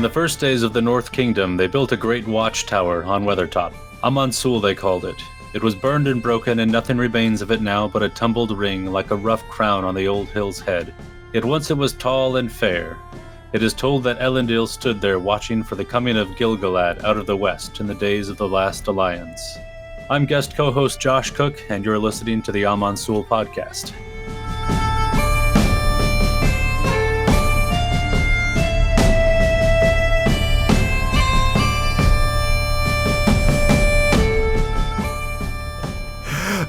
the first days of the North Kingdom, they built a great watchtower on Weathertop. Amon Sûl, they called it. It was burned and broken, and nothing remains of it now but a tumbled ring like a rough crown on the old hill's head. Yet once it was tall and fair. It is told that Elendil stood there watching for the coming of Gil-galad out of the west in the days of the last alliance. I'm guest co-host Josh Cook, and you're listening to the Amon Sûl podcast.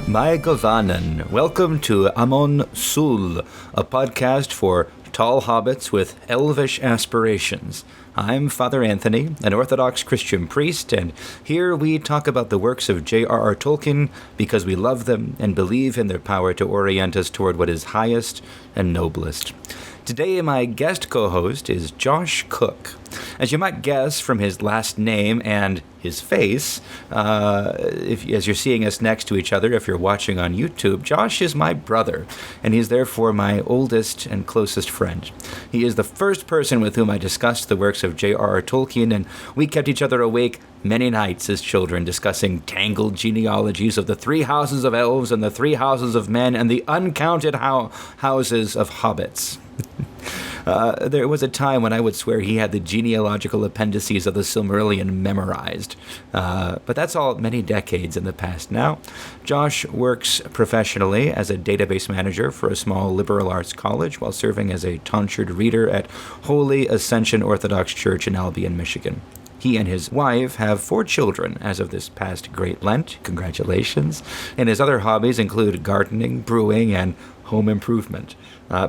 My Govanen, welcome to Amon Sûl, a podcast for tall hobbits with elvish aspirations. I'm Father Anthony, an Orthodox Christian priest, and here we talk about the works of J.R.R. Tolkien because we love them and believe in their power to orient us toward what is highest and noblest. Today, my guest co-host is Josh Cook. As you might guess from his last name and his face, as you're seeing us next to each other, if you're watching on YouTube, Josh is my brother, and he's therefore my oldest and closest friend. He is the first person with whom I discussed the works of J.R.R. Tolkien, and we kept each other awake many nights as children discussing tangled genealogies of the 3 houses of elves and the 3 houses of men and the uncounted houses of hobbits. There was a time when I would swear he had the genealogical appendices of the Silmarillion memorized. But that's all many decades in the past now. Josh works professionally as a database manager for a small liberal arts college while serving as a tonsured reader at Holy Ascension Orthodox Church in Albion, Michigan. He and his wife have 4 children as of this past Great Lent. Congratulations. And his other hobbies include gardening, brewing, and home improvement.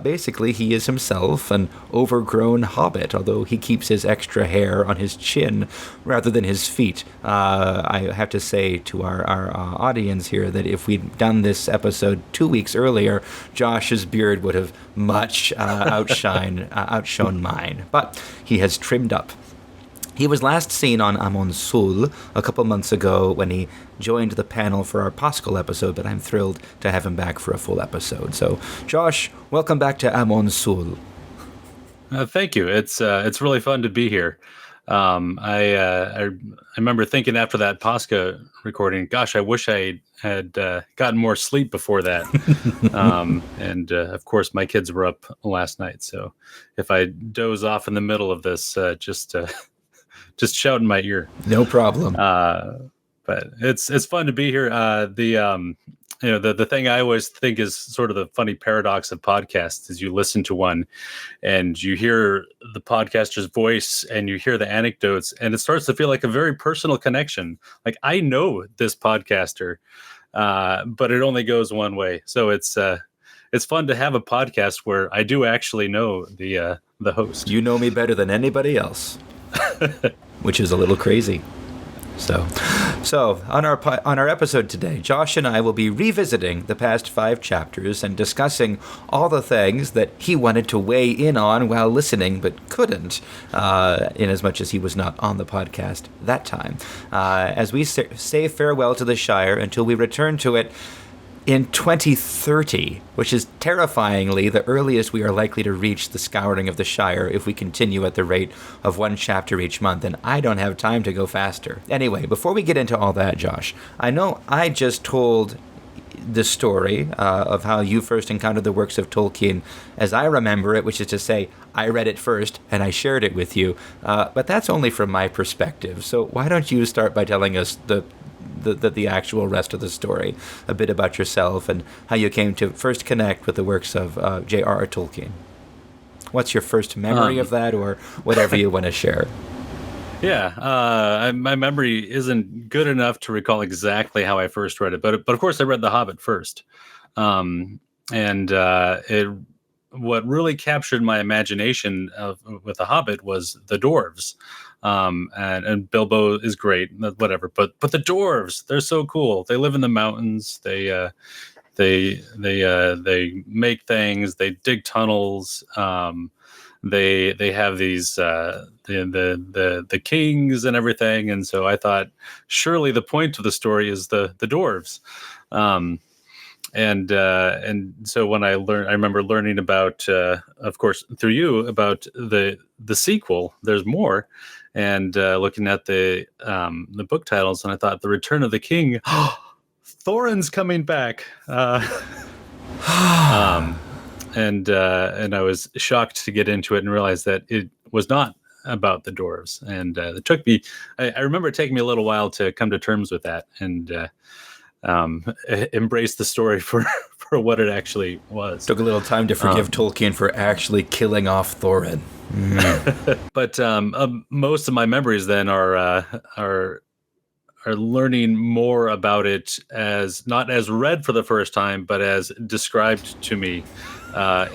Basically, he is himself an overgrown hobbit, although he keeps his extra hair on his chin rather than his feet. I have to say to our audience here that if we'd done this episode 2 weeks earlier, Josh's beard would have much outshone mine. But he has trimmed up. He was last seen on Amon Sûl a couple months ago when he joined the panel for our Paschal episode, but I'm thrilled to have him back for a full episode. So, Josh, welcome back to Amon Sûl. Thank you. It's really fun to be here. I remember thinking after that Pascha recording, gosh, I wish I had gotten more sleep before that. And of course, my kids were up last night, so if I doze off in the middle of this, just shout in my ear. No problem. But it's fun to be here. The thing I always think is sort of the funny paradox of podcasts is you listen to one and you hear the podcaster's voice and you hear the anecdotes and it starts to feel like a very personal connection. Like I know this podcaster, but it only goes one way. So it's fun to have a podcast where I do actually know the host. You know me better than anybody else. Which is a little crazy. So on our episode today, Josh and I will be revisiting the past 5 chapters and discussing all the things that he wanted to weigh in on while listening but couldn't, in as much as he was not on the podcast that time. As we say farewell to the Shire until we return to it in 2030, which is terrifyingly the earliest we are likely to reach the scouring of the Shire if we continue at the rate of 1 chapter each month, and I don't have time to go faster. Anyway, before we get into all that, Josh, I know I just told the story of how you first encountered the works of Tolkien as I remember it, which is to say, I read it first and I shared it with you, but that's only from my perspective. So why don't you start by telling us the actual rest of the story, a bit about yourself and how you came to first connect with the works of J.R.R. Tolkien. What's your first memory of that, or whatever you want to share? Yeah, my memory isn't good enough to recall exactly how I first read it, but of course I read The Hobbit first, what really captured my imagination with The Hobbit was the dwarves. And Bilbo is great, whatever. But the dwarves, they're so cool. They live in the mountains. They make things. They dig tunnels. They have these the kings and everything. And so I thought, surely the point of the story is the dwarves. and so when I remember learning about, of course, through you, about the sequel. There's more, and looking at the book titles, and I thought, The Return of the King. Thorin's coming back. And I was shocked to get into it and realize that it was not about the dwarves. And it took me, I remember it taking me a little while to come to terms with that and embrace the story for what it actually was. Took a little time to forgive Tolkien for actually killing off Thorin. But most of my memories then are learning more about it, as not as read for the first time, but as described to me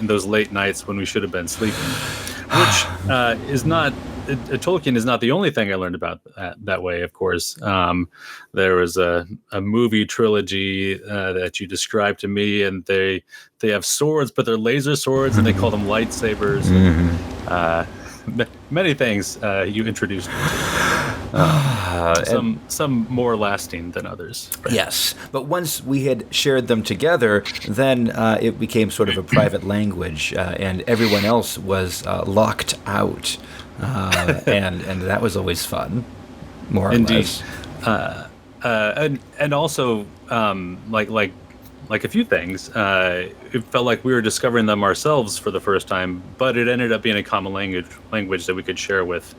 in those late nights when we should have been sleeping, which is not, Tolkien is not the only thing I learned about that way, of course. There was a movie trilogy that you described to me, and they have swords, but they're laser swords, and they call them lightsabers. Many things you introduced me to. Some more lasting than others. Yes, but once we had shared them together, then it became sort of a private language, and everyone else was locked out, and that was always fun, more or less. And also, like a few things, it felt like we were discovering them ourselves for the first time, but it ended up being a common language that we could share with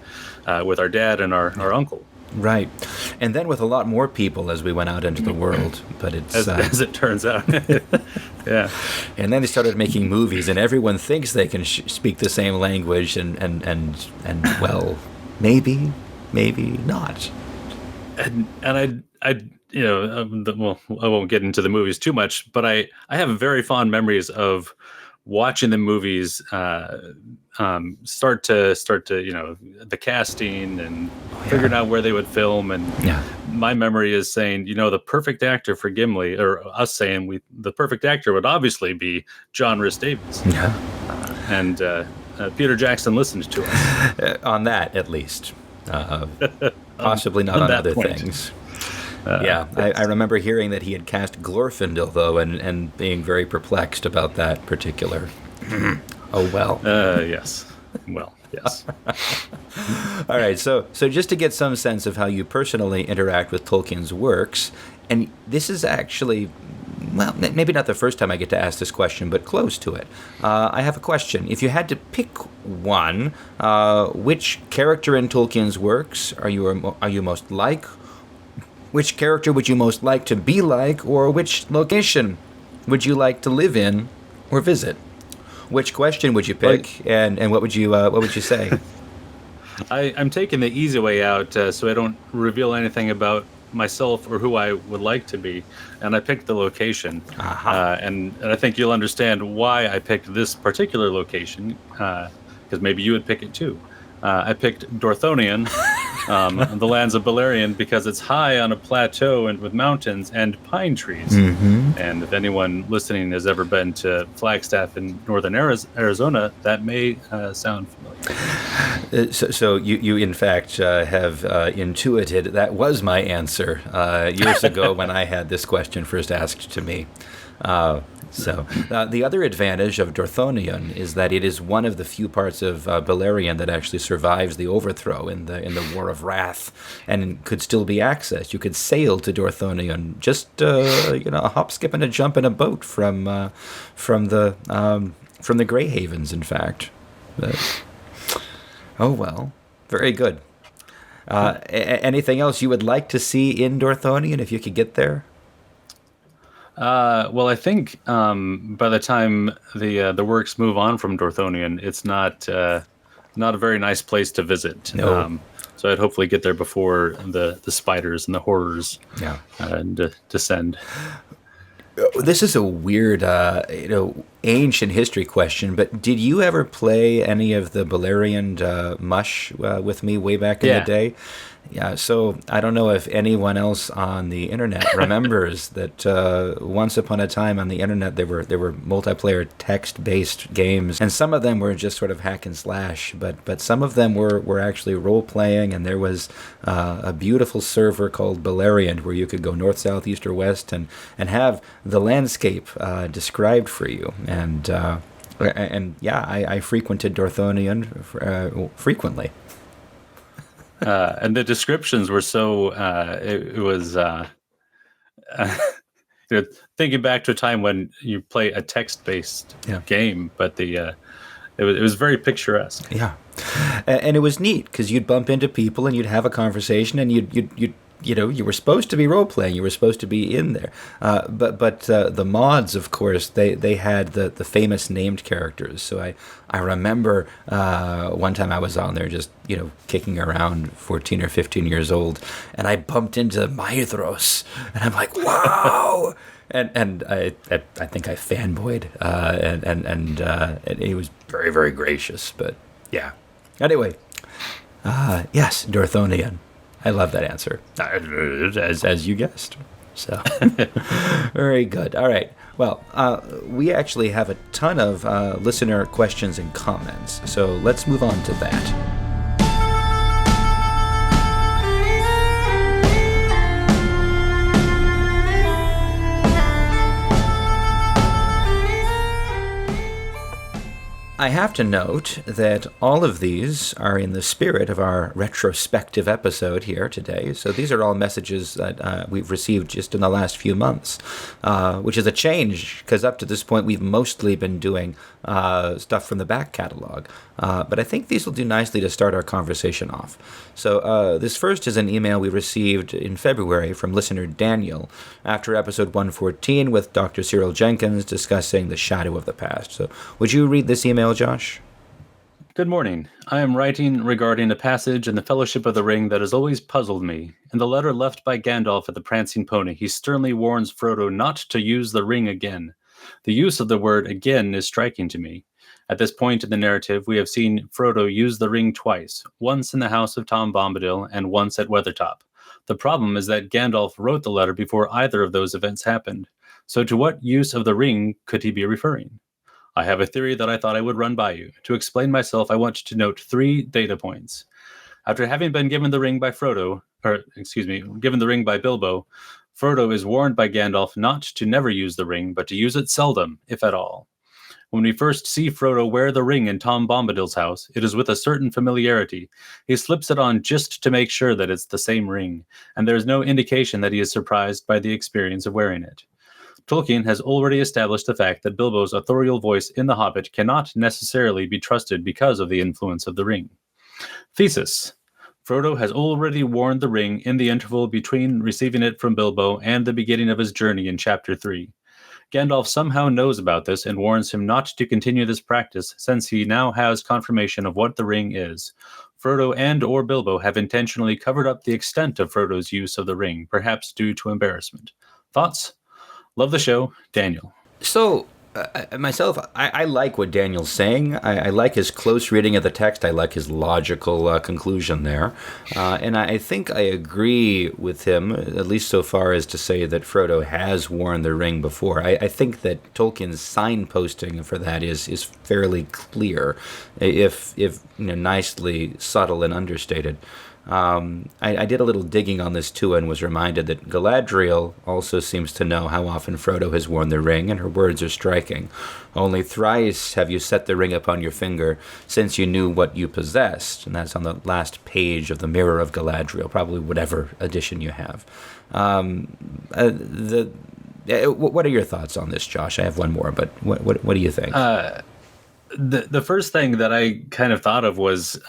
our dad and our uncle. Right, and then with a lot more people as we went out into the world. But it's as it turns out, yeah. And then they started making movies, and everyone thinks they can speak the same language, and well, maybe not. And I well, I won't get into the movies too much, but I have very fond memories of watching the movies start to the casting and figuring out where they would film. And my memory is saying, the perfect actor for Gimli, or us saying the perfect actor would obviously be John Rhys-Davies. And Peter Jackson listened to us on that, at least. Possibly not on other things. I remember hearing that he had cast Glorfindel, though, and being very perplexed about that particular. Oh, well. Yes. Well, yes. All right, so just to get some sense of how you personally interact with Tolkien's works, and this is actually, well, maybe not the first time I get to ask this question, but close to it. I have a question. If you had to pick one, which character in Tolkien's works are you most like? Which character would you most like to be like, or which location would you like to live in or visit? Which question would you pick, and what would you say? I'm taking the easy way out, so I don't reveal anything about myself or who I would like to be, and I picked the location. And I think you'll understand why I picked this particular location, because maybe you would pick it too. I picked Dorthonion, the lands of Beleriand, because it's high on a plateau and with mountains and pine trees. And if anyone listening has ever been to Flagstaff in northern Arizona, that may sound familiar. So you in fact have intuited that was my answer years ago when I had this question first asked to me. So the other advantage of Dorthonion is that it is one of the few parts of Beleriand that actually survives the overthrow in the War of Wrath, and could still be accessed. You could sail to Dorthonion, just a hop, skip, and a jump in a boat from the Grey Havens, in fact. But, oh well, very good. Anything else you would like to see in Dorthonion if you could get there? Well, I think by the time the works move on from Dorthonion, it's not a very nice place to visit. No. So I'd hopefully get there before the spiders and the horrors descend. This is a weird, ancient history question, but did you ever play any of the Balerian mush with me way back in the day? Yeah, so I don't know if anyone else on the internet remembers that once upon a time on the internet there were multiplayer text-based games, and some of them were just sort of hack and slash, but some of them were actually role-playing, and there was a beautiful server called Balerian where you could go north, south, east, or west and have the landscape described for you. And yeah, I frequented Dorthonion frequently. And the descriptions were so it was thinking back to a time when you play a text-based game, but it was very picturesque. Yeah, and it was neat because you'd bump into people and you'd have a conversation, and you'd you were supposed to be role playing, you were supposed to be in there, but the mods, of course, they had the famous named characters. So I remember one time I was on there just kicking around, 14 or 15 years old, and I bumped into Maedhros, and I'm like, wow. And I think I fanboyed, and he was very, very gracious. But yeah, anyway, yes, Dorthonion. I love that answer, as you guessed. So, very good. All right. Well, we actually have a ton of listener questions and comments, so let's move on to that. I have to note that all of these are in the spirit of our retrospective episode here today. So these are all messages that we've received just in the last few months, which is a change because up to this point we've mostly been doing stuff from the back catalog. But I think these will do nicely to start our conversation off. So this first is an email we received in February from listener Daniel after episode 114 with Dr. Cyril Jenkins discussing the shadow of the past. So would you read this email, Josh? Good morning. I am writing regarding a passage in the Fellowship of the Ring that has always puzzled me. In the letter left by Gandalf at the Prancing Pony, he sternly warns Frodo not to use the ring again. The use of the word again is striking to me. At this point in the narrative, we have seen Frodo use the ring twice, once in the house of Tom Bombadil and once at Weathertop. The problem is that Gandalf wrote the letter before either of those events happened. So to what use of the ring could he be referring? I have a theory that I thought I would run by you. To explain myself, I want to note 3 data points. After having been given the ring by given the ring by Bilbo, Frodo is warned by Gandalf not to never use the ring, but to use it seldom, if at all. When we first see Frodo wear the ring in Tom Bombadil's house, it is with a certain familiarity. He slips it on just to make sure that it's the same ring, and there is no indication that he is surprised by the experience of wearing it. Tolkien has already established the fact that Bilbo's authorial voice in The Hobbit cannot necessarily be trusted because of the influence of the ring. Thesis. Frodo has already worn the ring in the interval between receiving it from Bilbo and the beginning of his journey in Chapter 3. Gandalf somehow knows about this and warns him not to continue this practice since he now has confirmation of what the ring is. Frodo and or Bilbo have intentionally covered up the extent of Frodo's use of the ring, perhaps due to embarrassment. Thoughts? Love the show, Daniel. So, myself, I like what Daniel's saying. I like his close reading of the text. I like his logical conclusion there. And I think I agree with him, at least so far as to say that Frodo has worn the ring before. I think that Tolkien's signposting for that is fairly clear, if nicely subtle and understated. I did a little digging on this too and was reminded that Galadriel also seems to know how often Frodo has worn the ring, and her words are striking. Only thrice have you set the ring upon your finger since you knew what you possessed, and that's on the last page of the Mirror of Galadriel, probably whatever edition you have. What are your thoughts on this, Josh? I have one more, but what do you think? The first thing that I kind of thought of was...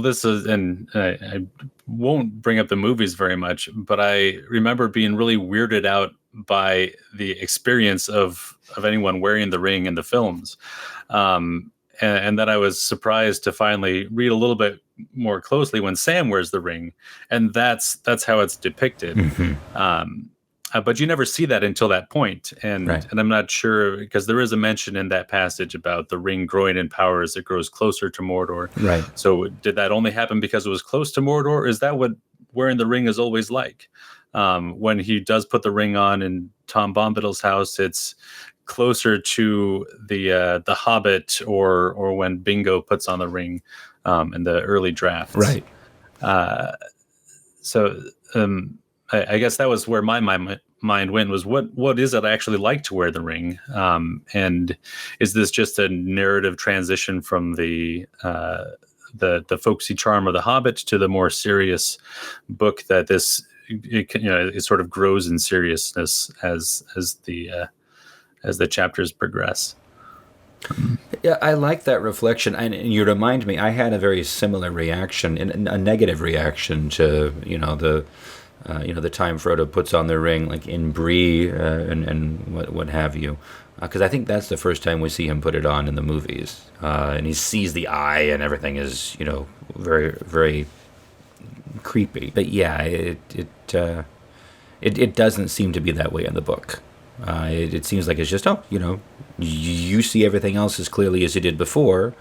this is, and I won't bring up the movies very much, but I remember being really weirded out by the experience of anyone wearing the ring in the films. And that I was surprised to finally read a little bit more closely when Sam wears the ring, and that's how it's depicted. Mm-hmm. But you never see that until that point, and Right. I'm not sure, because there is a mention in that passage about the ring growing in power as it grows closer to Mordor. Right. So did that only happen because it was close to Mordor, or is that what wearing the ring is always like? When he does put the ring on in Tom Bombadil's house, it's closer to the Hobbit, or when Bingo puts on the ring in the early drafts. Right. So I guess that was where my mind went, was what is it actually like to wear the ring? And is this just a narrative transition from the folksy charm of the Hobbit to the more serious book that it sort of grows in seriousness as the chapters progress? Yeah, I like that reflection, and you remind me. I had a very similar reaction, a negative reaction to the time Frodo puts on the ring, like in Bree, and what have you, because I think that's the first time we see him put it on in the movies, and he sees the eye, and everything is very, very creepy. But yeah, it doesn't seem to be that way in the book. It seems like it's just, you see everything else as clearly as you did before,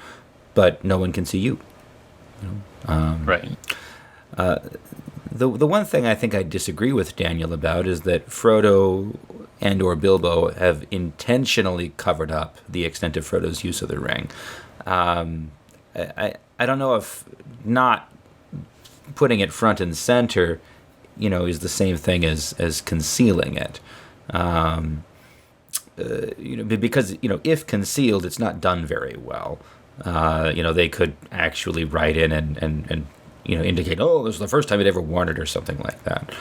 but no one can see you. Right. The one thing I think I disagree with Daniel about is that Frodo and or Bilbo have intentionally covered up the extent of Frodo's use of the ring. I don't know if not putting it front and center, is the same thing as concealing it. Because if concealed, it's not done very well. They could actually write in and indicate, oh, this is the first time he'd ever worn it or something like that.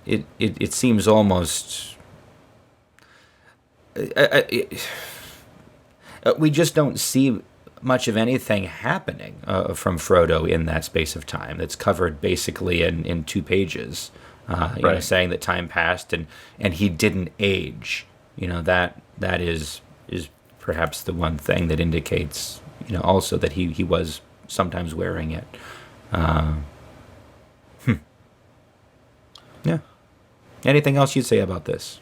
It seems almost we just don't see much of anything happening from Frodo in that space of time. That's covered basically in 2 pages. Right. Saying that time passed and he didn't age. That is perhaps the one thing that indicates, also that he was sometimes wearing it. Yeah. Anything else you'd say about this?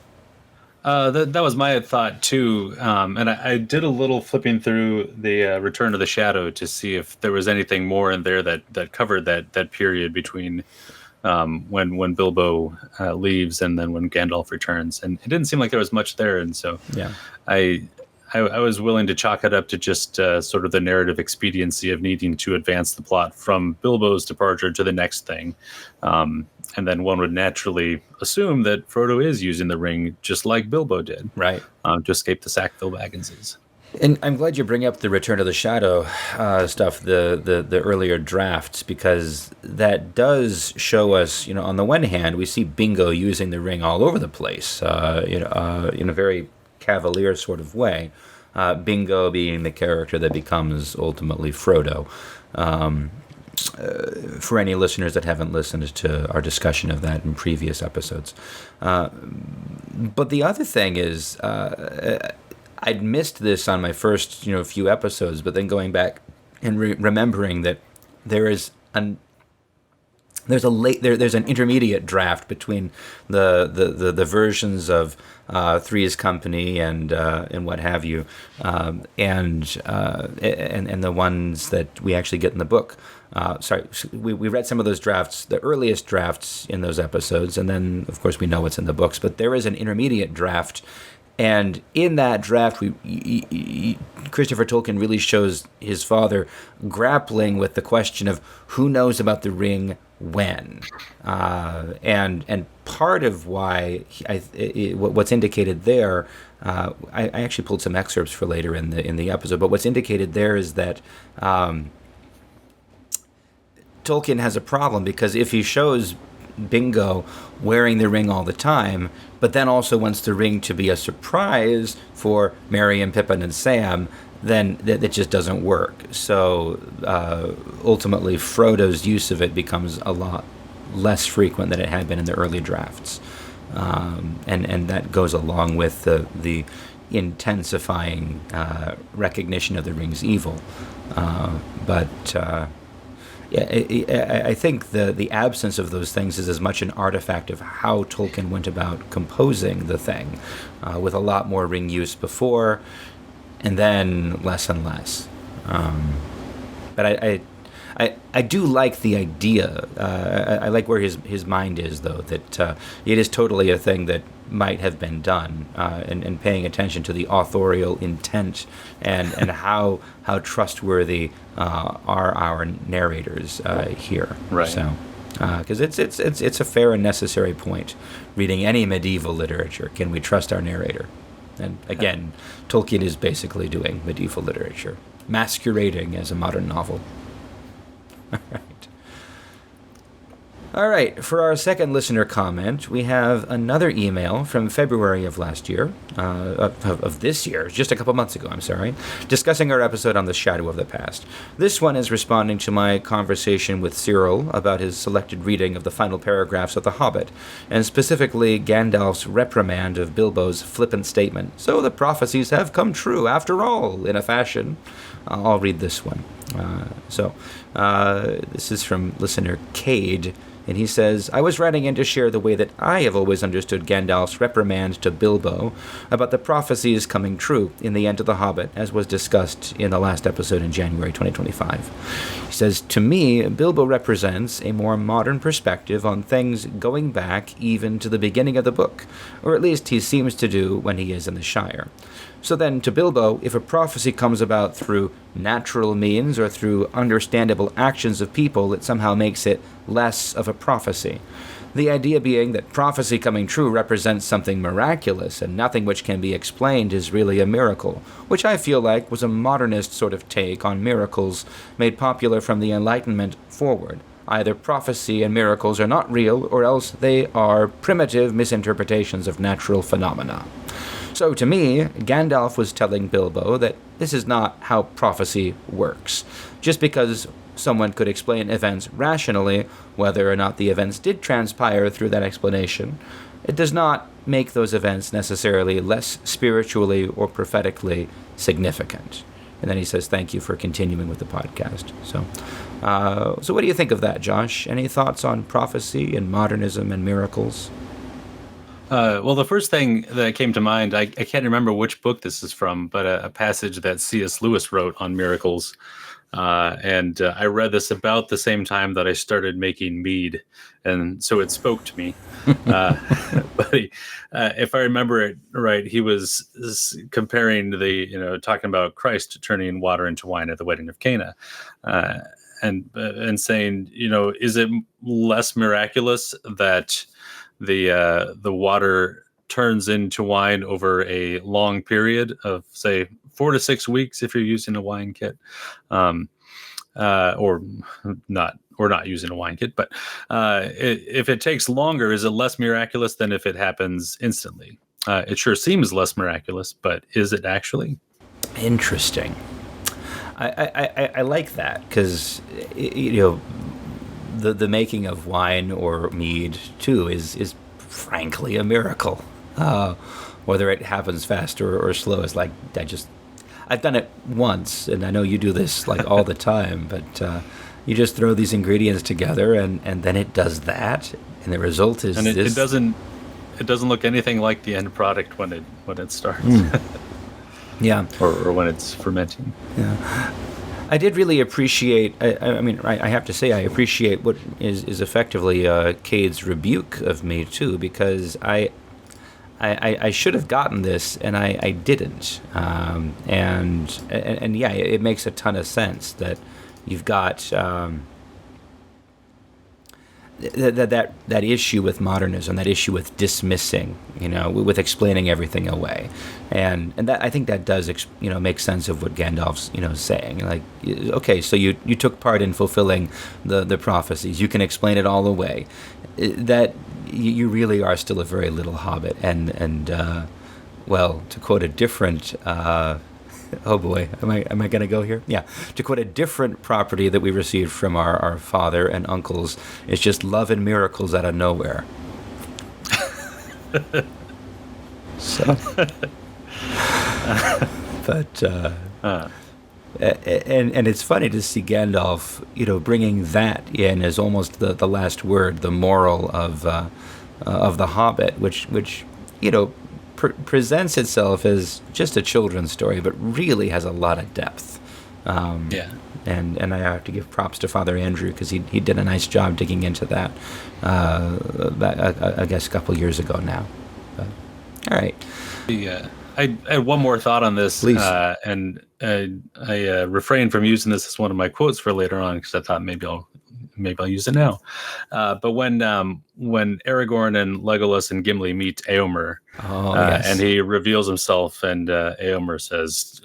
That was my thought too, and I did a little flipping through the Return of the Shadow to see if there was anything more in there that covered that period between when Bilbo leaves and then when Gandalf returns, and it didn't seem like there was much there, and so Yeah. I was willing to chalk it up to just sort of the narrative expediency of needing to advance the plot from Bilbo's departure to the next thing. And then one would naturally assume that Frodo is using the ring just like Bilbo did, Right. to escape the Sackville Bagginses. And I'm glad you bring up the Return of the Shadow stuff, the earlier drafts, because that does show us, on the one hand, we see Bingo using the ring all over the place, in a very cavalier sort of way. Bingo being the character that becomes ultimately Frodo. For any listeners that haven't listened to our discussion of that in previous episodes. But the other thing is, I'd missed this on my first, few episodes, but then going back and remembering that there's an intermediate draft between the versions of Three's Company and what have you, and the ones that we actually get in the book. We read some of those drafts, the earliest drafts in those episodes, and then of course we know what's in the books. But there is an intermediate draft. And in that draft, Christopher Tolkien really shows his father grappling with the question of who knows about the ring when, and part of why what's indicated there. I actually pulled some excerpts for later in the episode, but what's indicated there is that Tolkien has a problem, because if he shows Bingo wearing the ring all the time, but then also wants the ring to be a surprise for Merry and Pippin and Sam, then that just doesn't work. So ultimately, Frodo's use of it becomes a lot less frequent than it had been in the early drafts, and that goes along with the intensifying recognition of the ring's evil. But Yeah, I think the absence of those things is as much an artifact of how Tolkien went about composing the thing, with a lot more ring use before, and then less and less. But I do like the idea. I like where his mind is, though, that it is totally a thing that might have been done, and paying attention to the authorial intent and how trustworthy are our narrators here. Right. So, because it's a fair and necessary point. Reading any medieval literature, can we trust our narrator? And again, Tolkien is basically doing medieval literature, masquerading as a modern novel. All right, for our second listener comment, we have another email from February of last year, of this year, just a couple months ago, I'm sorry, discussing our episode on the Shadow of the Past. This one is responding to my conversation with Cyril about his selected reading of the final paragraphs of The Hobbit, and specifically Gandalf's reprimand of Bilbo's flippant statement, "So the prophecies have come true after all," in a fashion. I'll read this one. This is from listener Cade, and he says, "I was writing in to share the way that I have always understood Gandalf's reprimand to Bilbo about the prophecies coming true in the end of The Hobbit, as was discussed in the last episode in January 2025. He says, "To me, Bilbo represents a more modern perspective on things going back even to the beginning of the book, or at least he seems to do when he is in the Shire. So then, to Bilbo, if a prophecy comes about through natural means or through understandable actions of people, it somehow makes it less of a prophecy. The idea being that prophecy coming true represents something miraculous, and nothing which can be explained is really a miracle, which I feel like was a modernist sort of take on miracles made popular from the Enlightenment forward. Either prophecy and miracles are not real, or else they are primitive misinterpretations of natural phenomena. So to me, Gandalf was telling Bilbo that this is not how prophecy works. Just because someone could explain events rationally, whether or not the events did transpire through that explanation, it does not make those events necessarily less spiritually or prophetically significant." And then he says, "Thank you for continuing with the podcast." So what do you think of that, Josh? Any thoughts on prophecy and modernism and miracles? Well, the first thing that came to mind, I can't remember which book this is from, but a passage that C.S. Lewis wrote on miracles. And I read this about the same time that I started making mead, and so it spoke to me. But if I remember it right, he was comparing talking about Christ turning water into wine at the wedding of Cana, and saying, is it less miraculous that the water turns into wine over a long period of, say, 4 to 6 weeks if you're using a wine kit, or not using a wine kit. But if it takes longer, is it less miraculous than if it happens instantly? It sure seems less miraculous, but is it actually? Interesting. I like that, because the making of wine or mead too is frankly a miracle. Whether it happens fast or slow is like, I've done it once, and I know you do this like all the time, but you just throw these ingredients together and then it does that, and the result is and this. It doesn't look anything like the end product when it starts. Yeah. or when it's fermenting. Yeah. I did really appreciate, I have to say, I appreciate what is effectively Cade's rebuke of me, too, because I should have gotten this, and I didn't. And yeah, it makes a ton of sense that you've got that issue with modernism, that issue with dismissing, with explaining everything away, and that, I think that does make sense of what Gandalf's saying. Like, okay, so you took part in fulfilling the prophecies, you can explain it all away. That you really are still a very little hobbit, and well, to quote a different. Oh boy, am I going to go here? Yeah. To quote a different property that we received from our father and uncles, it's just love and miracles out of nowhere. So, but And it's funny to see Gandalf, bringing that in as almost the last word, the moral of the Hobbit, which presents itself as just a children's story, but really has a lot of depth. Yeah. And I have to give props to Father Andrew because he did a nice job digging into that. I guess a couple years ago now. But, all right. I had one more thought on this, Please. And I refrained from using this as one of my quotes for later on because I thought maybe I'll use it now. But when Aragorn and Legolas and Gimli meet Éomer, yes. and he reveals himself, and Éomer says,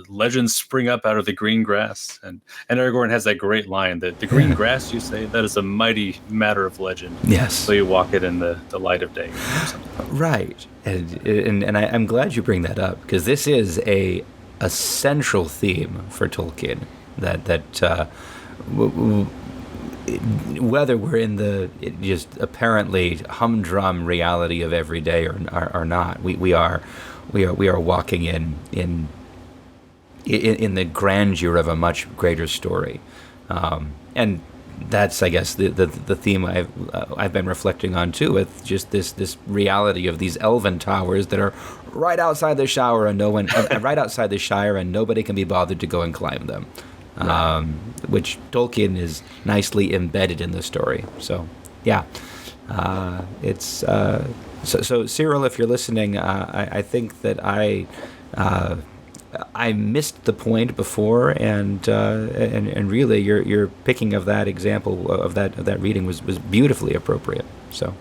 "Legends spring up out of the green grass," and Aragorn has that great line that the green grass, you say, that is a mighty matter of legend. Yes. So you walk it in the light of day. Right, and I'm glad you bring that up because this is a central theme for Tolkien that. Whether we're in the just apparently humdrum reality of every day or not, we are walking in the grandeur of a much greater story, and that's, I guess, the theme I've been reflecting on too, with just this reality of these elven towers that are right outside the Shire and right outside the Shire, and nobody can be bothered to go and climb them. Right. Which Tolkien is nicely embedded in the story. So, yeah, it's so Cyril, if you're listening, I think that I missed the point before, and really your picking of that example of that reading was beautifully appropriate. So,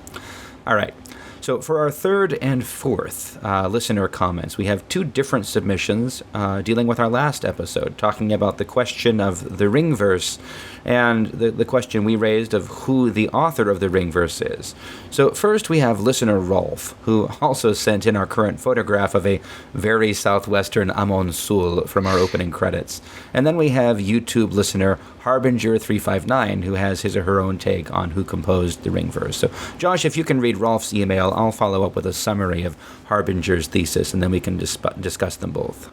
all right. So for our third and fourth listener comments, we have two different submissions dealing with our last episode, talking about the question of the ring verse and the question we raised of who the author of the ring verse is. So first we have listener Rolf, who also sent in our current photograph of a very southwestern Amon Sûl from our opening credits. And then we have YouTube listener Harbinger359, who has his or her own take on who composed the ring verse. So Josh, if you can read Rolf's email, I'll follow up with a summary of Harbinger's thesis, and then we can discuss them both.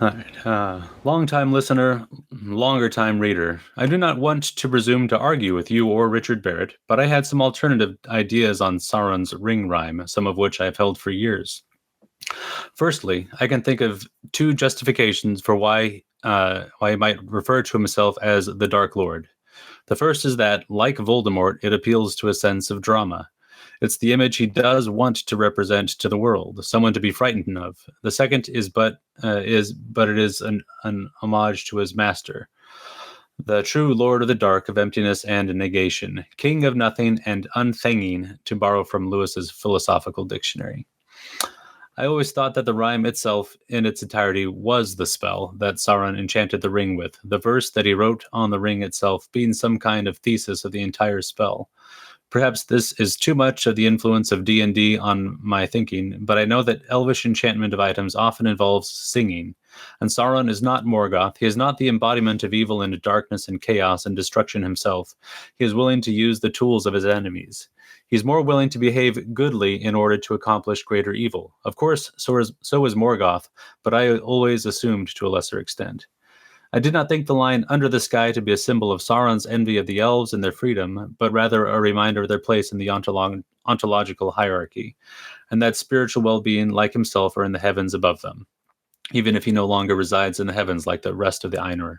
All right. Long-time listener, longer-time reader. I do not want to presume to argue with you or Richard Barrett, but I had some alternative ideas on Sauron's ring rhyme, some of which I've held for years. Firstly, I can think of two justifications for why he might refer to himself as the Dark Lord. The first is that, like Voldemort, it appeals to a sense of drama. It's the image he does want to represent to the world, someone to be frightened of. The second is it is an homage to his master, the true Lord of the Dark, of emptiness and negation, king of nothing and unthinging, to borrow from Lewis's philosophical dictionary. I always thought that the rhyme itself, in its entirety, was the spell that Sauron enchanted the ring with, the verse that he wrote on the ring itself being some kind of thesis of the entire spell. Perhaps this is too much of the influence of D&D on my thinking, but I know that elvish enchantment of items often involves singing, and Sauron is not Morgoth. He is not the embodiment of evil and darkness and chaos and destruction himself. He is willing to use the tools of his enemies. He's more willing to behave goodly in order to accomplish greater evil. Of course, so is Morgoth, but I always assumed to a lesser extent. I did not think the line "under the sky" to be a symbol of Sauron's envy of the elves and their freedom, but rather a reminder of their place in the ontological hierarchy, and that spiritual well-being, like himself, are in the heavens above them, even if he no longer resides in the heavens like the rest of the Ainur.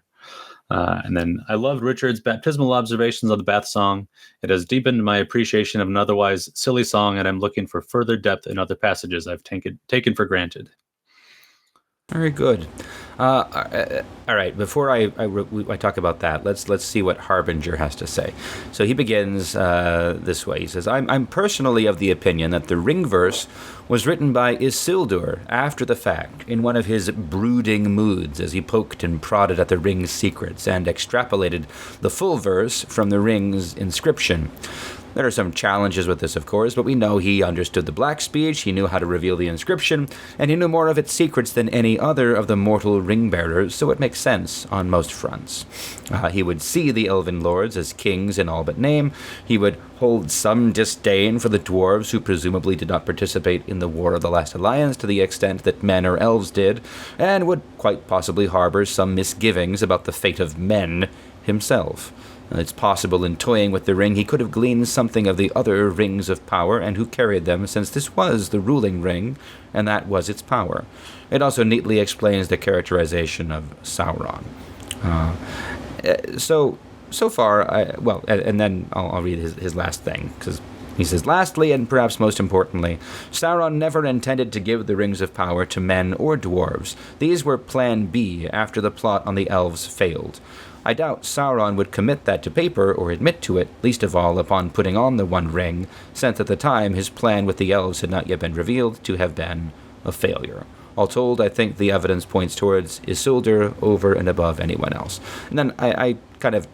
And then I loved Richard's baptismal observations on the Bath Song. It has deepened my appreciation of an otherwise silly song, and I'm looking for further depth in other passages I've taken for granted. Very good. All right. Before I talk about that, let's see what Harbinger has to say. So he begins this way. He says, "I'm personally of the opinion that the ring verse was written by Isildur after the fact, in one of his brooding moods, as he poked and prodded at the ring's secrets and extrapolated the full verse from the ring's inscription. There are some challenges with this, of course, but we know he understood the Black Speech, he knew how to reveal the inscription, and he knew more of its secrets than any other of the mortal ring bearers, so it makes sense on most fronts. He would see the elven lords as kings in all but name. He would hold some disdain for the dwarves, who presumably did not participate in the War of the Last Alliance to the extent that men or elves did, and would quite possibly harbor some misgivings about the fate of men himself. It's possible in toying with the ring he could have gleaned something of the other rings of power and who carried them, since this was the ruling ring, and that was its power. It also neatly explains the characterization of Sauron. So far, and then I'll read his last thing, because he says, lastly, and perhaps most importantly, Sauron never intended to give the Rings of Power to men or dwarves. These were Plan B after the plot on the elves failed. I doubt Sauron would commit that to paper or admit to it, least of all upon putting on the One Ring, since at the time his plan with the elves had not yet been revealed to have been a failure. All told, I think the evidence points towards Isildur over and above anyone else. And then I kind of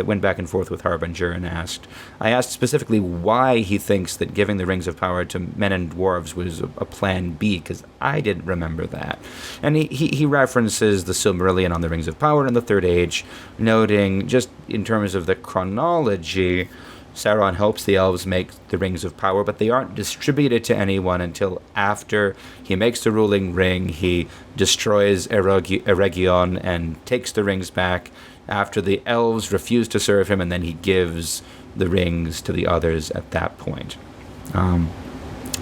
went back and forth with Harbinger and I asked specifically why he thinks that giving the Rings of Power to men and dwarves was a plan B, because I didn't remember that. And he references the Silmarillion on the Rings of Power in the Third Age, noting just in terms of the chronology, Sauron helps the elves make the Rings of Power, but they aren't distributed to anyone until after he makes the ruling ring. He destroys Eregion and takes the rings back after the elves refuse to serve him, and then he gives the rings to the others at that point.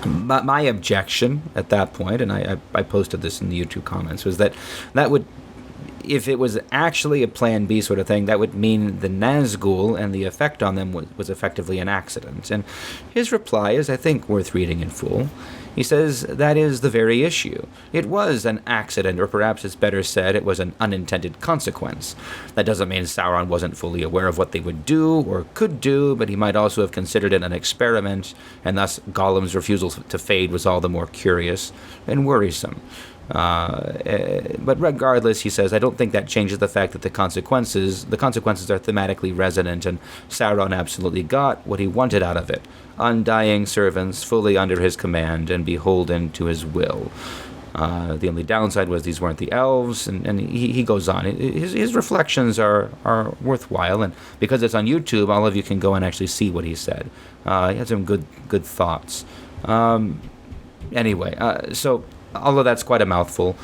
My objection at that point, and I posted this in the YouTube comments, was that would, if it was actually a Plan B sort of thing, that would mean the Nazgul and the effect on them was effectively an accident. And his reply is, I think, worth reading in full. He says that is the very issue. It was an accident, or perhaps it's better said, it was an unintended consequence. That doesn't mean Sauron wasn't fully aware of what they would do or could do, but he might also have considered it an experiment, and thus Gollum's refusal to fade was all the more curious and worrisome. But regardless, he says, I don't think that changes the fact that the consequences are thematically resonant, and Sauron absolutely got what he wanted out of it. Undying servants fully under his command and beholden to his will. The only downside was these weren't the elves, and he goes on. His reflections are worthwhile, and because it's on YouTube, all of you can go and actually see what he said. He had some good thoughts. So although that's quite a mouthful,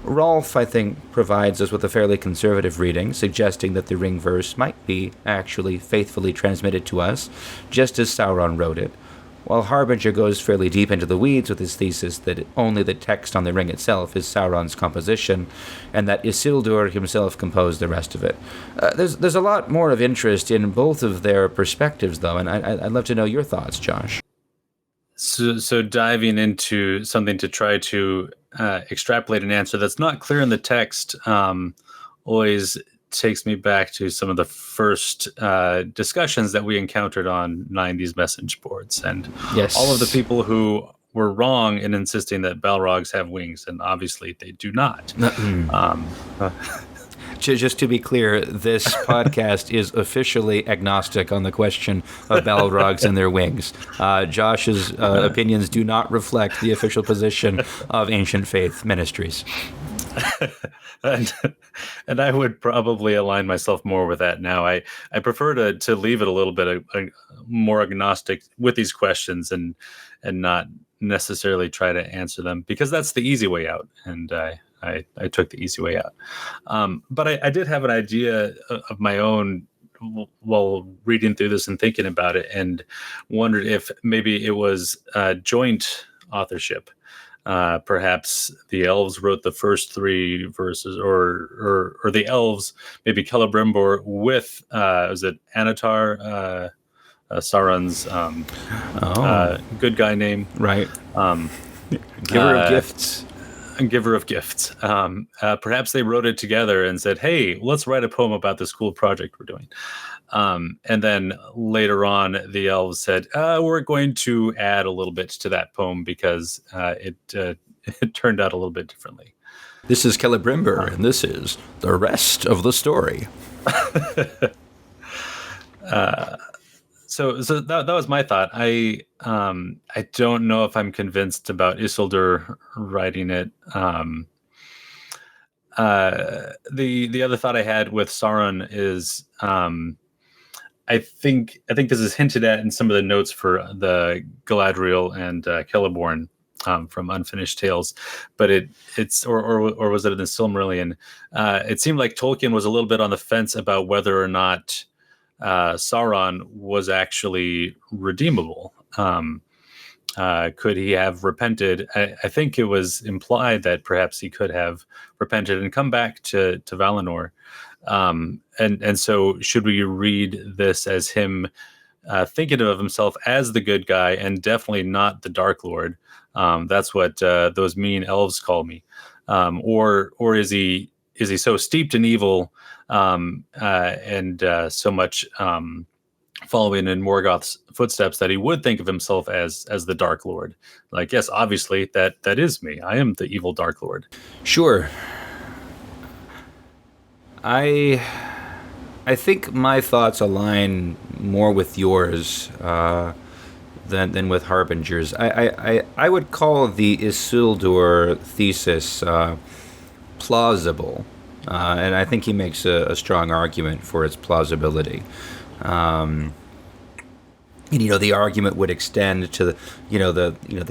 Rolf, I think, provides us with a fairly conservative reading, suggesting that the ring verse might be actually faithfully transmitted to us, just as Sauron wrote it, while Harbinger goes fairly deep into the weeds with his thesis that only the text on the ring itself is Sauron's composition, and that Isildur himself composed the rest of it. There's a lot more of interest in both of their perspectives, though, and I'd love to know your thoughts, Josh. So diving into something to try to extrapolate an answer that's not clear in the text always takes me back to some of the first discussions that we encountered on 90s message boards, and yes, all of the people who were wrong in insisting that Balrogs have wings, and obviously they do not. Just to be clear, this podcast is officially agnostic on the question of Balrogs and their wings. Josh's opinions do not reflect the official position of Ancient Faith Ministries. And I would probably align myself more with that now. I prefer to leave it a little bit more agnostic with these questions and not necessarily try to answer them, because that's the easy way out. And I took the easy way out. But I did have an idea of my own while reading through this and thinking about it, and wondered if maybe it was joint authorship. Perhaps the elves wrote the first three verses, or the elves, maybe Celebrimbor with, was it Anatar, Sauron's good guy name? Right. Giver of gifts. Giver of gifts. Perhaps they wrote it together and said, hey, let's write a poem about this cool project we're doing. And then later on, the elves said, we're going to add a little bit to that poem because it turned out a little bit differently. This is Celebrimbor, and this is the rest of the story. So that was my thought. I don't know if I'm convinced about Isildur writing it. The other thought I had with Sauron is, I think this is hinted at in some of the notes for the Galadriel and Celeborn from Unfinished Tales, but it's or was it in the Silmarillion? It seemed like Tolkien was a little bit on the fence about whether or not Sauron was actually redeemable. Could he have repented? I think it was implied that perhaps he could have repented and come back to Valinor. And so should we read this as him thinking of himself as the good guy and definitely not the Dark Lord? That's what those mean elves call me. Or is he so steeped in evil and so much following in Morgoth's footsteps that he would think of himself as the Dark Lord? Like, yes, obviously that is me. I am the evil Dark Lord. Sure. I think my thoughts align more with yours than with Harbinger's. I would call the Isildur thesis plausible, and I think he makes a strong argument for its plausibility. And the argument would extend to the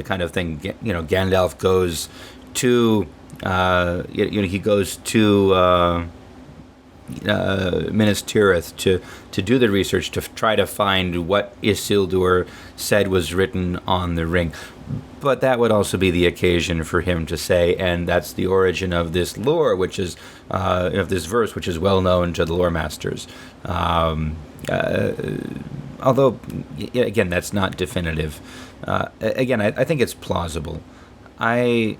kind of thing Gandalf goes to he goes to Minas Tirith to do the research to try to find what Isildur said was written on the ring. But that would also be the occasion for him to say, and that's the origin of this lore, which is of this verse, which is well known to the lore masters. Although, again, that's not definitive. Again, I think it's plausible. I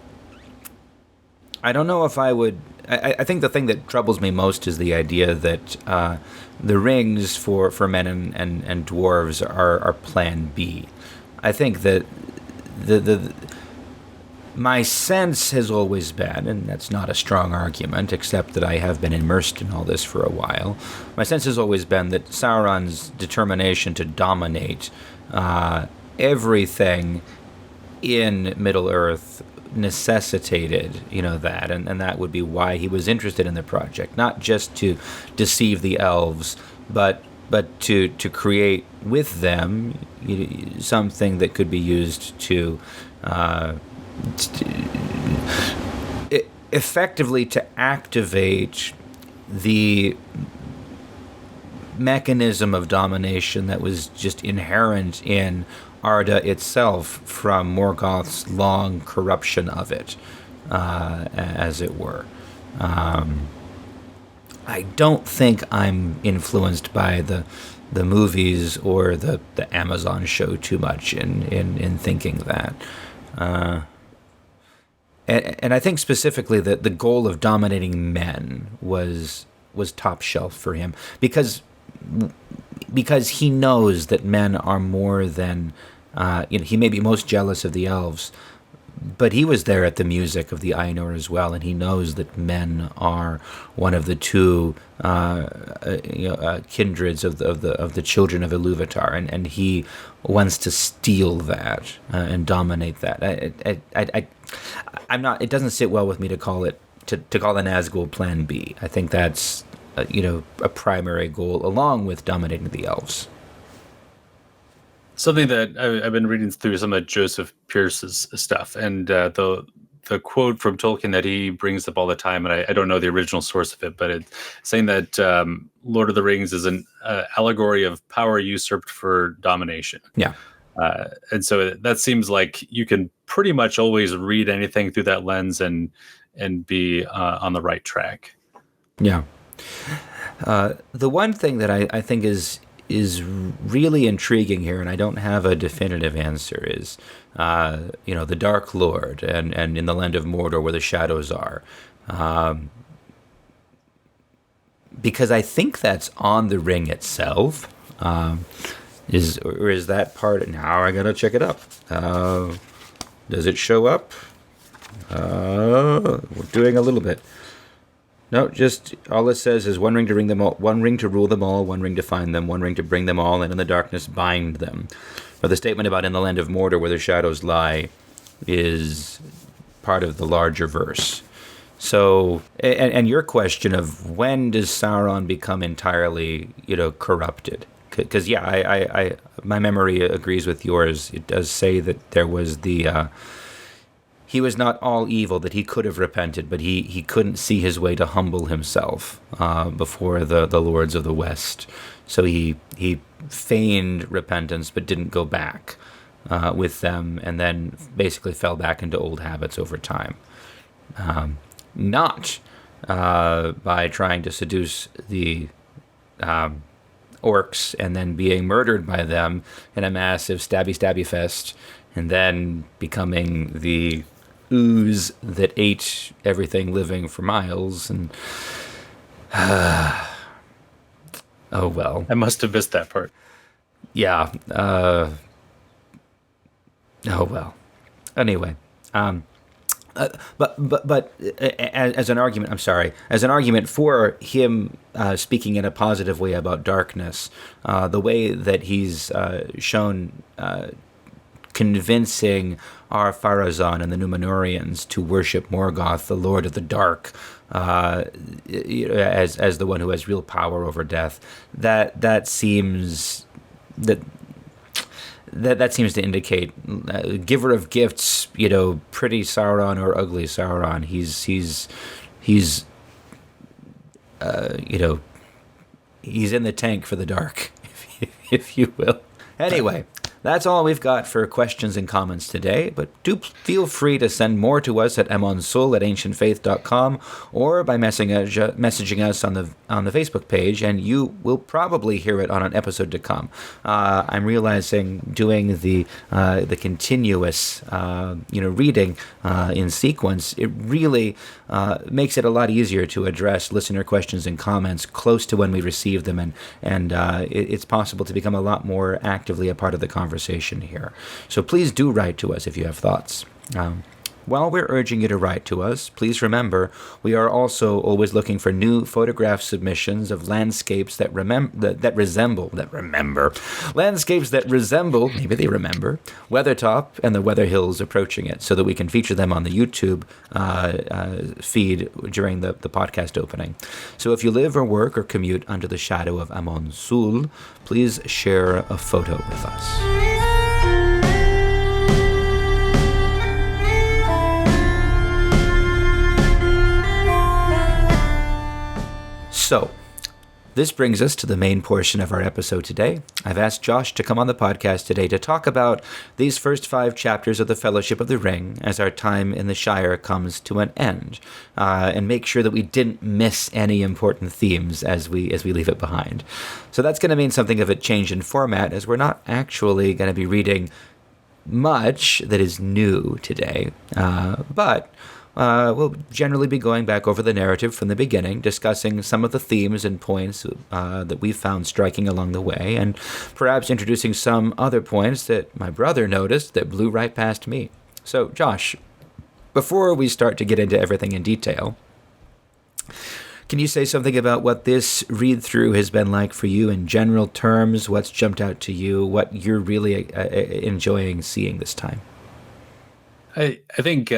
don't know if I would. I think the thing that troubles me most is the idea that the rings for men and dwarves are Plan B. I think that my sense has always been, and that's not a strong argument, except that I have been immersed in all this for a while. My sense has always been that Sauron's determination to dominate everything in Middle-earth necessitated, that, and that would be why he was interested in the project, not just to deceive the elves, but to create with them something that could be used to effectively to activate the mechanism of domination that was just inherent in Arda itself from Morgoth's long corruption of it, as it were. I don't think I'm influenced by the movies or the Amazon show too much in thinking that. And I think specifically that the goal of dominating men was top shelf for him because he knows that men are more than he may be most jealous of the elves, but he was there at the music of the Ainur as well, and he knows that men are one of the two kindreds of the children of Iluvatar, and he wants to steal that and dominate that. I'm not. It doesn't sit well with me to call it to call the Nazgul Plan B. I think that's a primary goal along with dominating the elves. Something that I've been reading through some of Joseph Pierce's stuff, and the quote from Tolkien that he brings up all the time, and I don't know the original source of it, but it's saying that Lord of the Rings is an allegory of power usurped for domination. Yeah. And so that seems like you can pretty much always read anything through that lens and be on the right track. Yeah. The one thing that I think is really intriguing here, and I don't have a definitive answer, is the Dark Lord and in the land of Mordor where the shadows are, because I think that's on the ring itself. Is that part? Now I gotta check it up. Does it show up? We're doing a little bit. No, just all it says is one ring to ring them all, one ring to rule them all, one ring to find them, one ring to bring them all, and in the darkness bind them. But the statement about in the land of Mordor where the shadows lie is part of the larger verse. So, and your question of when does Sauron become entirely, corrupted? Because I my memory agrees with yours. It does say that there was he was not all evil, that he could have repented, but he couldn't see his way to humble himself before the lords of the West. So he feigned repentance, but didn't go back with them, and then basically fell back into old habits over time. Not by trying to seduce the orcs and then being murdered by them in a massive stabby fest, and then becoming the ooze that ate everything living for miles. And oh well. I must have missed that part. Yeah. Oh well. Anyway. But as an argument, as an argument for him speaking in a positive way about darkness, the way that he's shown convincing our Pharazôn and the Númenóreans to worship Morgoth, the Lord of the Dark, as the one who has real power over death, that seems that seems to indicate giver of gifts, pretty Sauron or ugly Sauron. He's he's in the tank for the dark, if you will. Anyway, that's all we've got for questions and comments today, but do feel free to send more to us at amonsûl@ancientfaith.com or by messaging us on the Facebook page, and you will probably hear it on an episode to come. I'm realizing doing the continuous reading in sequence, it really makes it a lot easier to address listener questions and comments close to when we receive them, and it's possible to become a lot more actively a part of the conversation here. So please do write to us if you have thoughts. While we're urging you to write to us, please remember we are also always looking for new photograph submissions of landscapes that resemble Weathertop and the Weather Hills approaching it, so that we can feature them on the YouTube feed during the podcast opening. So if you live or work or commute under the shadow of Amon Sûl, please share a photo with us. So, this brings us to the main portion of our episode today. I've asked Josh to come on the podcast today to talk about these first 5 chapters of the Fellowship of the Ring as our time in the Shire comes to an end, and make sure that we didn't miss any important themes as we leave it behind. So that's going to mean something of a change in format, as we're not actually going to be reading much that is new today, but we'll generally be going back over the narrative from the beginning, discussing some of the themes and points that we've found striking along the way, and perhaps introducing some other points that my brother noticed that blew right past me. So, Josh, before we start to get into everything in detail, can you say something about what this read-through has been like for you in general terms? What's jumped out to you? What you're really enjoying seeing this time? I think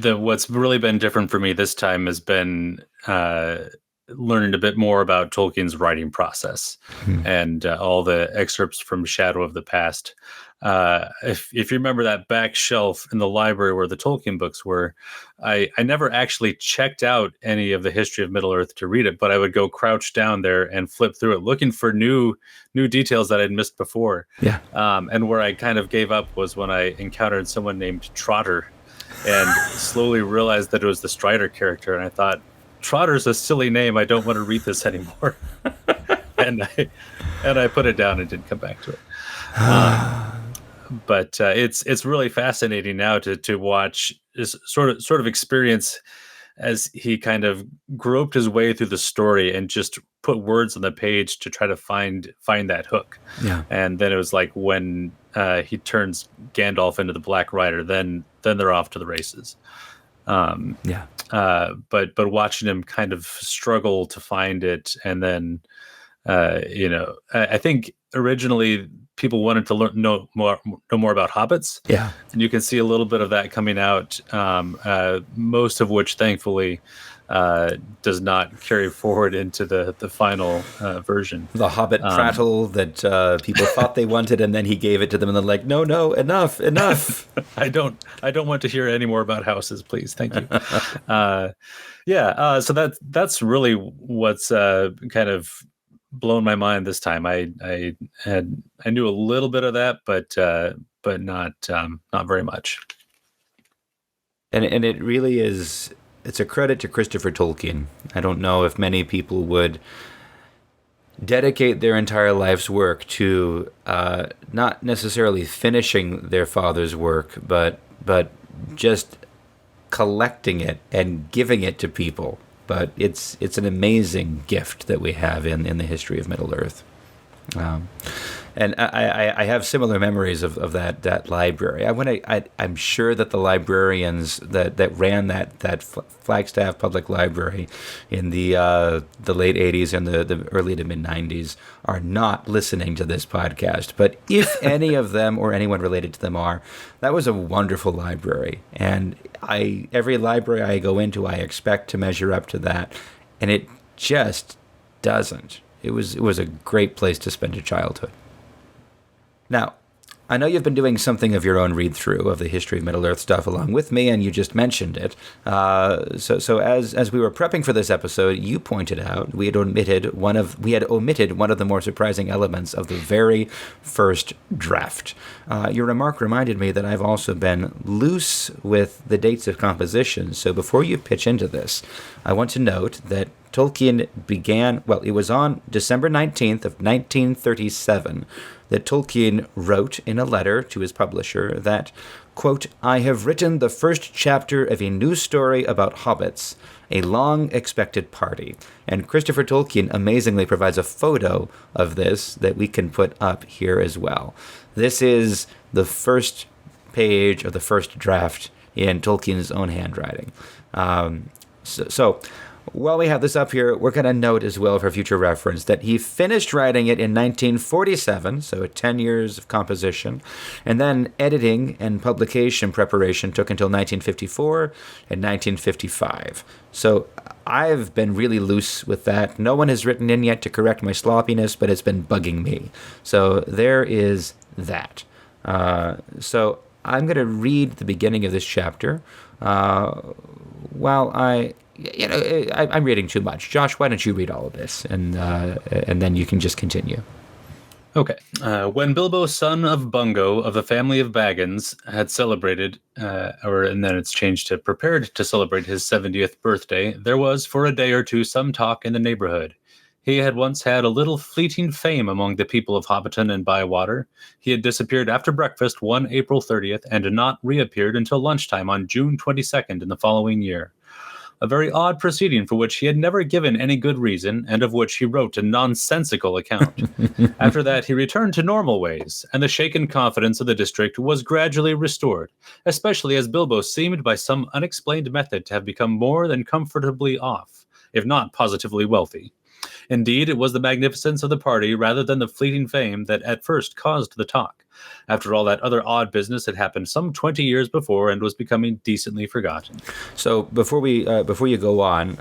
what's really been different for me this time has been learning a bit more about Tolkien's writing process and all the excerpts from Shadow of the Past. If you remember that back shelf in the library where the Tolkien books were, I never actually checked out any of the history of Middle-earth to read it, but I would go crouch down there and flip through it, looking for new details that I'd missed before. Yeah. And where I kind of gave up was when I encountered someone named Trotter and slowly realized that it was the Strider character. And I thought, Trotter's a silly name. I don't want to read this anymore. and I put it down and didn't come back to it. But it's really fascinating now to watch this sort of experience as he kind of groped his way through the story and just put words on the page to try to find that hook. Yeah. And then it was like when he turns Gandalf into the Black Rider, then they're off to the races. But watching him kind of struggle to find it, and then I think originally people wanted to know more about hobbits. Yeah. And you can see a little bit of that coming out, most of which, thankfully, does not carry forward into the final version. The Hobbit prattle that people thought they wanted, and then he gave it to them, and they're like, no, enough. I don't want to hear any more about houses, please. Thank you. So that's really what's kind of blown my mind this time. I knew a little bit of that, but not very much. And it really is. It's a credit to Christopher Tolkien. I don't know if many people would dedicate their entire life's work to not necessarily finishing their father's work, but just collecting it and giving it to people. But it's an amazing gift that we have in the history of Middle Earth. And I have similar memories of that library. I'm sure that the librarians that ran that Flagstaff Public Library in the late 80s and the early to mid 90s are not listening to this podcast. But if any of them or anyone related to them are, that was a wonderful library. And every library I go into, I expect to measure up to that, and it just doesn't. It was a great place to spend your childhood. Now, I know you've been doing something of your own read-through of the history of Middle-earth stuff along with me, and you just mentioned it. So as we were prepping for this episode, you pointed out we had omitted one of the more surprising elements of the very first draft. Your remark reminded me that I've also been loose with the dates of composition. So before you pitch into this, I want to note that Tolkien it was on December 19th of 1937 that Tolkien wrote in a letter to his publisher that, quote, "I have written the first chapter of a new story about hobbits, a long-expected party." And Christopher Tolkien amazingly provides a photo of this that we can put up here as well. This is the first page of the first draft in Tolkien's own handwriting. So while we have this up here, we're going to note as well for future reference that he finished writing it in 1947, so 10 years of composition, and then editing and publication preparation took until 1954 and 1955. So I've been really loose with that. No one has written in yet to correct my sloppiness, but it's been bugging me. So there is that. So I'm going to read the beginning of this chapter while I'm reading too much. Josh, why don't you read all of this, and then you can just continue. Okay. When Bilbo, son of Bungo of the family of Baggins, had celebrated, and then it's changed to prepared to celebrate his 70th birthday, there was for a day or two some talk in the neighborhood. He had once had a little fleeting fame among the people of Hobbiton and Bywater. He had disappeared after breakfast one April 30th and had not reappeared until lunchtime on June 22nd in the following year. A very odd proceeding for which he had never given any good reason, and of which he wrote a nonsensical account. After that, he returned to normal ways, and the shaken confidence of the district was gradually restored, especially as Bilbo seemed by some unexplained method to have become more than comfortably off, if not positively wealthy. Indeed, it was the magnificence of the party rather than the fleeting fame that at first caused the talk. After all, that other odd business had happened some 20 years before and was becoming decently forgotten. So before you go on,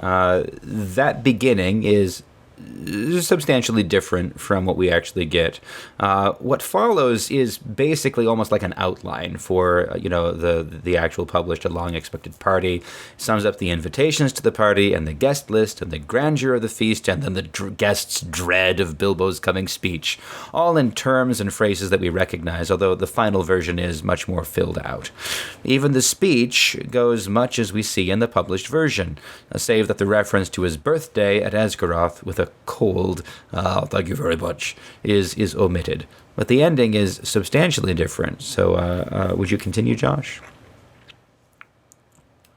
that beginning is substantially different from what we actually get. What follows is basically almost like an outline for the actual published A Long Expected Party. It sums up the invitations to the party and the guest list and the grandeur of the feast and then the guests' dread of Bilbo's coming speech, all in terms and phrases that we recognize, although the final version is much more filled out. Even the speech goes much as we see in the published version, save that the reference to his birthday at Asgaroth with a cold, thank you very much, is omitted. But the ending is substantially different. So would you continue, Josh?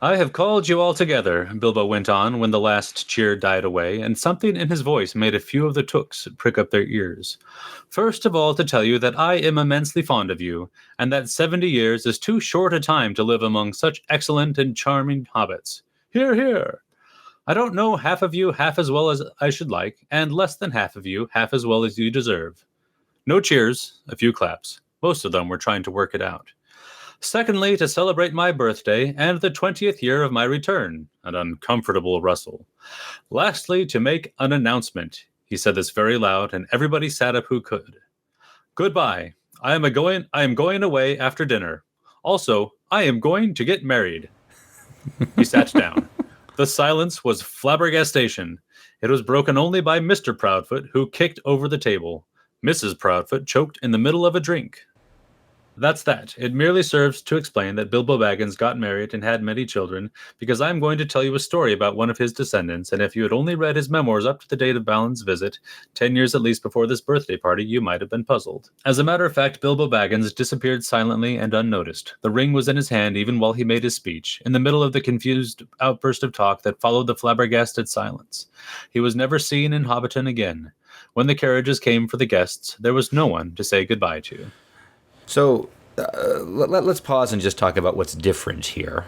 "I have called you all together," Bilbo went on when the last cheer died away, and something in his voice made a few of the Tooks prick up their ears. "First of all to tell you that I am immensely fond of you, and that 70 years is too short a time to live among such excellent and charming hobbits. Hear, hear! I don't know half of you half as well as I should like, and less than half of you half as well as you deserve. No cheers, a few claps. Most of them were trying to work it out. Secondly, to celebrate my birthday and the 20th year of my return, an uncomfortable rustle. Lastly, to make an announcement. He said this very loud, and everybody sat up who could. Goodbye. I am going away after dinner. Also, I am going to get married. He sat down. The silence was flabbergastation. It was broken only by Mr. Proudfoot, who kicked over the table. Mrs. Proudfoot choked in the middle of a drink. That's that. It merely serves to explain that Bilbo Baggins got married and had many children, because I'm going to tell you a story about one of his descendants, and if you had only read his memoirs up to the date of Balin's visit, 10 years at least before this birthday party, you might have been puzzled. As a matter of fact, Bilbo Baggins disappeared silently and unnoticed. The ring was in his hand even while he made his speech, in the middle of the confused outburst of talk that followed the flabbergasted silence. He was never seen in Hobbiton again. When the carriages came for the guests, there was no one to say goodbye to. So let's pause and just talk about what's different here,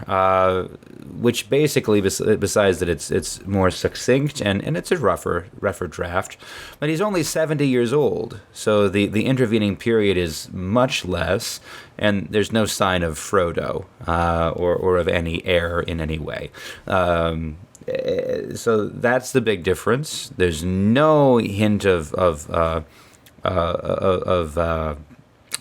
which basically, besides that it's more succinct and it's a rougher draft, but he's only 70 years old, so the intervening period is much less, and there's no sign of Frodo or of any heir in any way. So that's the big difference. There's no hint of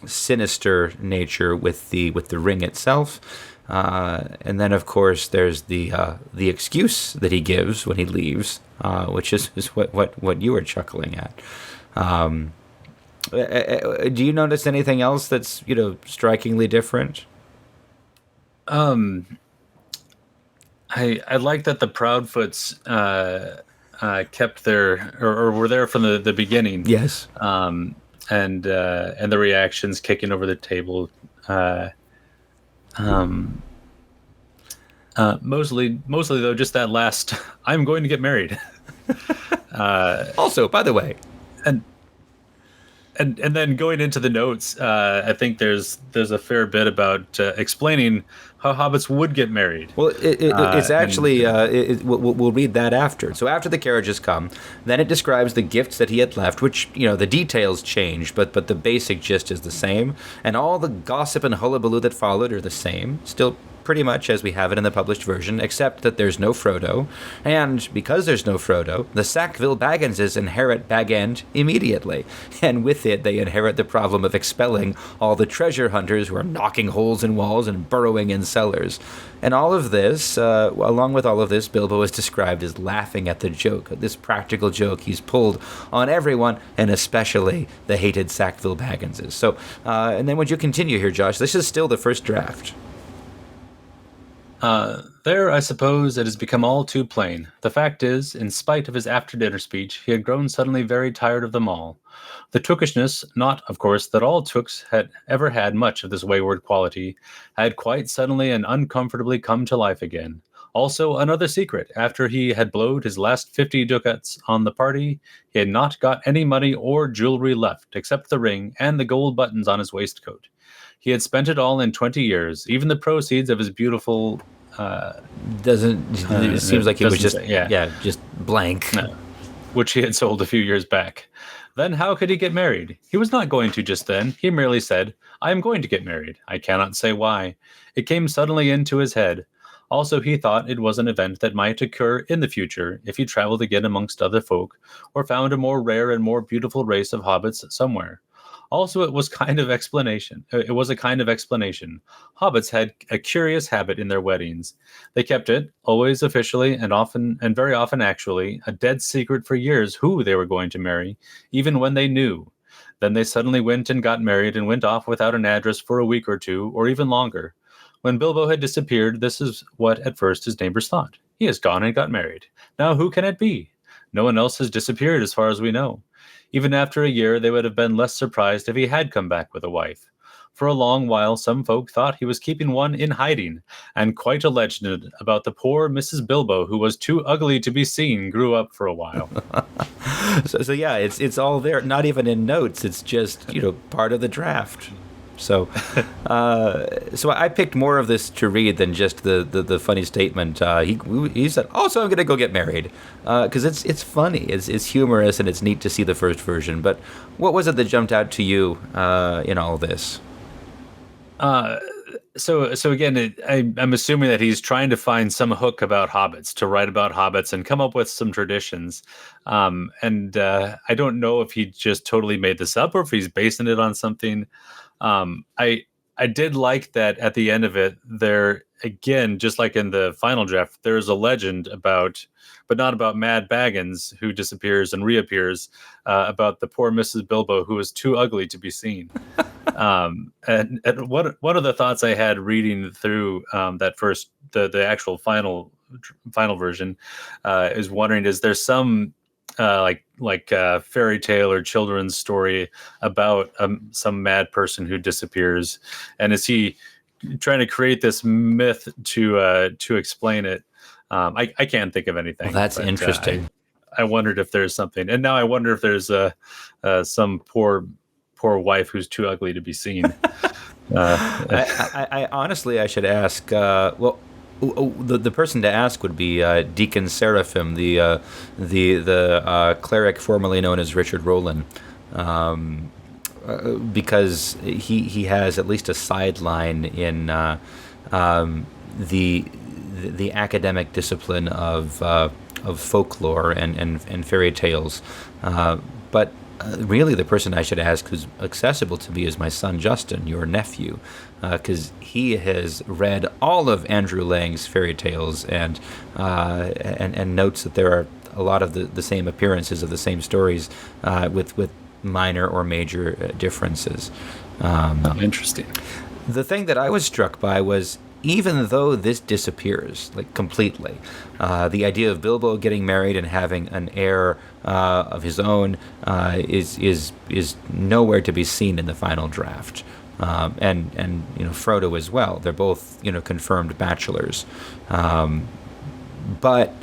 sinister nature with the ring itself, and then of course there's the excuse that he gives when he leaves, which is what you were chuckling at. Do you notice anything else that's strikingly different? I like that the Proudfoots kept their or were there from the beginning. Yes. And the reactions kicking over the table, mostly though, just that last "I'm going to get married." Also, by the way, and then going into the notes, I think there's a fair bit about explaining how hobbits would get married. Well, it's actually we'll read that after. So after the carriages come, then it describes the gifts that he had left, which the details change, but the basic gist is the same, and all the gossip and hullabaloo that followed are the same, still pretty much as we have it in the published version, except that there's no Frodo, and because there's no Frodo, the Sackville Bagginses inherit Bag End immediately, and with it they inherit the problem of expelling all the treasure hunters who are knocking holes in walls and burrowing in cellars. And all of this, along with all of this, Bilbo is described as laughing at the joke, this practical joke he's pulled on everyone, and especially the hated Sackville Bagginses. So, and then would you continue here, Josh? This is still the first draft. There, I suppose, it has become all too plain. The fact is, in spite of his after-dinner speech, he had grown suddenly very tired of them all. The tookishness, not, of course, that all tooks had ever had much of this wayward quality, had quite suddenly and uncomfortably come to life again. Also, another secret. After he had blowed his last 50 ducats on the party, he had not got any money or jewelry left, except the ring and the gold buttons on his waistcoat. He had spent it all in 20 years, even the proceeds of his beautiful... it seems like he was just, just blank. No, which he had sold a few years back. Then how could he get married? He was not going to just then. He merely said, I am going to get married. I cannot say why. It came suddenly into his head. Also, he thought it was an event that might occur in the future if he traveled again amongst other folk, or found a more rare and more beautiful race of hobbits somewhere. Also, it was a kind of explanation. Hobbits had a curious habit in their weddings. They kept it, always officially and very often actually, a dead secret for years who they were going to marry, even when they knew. Then they suddenly went and got married and went off without an address for a week or two, or even longer. When Bilbo had disappeared, this is what at first his neighbors thought. He has gone and got married. Now who can it be? No one else has disappeared as far as we know. Even after a year, they would have been less surprised if he had come back with a wife. For a long while, some folk thought he was keeping one in hiding, and quite a legend about the poor Mrs. Bilbo, who was too ugly to be seen, grew up for a while. So yeah, it's all there, not even in notes. It's just, part of the draft. So, so I picked more of this to read than just the funny statement. He said, "Oh, so I'm gonna go get married," because it's funny, it's humorous, and it's neat to see the first version. But what was it that jumped out to you in all this? So again, I'm assuming that he's trying to find some hook about hobbits, to write about hobbits and come up with some traditions. And I don't know if he just totally made this up or if he's basing it on something. I did like that at the end of it, there again, just like in the final draft, there's a legend about, but not about Mad Baggins, who disappears and reappears, about the poor Mrs. Bilbo who was too ugly to be seen. And one of the thoughts I had reading through that first, the actual final version, is wondering, is there some fairy tale or children's story about some mad person who disappears, and is he trying to create this myth to explain it? I can't think of anything. Well, that's interesting. I wondered if there's something, and now I wonder if there's some poor wife who's too ugly to be seen. I honestly, I should ask. The person to ask would be Deacon Seraphim, the cleric formerly known as Richard Rowland, because he has at least a sideline in the academic discipline of folklore and fairy tales, but. Really, the person I should ask who's accessible to me is my son Justin, your nephew, because he has read all of Andrew Lang's fairy tales and notes that there are a lot of the same appearances of the same stories with minor or major differences. Interesting. The thing that I was struck by was, even though this disappears like completely, the idea of Bilbo getting married and having an heir of his own is nowhere to be seen in the final draft, and Frodo as well. They're both confirmed bachelors, but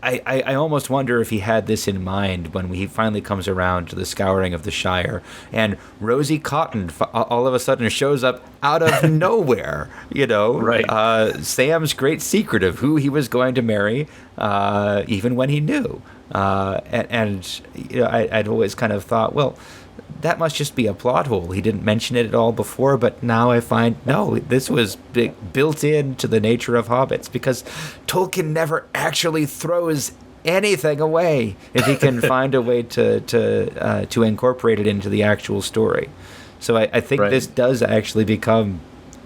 I almost wonder if he had this in mind when he finally comes around to the scouring of the Shire, and Rosie Cotton all of a sudden shows up out of nowhere. Right. Sam's great secret of who he was going to marry, even when he knew. I'd always kind of thought, well, that must just be a plot hole. He didn't mention it at all before, but now I find, no, this was built into the nature of hobbits, because Tolkien never actually throws anything away if he can find a way to incorporate it into the actual story. So I think This does actually become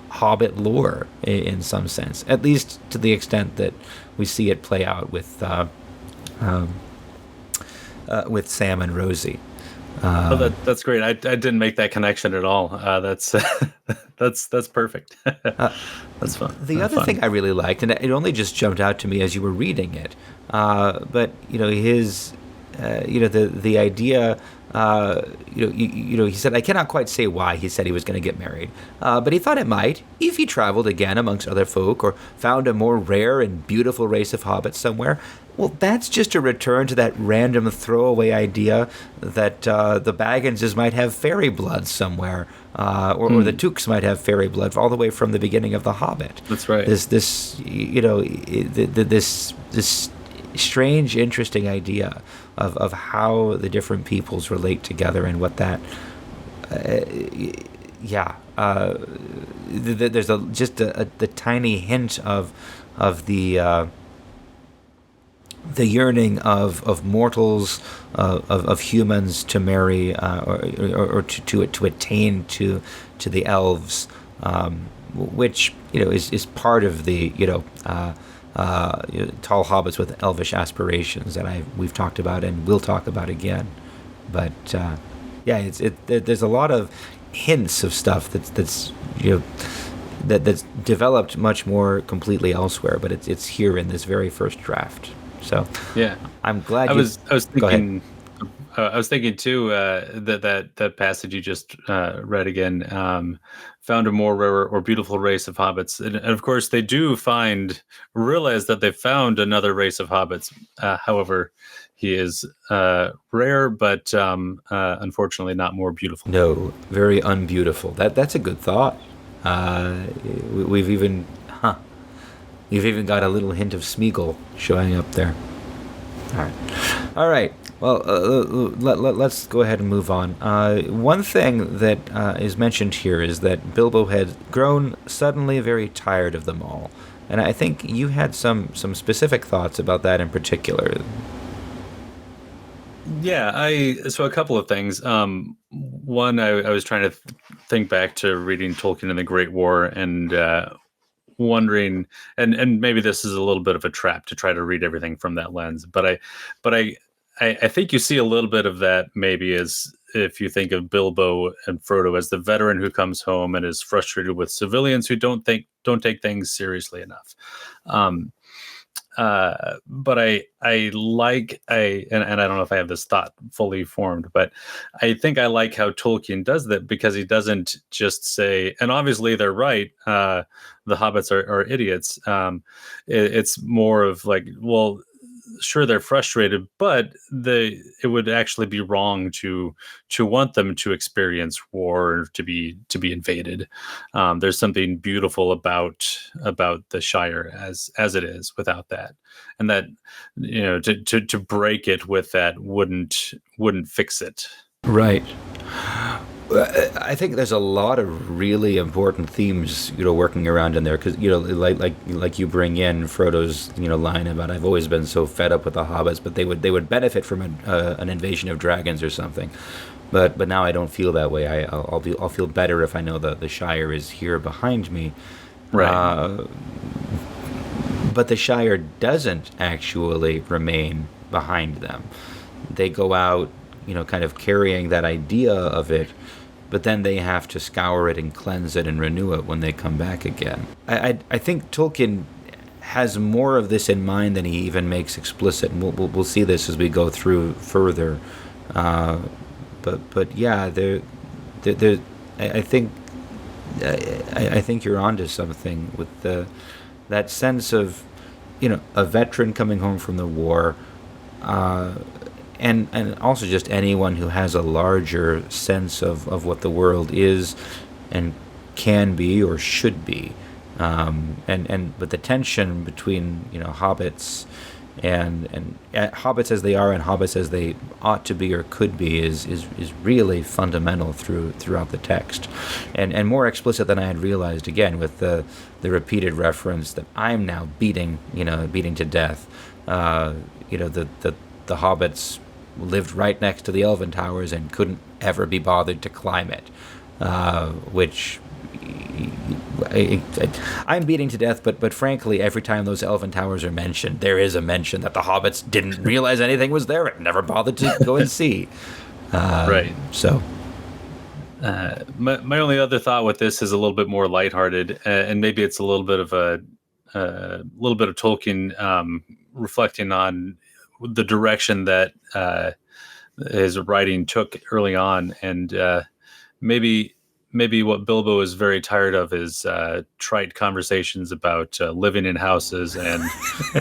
Hobbit lore in some sense, at least to the extent that we see it play out with Sam and Rosie. That's great. I didn't make that connection at all. That's perfect. That's fun. The other thing I really liked, and it only just jumped out to me as you were reading it, but his, the idea. He said, I cannot quite say why he said he was going to get married, but he thought it might, if he traveled again amongst other folk or found a more rare and beautiful race of hobbits somewhere. Well, that's just a return to that random throwaway idea that the Bagginses might have fairy blood somewhere, or the Tooks might have fairy blood all the way from the beginning of The Hobbit. That's right. This strange, interesting idea of how the different peoples relate together and what that, there's the tiny hint of the yearning of mortals, of humans to marry or to attain to the elves, which is part of the tall hobbits with elvish aspirations that we've talked about and will talk about again. But there's a lot of hints of stuff that's developed much more completely elsewhere, but it's here in this very first draft. So yeah, I'm glad. I was thinking. Go ahead. I was thinking too that passage you just read again, found a more rare or beautiful race of hobbits, and of course they do realize that they found another race of hobbits. However, he is rare, but unfortunately not more beautiful. No, very unbeautiful. That's a good thought. We've even you've even got a little hint of Smeagol showing up there. All right. Well, let's go ahead and move on. One thing that is mentioned here is that Bilbo had grown suddenly very tired of them all, and I think you had some specific thoughts about that in particular. Yeah, so a couple of things. One, I was trying to think back to reading Tolkien and the Great War, and wondering, and maybe this is a little bit of a trap to try to read everything from that lens, but I think you see a little bit of that maybe as if you think of Bilbo and Frodo as the veteran who comes home and is frustrated with civilians who don't take things seriously enough. But I like, and I don't know if I have this thought fully formed, but I think I like how Tolkien does that, because he doesn't just say, and obviously they're right, the hobbits are idiots. It's more of like, well, sure, they're frustrated, but it would actually be wrong to want them to experience war or to be invaded. There's something beautiful about the Shire as it is without that, and that, to break it with that wouldn't fix it. Right. I think there's a lot of really important themes, working around in there, because like you bring in Frodo's line about, I've always been so fed up with the hobbits, but they would benefit from an invasion of dragons or something. But now I don't feel that way. I'll feel better if I know that the Shire is here behind me. Right. But the Shire doesn't actually remain behind them. They go out, kind of carrying that idea of it, but then they have to scour it and cleanse it and renew it when they come back again. I think Tolkien has more of this in mind than he even makes explicit, and we'll see this as we go through further. But yeah, I think you're onto something with that sense of a veteran coming home from the war. And also just anyone who has a larger sense of what the world is and can be or should be. But the tension between hobbits and hobbits as they are and hobbits as they ought to be or could be is really fundamental throughout the text, and more explicit than I had realized, again with the repeated reference that I'm now beating to death. The hobbits lived right next to the Elven Towers and couldn't ever be bothered to climb it, which I'm beating to death, but frankly, every time those Elven Towers are mentioned, there is a mention that the hobbits didn't realize anything was there and never bothered to go and see. Right. So. My only other thought with this is a little bit more lighthearted, and maybe it's a little bit of Tolkien reflecting on the direction that his writing took early on, and maybe what Bilbo is very tired of is trite conversations about living in houses and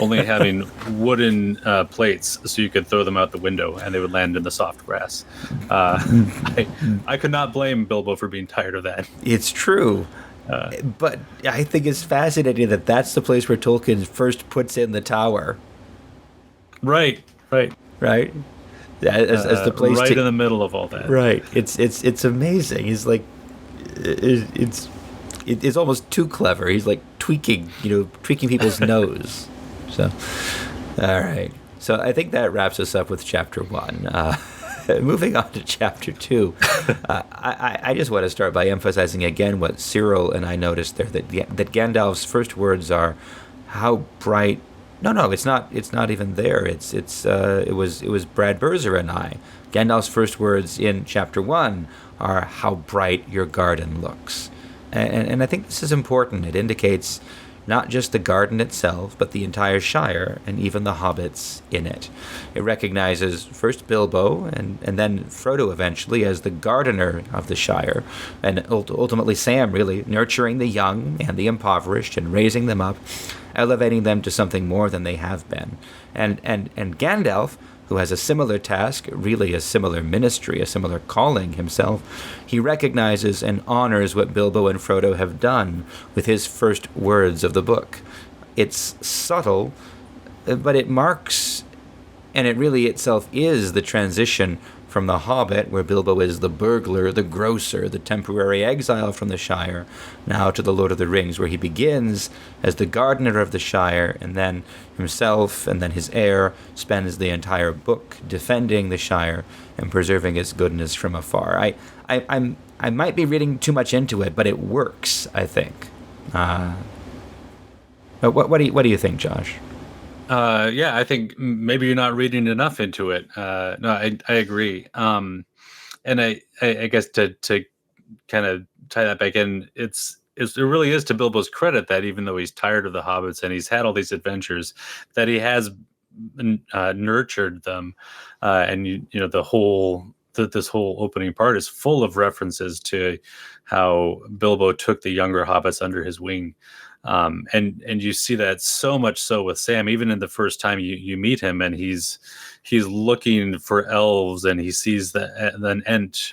only having wooden plates so you could throw them out the window and they would land in the soft grass. I could not blame Bilbo for being tired of that. It's true. But I think it's fascinating that that's the place where Tolkien first puts in the tower. Right. As the place in the middle of all that. Right. It's amazing. He's like, it's almost too clever. He's like tweaking people's nose. So, all right. So I think that wraps us up with chapter 1. Moving on to chapter 2, I just want to start by emphasizing again what Cyril and I noticed there, that Gandalf's first words are, "How bright." No, it's not. It's not even there. It was Brad Berzer and I. Gandalf's first words in chapter 1 are, "How bright your garden looks," and I think this is important. It indicates not just the garden itself, but the entire Shire and even the hobbits in it. It recognizes first Bilbo and then Frodo eventually as the gardener of the Shire, and ultimately Sam really nurturing the young and the impoverished and raising them up, elevating them to something more than they have been. And Gandalf, who has a similar task, really a similar ministry, a similar calling himself, he recognizes and honors what Bilbo and Frodo have done with his first words of the book. It's subtle, but it marks, and it really itself is the transition from The Hobbit, where Bilbo is the burglar, the grocer, the temporary exile from the Shire, now to The Lord of the Rings, where he begins as the gardener of the Shire, and then himself and then his heir spends the entire book defending the Shire and preserving its goodness from afar. I might be reading too much into it, but it works, I think. What do you think, Josh? Yeah, I think maybe you're not reading enough into it. No, I agree. And I guess to kind of tie that back in, it really is to Bilbo's credit that even though he's tired of the hobbits and he's had all these adventures, that he has nurtured them. And this whole opening part is full of references to how Bilbo took the younger hobbits under his wing. And you see that so much so with Sam, even in the first time you meet him, and he's looking for elves, and he sees an Ent,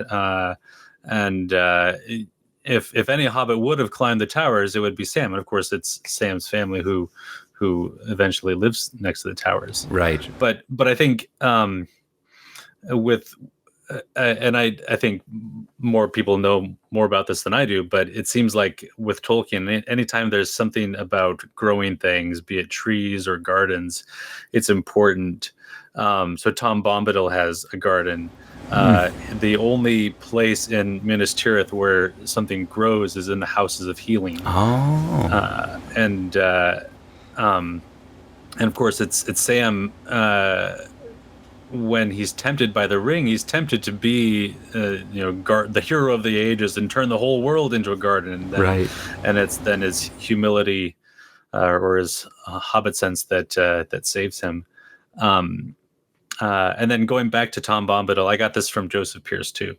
and if any hobbit would have climbed the towers, it would be Sam, and of course it's Sam's family who eventually lives next to the towers, right? But I think with and I think more people know more about this than I do, but it seems like with Tolkien, anytime there's something about growing things, be it trees or gardens, it's important. So Tom Bombadil has a garden. The only place in Minas Tirith where something grows is in the Houses of Healing. And of course it's Sam. When he's tempted by the ring, he's tempted to be, the hero of the ages and turn the whole world into a garden. And then, right. And it's then his humility or his hobbit sense that saves him. And then going back to Tom Bombadil, I got this from Joseph Pierce too.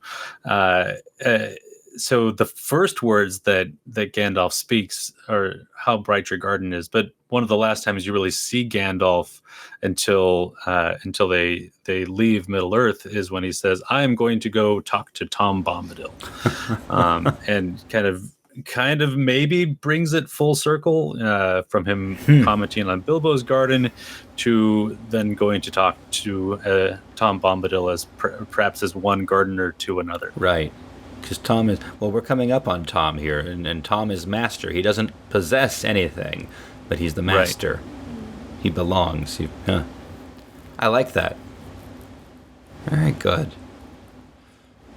So the first words that Gandalf speaks are how bright your garden is, but one of the last times you really see Gandalf until they leave Middle Earth is when he says, "I am going to go talk to Tom Bombadil," and kind of maybe brings it full circle from him commenting on Bilbo's garden to then going to talk to Tom Bombadil as perhaps as one gardener to another. Right. Because Tom is, we're coming up on Tom here, and Tom is master. He doesn't possess anything, but he's the master. Right. He belongs. I like that. All right, good.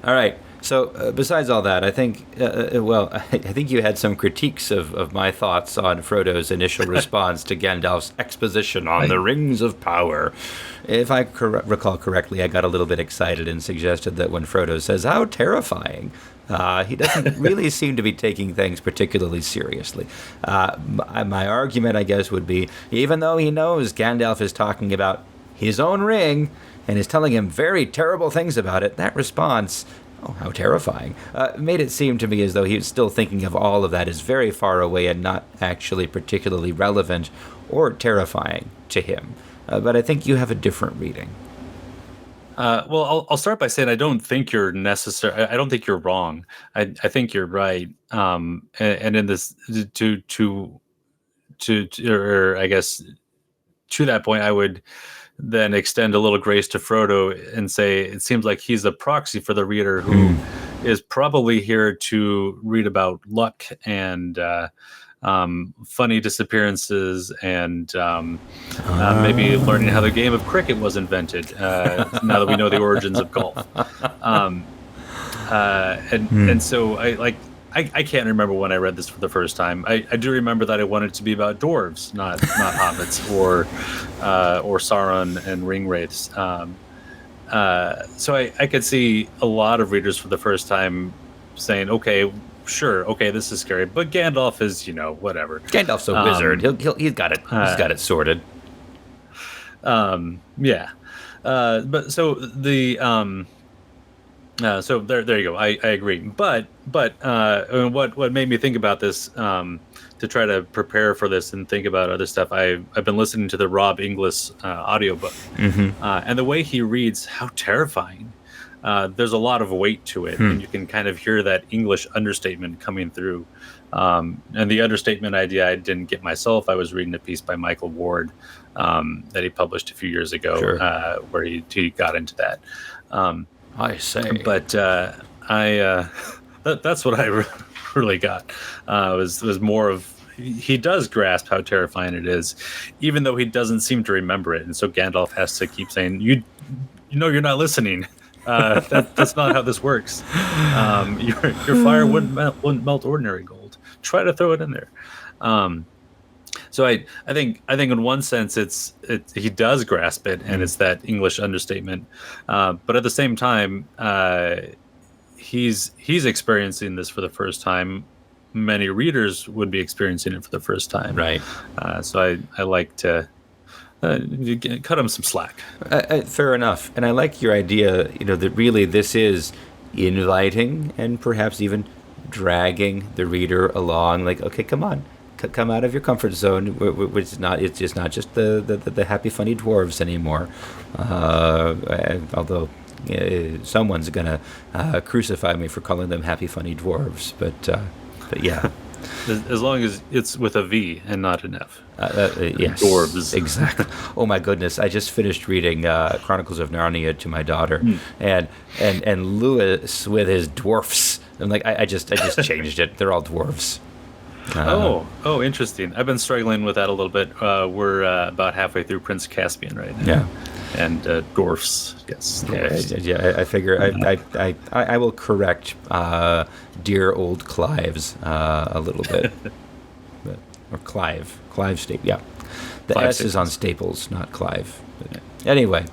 All right. So besides all that, I think, I think you had some critiques of my thoughts on Frodo's initial response to Gandalf's exposition on the Rings of Power. If I recall correctly, I got a little bit excited and suggested that when Frodo says, "How terrifying," he doesn't really seem to be taking things particularly seriously. My argument, I guess, would be, even though he knows Gandalf is talking about his own ring and is telling him very terrible things about it, that response, "Oh, how terrifying," made it seem to me as though he was still thinking of all of that as very far away and not actually particularly relevant or terrifying to him. But I think you have a different reading. Well, I'll start by saying I don't think you're necessary. I don't think you're wrong. I think you're right. And in this, or I guess to that point, I would then extend a little grace to Frodo and say it seems like he's a proxy for the reader who is probably here to read about luck and funny disappearances and maybe learning how the game of cricket was invented now that we know the origins of golf. And so I can't remember when I read this for the first time. I do remember that I wanted it to be about dwarves, not hobbits or Sauron and ring wraiths. So I could see a lot of readers for the first time saying, "Okay, sure, okay, this is scary," but Gandalf is, whatever. Gandalf's a wizard. He's got it. He's got it sorted. Yeah. But so the So there you go. I agree. But what made me think about this, to try to prepare for this and think about other stuff, I've been listening to the Rob Inglis audiobook, and the way he reads, how terrifying. There's a lot of weight to it, and you can kind of hear that English understatement coming through. And the understatement idea I didn't get myself. I was reading a piece by Michael Ward that he published a few years ago, where he got into that. I say. But that's what I really got. Was more of, he does grasp how terrifying it is, even though he doesn't seem to remember it, and so Gandalf has to keep saying, "You know, you're not listening. That's not how this works. Your fire wouldn't melt ordinary gold. Try to throw it in there." So I think in one sense he does grasp it, and it's that English understatement. But at the same time, he's experiencing this for the first time. Many readers would be experiencing it for the first time, right? So I like to cut him some slack. Fair enough, and I like your idea. That really this is inviting and perhaps even dragging the reader along. Like, okay, come on. Come out of your comfort zone. It's not just the happy funny dwarves anymore. Although someone's gonna crucify me for calling them happy funny dwarves, but yeah. As long as it's with a V and not an F. Yes, dwarves. Exactly. Oh my goodness! I just finished reading Chronicles of Narnia to my daughter, and Lewis with his dwarfs. I'm like, I just changed it. They're all dwarves. Oh, interesting. I've been struggling with that a little bit. We're about halfway through Prince Caspian right now. Yeah. And dwarfs, yes. Dwarfs. Yeah, I figure I will correct dear old Clive's a little bit. Or Clive Staple, yeah. The Clive S is on Staples, not Clive. But anyway,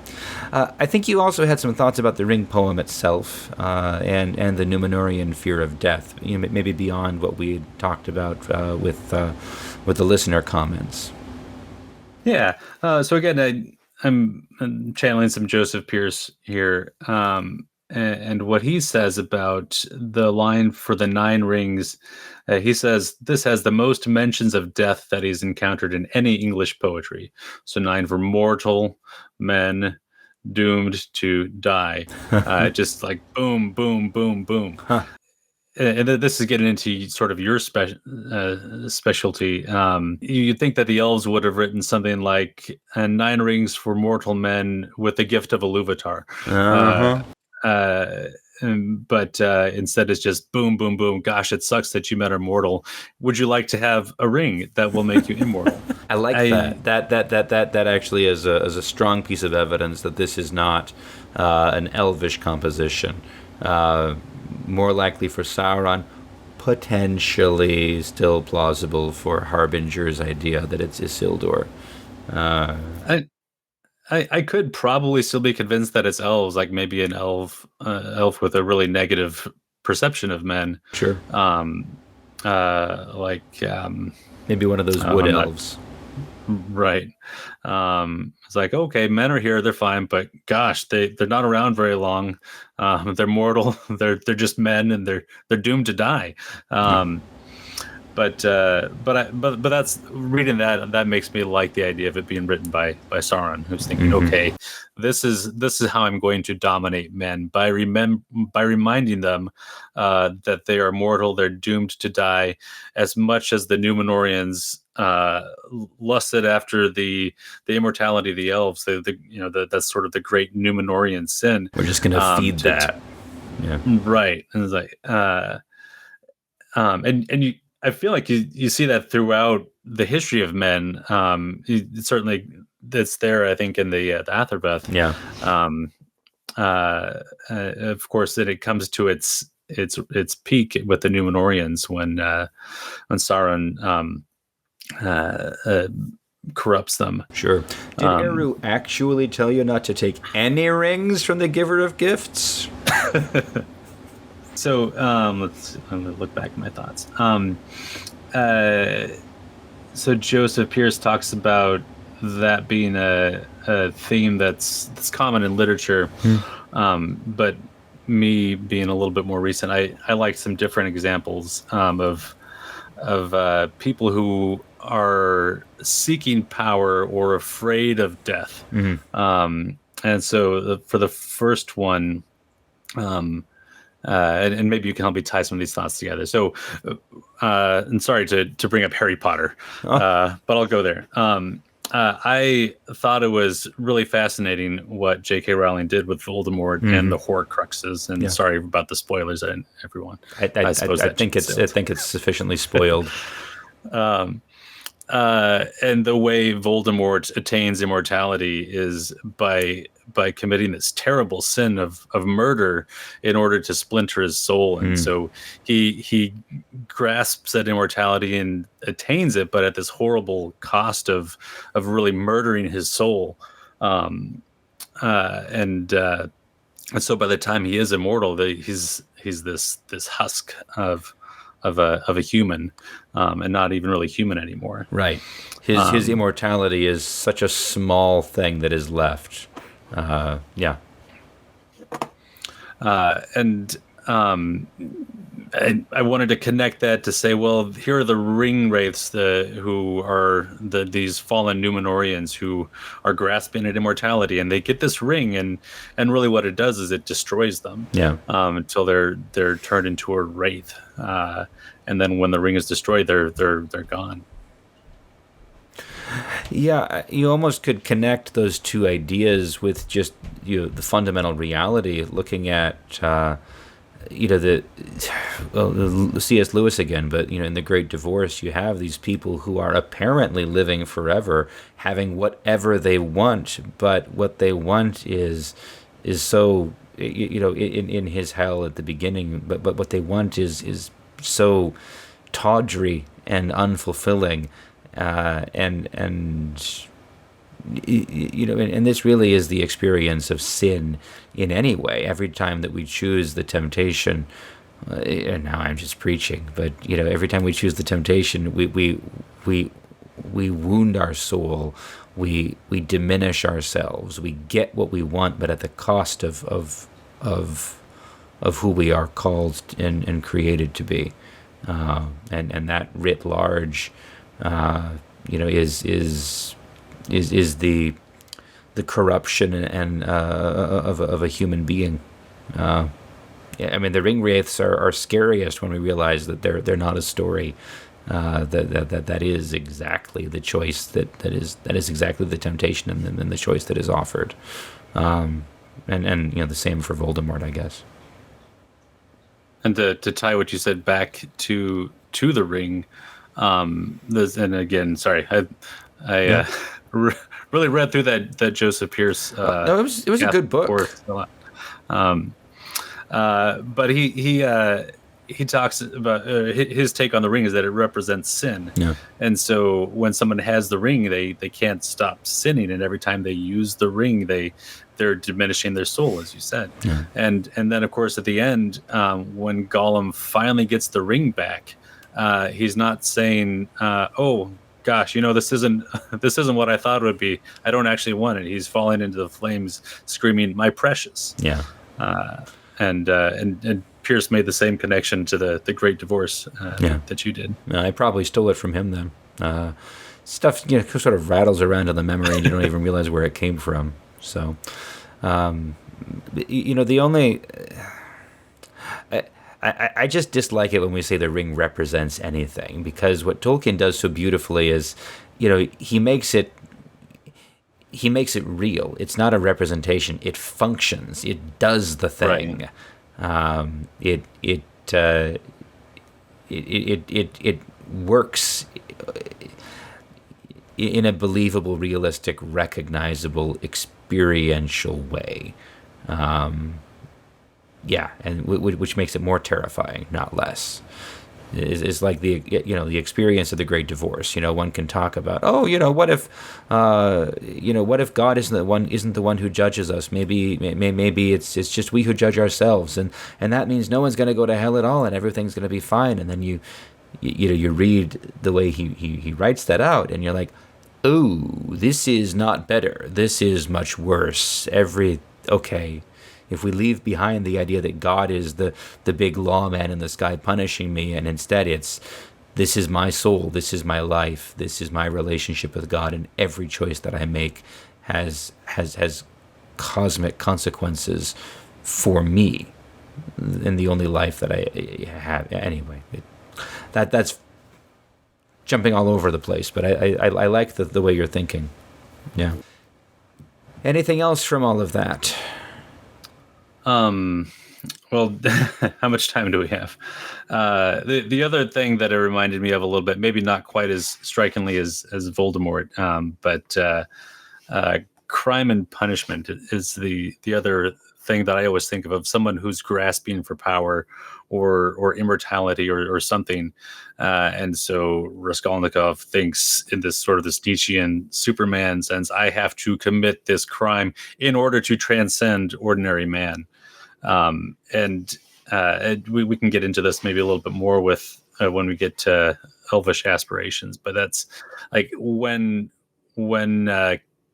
I think you also had some thoughts about the Ring poem itself, and the Númenórean fear of death. Maybe beyond what we had talked about with the listener comments. Yeah. So again, I'm channeling some Joseph Pierce here, and what he says about the line for the 9 rings. He says this has the most mentions of death that he's encountered in any English poetry. So 9 for mortal men doomed to die. Just like boom, boom, boom, boom. Huh. And this is getting into sort of your specialty. You'd think that the elves would have written something like 9 rings for mortal men with the gift of Iluvatar. But instead it's just boom, boom, boom. Gosh, it sucks that you met a mortal. Would you like to have a ring that will make you immortal? I like that. That actually is a strong piece of evidence that this is not an elvish composition. More likely for Sauron, potentially still plausible for Harbinger's idea that it's Isildur. I could probably still be convinced that it's elves, like maybe an elf with a really negative perception of men. Sure. Maybe one of those wood elves. Right. It's like, okay, men are here, they're fine, but gosh, they're not around very long. They're mortal. They're just men, and they're doomed to die. But that's reading that makes me like the idea of it being written by Sauron, who's thinking, okay, this is how I'm going to dominate men by reminding them that they are mortal, they're doomed to die, as much as the Númenóreans lusted after the immortality of the elves. That's sort of the great Númenórean sin. We're just going to feed that. Yeah. Right. And it's like, and you. I feel like you see that throughout the history of men. Certainly, that's there. I think in the Athrabeth. Yeah. Of course, that it comes to its peak with the Númenóreans when Sauron corrupts them. Sure. Did Eru actually tell you not to take any rings from the giver of gifts? So I'm going to look back at my thoughts. So Joseph Pierce talks about that being a theme that's common in literature, but me being a little bit more recent, I like some different examples of people who are seeking power or afraid of death. And so for the first one, and maybe you can help me tie some of these thoughts together. So, and sorry to bring up Harry Potter, but I'll go there. I thought it was really fascinating what J.K. Rowling did with Voldemort and the Horcruxes. And sorry about the spoilers, everyone. I think it's sufficiently spoiled. And the way Voldemort attains immortality is by committing this terrible sin of murder in order to splinter his soul. And so he grasps at immortality and attains it, but at this horrible cost of really murdering his soul. And so by the time he is immortal, he's this husk of a human, and not even really human anymore. Right. His immortality is such a small thing that is left. Yeah. And I wanted to connect that to say, well, here are the ring wraiths, who are these fallen Numenorians who are grasping at immortality, and they get this ring, and really what it does is it destroys them. Yeah. Until they're turned into a wraith, and then when the ring is destroyed, they're gone. Yeah, you almost could connect those two ideas with just the fundamental reality. Looking at the C.S. Lewis again, but in The Great Divorce, you have these people who are apparently living forever, having whatever they want, but what they want is so in his hell at the beginning, but what they want is so tawdry and unfulfilling. And this really is the experience of sin in any way. Every time that we choose the temptation, and now I'm just preaching, but every time we choose the temptation, we wound our soul, we diminish ourselves, we get what we want, but at the cost of who we are called and created to be, and that writ large. Is the corruption and of a human being. I mean, the ring wraiths are scariest when we realize that they're not a story. That is exactly the choice that is exactly the temptation and the choice that is offered. And the same for Voldemort, I guess. And to tie what you said back to the ring. And again, sorry, I really read through that Joseph Pierce. No, it was a good book. But he talks about his take on the ring is that it represents sin. Yeah. And so when someone has the ring, they can't stop sinning, and every time they use the ring, they're diminishing their soul, as you said. Yeah. And then of course at the end, when Gollum finally gets the ring back. He's not saying, "Oh gosh, this isn't what I thought it would be. I don't actually want it." He's falling into the flames, screaming, "My precious!" Yeah. And Pierce made the same connection to the Great Divorce that you did. I probably stole it from him then. Stuff sort of rattles around in the memory, and you don't even realize where it came from. So, the only. I just dislike it when we say the ring represents anything, because what Tolkien does so beautifully is, he makes it real. It's not a representation. It functions. It does the thing. Right. It works in a believable, realistic, recognizable, experiential way. Yeah, and which makes it more terrifying, not less. Is like the experience of the Great Divorce. One can talk about, what if God isn't the one who judges us? Maybe it's just we who judge ourselves, and that means no one's going to go to hell at all, and everything's going to be fine. And then you read the way he writes that out, and you're like, oh, this is not better. This is much worse. Okay. if we leave behind the idea that God is the big lawman in the sky punishing me, and instead it's, this is my soul, this is my life, this is my relationship with God, and every choice that I make has cosmic consequences for me in the only life that I have. Anyway, that's jumping all over the place, but I like the way you're thinking. Yeah. Anything else from all of that? Well, how much time do we have? The other thing that it reminded me of a little bit, maybe not quite as strikingly as Voldemort, but crime and punishment is the other thing that I always think of someone who's grasping for power or immortality or something. And so Raskolnikov thinks in this sort of this Nietzschean Superman sense, I have to commit this crime in order to transcend ordinary man. And we can get into this maybe a little bit more with when we get to elvish aspirations, but that's like when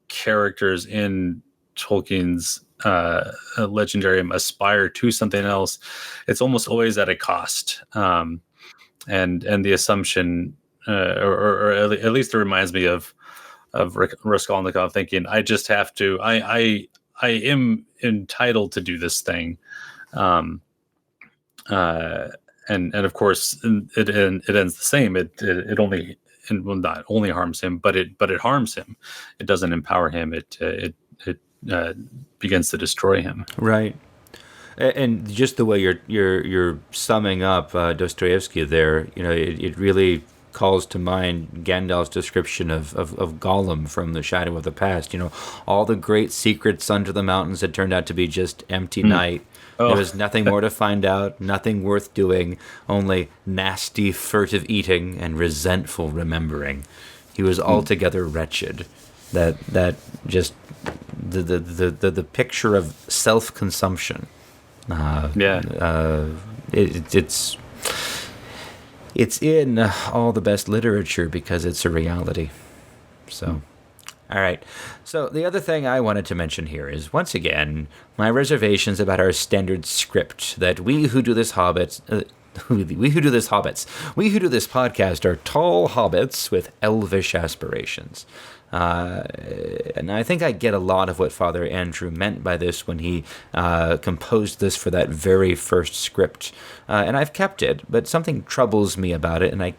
characters in Tolkien's legendarium aspire to something else, it's almost always at a cost. And the assumption, or at least it reminds me of Raskolnikov thinking, I just have to, I am entitled to do this thing. And of course it ends the same. It only, and well, not only harms him, but it harms him. It doesn't empower him. It begins to destroy him. Right. And just the way you're summing up Dostoevsky there, it really calls to mind Gandalf's description of Gollum from The Shadow of the Past. All the great secrets under the mountains had turned out to be just empty night. Oh. There was nothing more to find out, nothing worth doing, only nasty, furtive eating and resentful remembering. He was altogether wretched. That just the picture of self-consumption. It's in all the best literature because it's a reality. So. All right. So the other thing I wanted to mention here is, once again, my reservations about our standard script that we who do this podcast are tall hobbits with elvish aspirations. And I think I get a lot of what Father Andrew meant by this when he composed this for that very first script. And I've kept it, but something troubles me about it, and I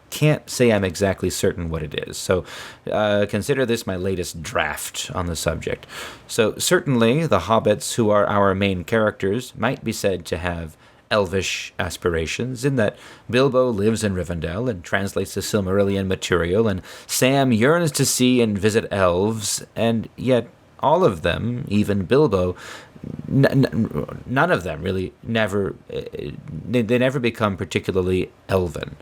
can't say I'm exactly certain what it is. So consider this my latest draft on the subject. So certainly the hobbits who are our main characters might be said to have elvish aspirations, in that Bilbo lives in Rivendell and translates the Silmarillion material, and Sam yearns to see and visit elves, and yet all of them, even Bilbo, none of them really they never become particularly elven.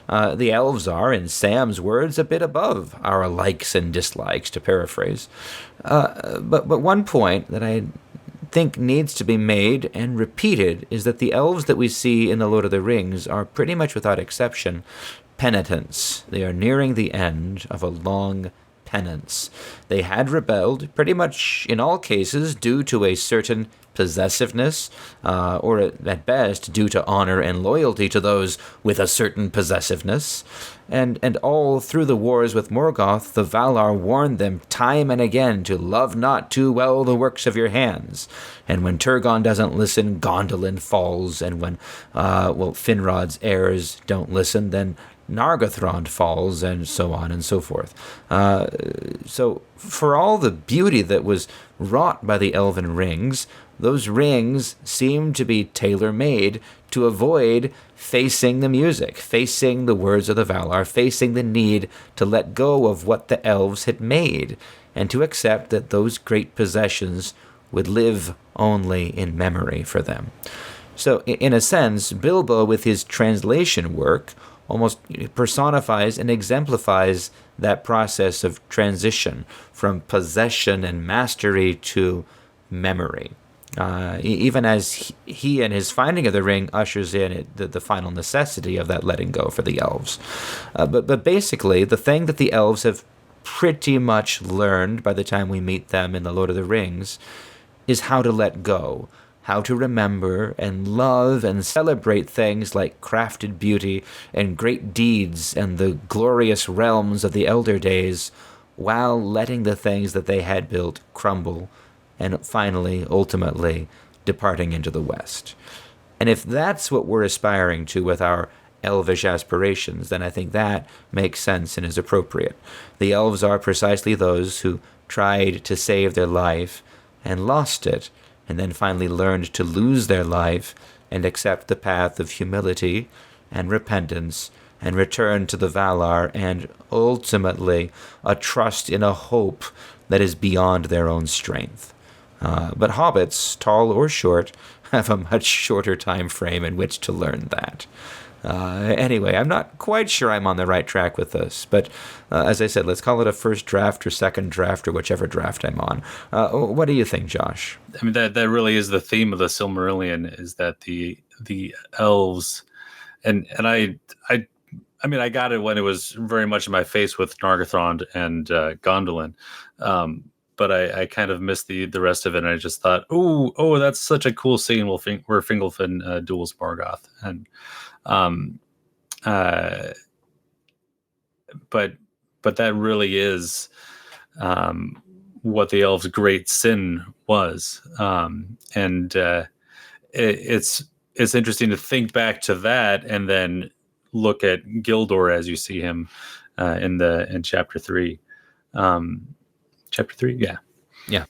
The elves are, in Sam's words, a bit above our likes and dislikes, to paraphrase. But one point that I think needs to be made and repeated is that the elves that we see in The Lord of the Rings are pretty much without exception penitents. They are nearing the end of a long penance. They had rebelled, pretty much in all cases, due to a certain possessiveness, or at best due to honor and loyalty to those with a certain possessiveness. And all through the wars with Morgoth, the Valar warned them time and again to love not too well the works of your hands. And when Turgon doesn't listen, Gondolin falls. And when Finrod's heirs don't listen, then Nargothrond falls, and so on and so forth. So for all the beauty that was wrought by the elven rings, those rings seem to be tailor-made to avoid facing the music, facing the words of the Valar, facing the need to let go of what the elves had made, and to accept that those great possessions would live only in memory for them. So in a sense, Bilbo, with his translation work, almost personifies and exemplifies that process of transition from possession and mastery to memory. Even as he and his finding of the ring ushers in the final necessity of that letting go for the elves. But basically, the thing that the elves have pretty much learned by the time we meet them in The Lord of the Rings is how to let go, how to remember and love and celebrate things like crafted beauty and great deeds and the glorious realms of the elder days, while letting the things that they had built crumble and finally, ultimately, departing into the West. And if that's what we're aspiring to with our elvish aspirations, then I think that makes sense and is appropriate. The elves are precisely those who tried to save their life and lost it, and then finally learned to lose their life and accept the path of humility and repentance and return to the Valar and ultimately a trust in a hope that is beyond their own strength. But hobbits, tall or short, have a much shorter time frame in which to learn that. Anyway, I'm not quite sure I'm on the right track with this, but as I said, let's call it a first draft or second draft or whichever draft I'm on. What do you think, Josh? I mean, that really is the theme of the Silmarillion, is that the elves, and I mean, I got it when it was very much in my face with Nargothrond and Gondolin. But I kind of missed the rest of it, and I just thought, oh, that's such a cool scene where Fingolfin duels Morgoth, and but that really is what the elves' great sin was, and it's interesting to think back to that, and then look at Gildor as you see him in chapter 3. Chapter 3, yeah.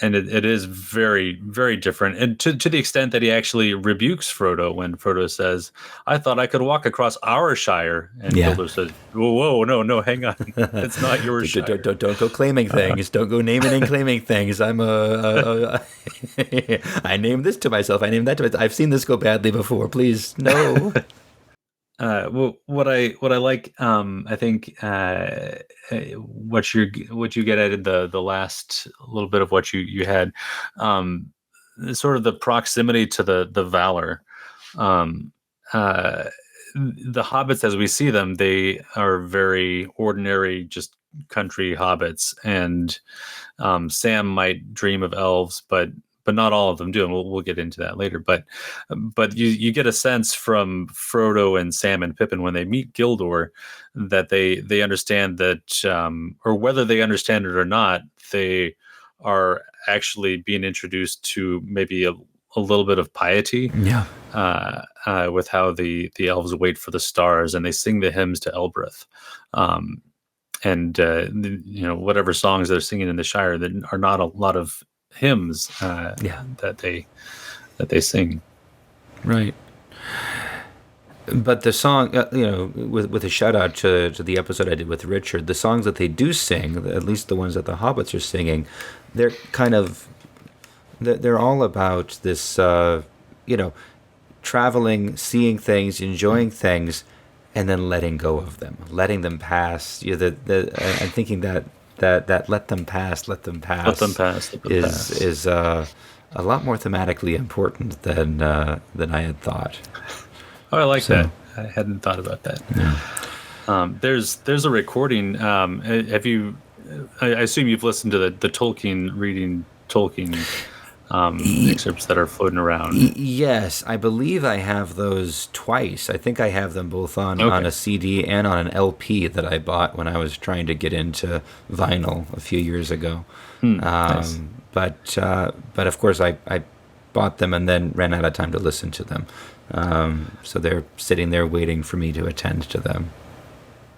And it is very, very different, and to the extent that he actually rebukes Frodo when Frodo says, "I thought I could walk across our Shire," and Gildor says, "Whoa, no, hang on, it's not your Shire. Don't go claiming things. Don't go naming and claiming things. I named this to myself. I named that to myself. I've seen this go badly before. Please, no." Well, what I like, I think what you get at in the last little bit of what you had, sort of the proximity to the Valar. The hobbits, as we see them, they are very ordinary, just country hobbits, and Sam might dream of elves, but not all of them do, and we'll get into that later. But you get a sense from Frodo and Sam and Pippin when they meet Gildor that they understand that, or whether they understand it or not, they are actually being introduced to maybe a little bit of piety. With how the elves wait for the stars and they sing the hymns to Elbreth. And whatever songs they're singing in the Shire, that are not a lot of hymns that they sing. Right. But the song, with a shout out to the episode I did with Richard, the songs that they do sing, at least the ones that the hobbits are singing, they're all about this, traveling, seeing things, enjoying things, and then letting go of them, letting them pass. I'm thinking that let them pass is a lot more thematically important than I had thought. Oh, I like that. I hadn't thought about that. Yeah. There's a recording. Have you? I assume you've listened to the Tolkien reading Tolkien excerpts that are floating around. Yes, I believe I have those twice. I think I have them both on a CD and on an LP that I bought when I was trying to get into vinyl a few years ago. Nice. But of course I bought them and then ran out of time to listen to them. So they're sitting there waiting for me to attend to them.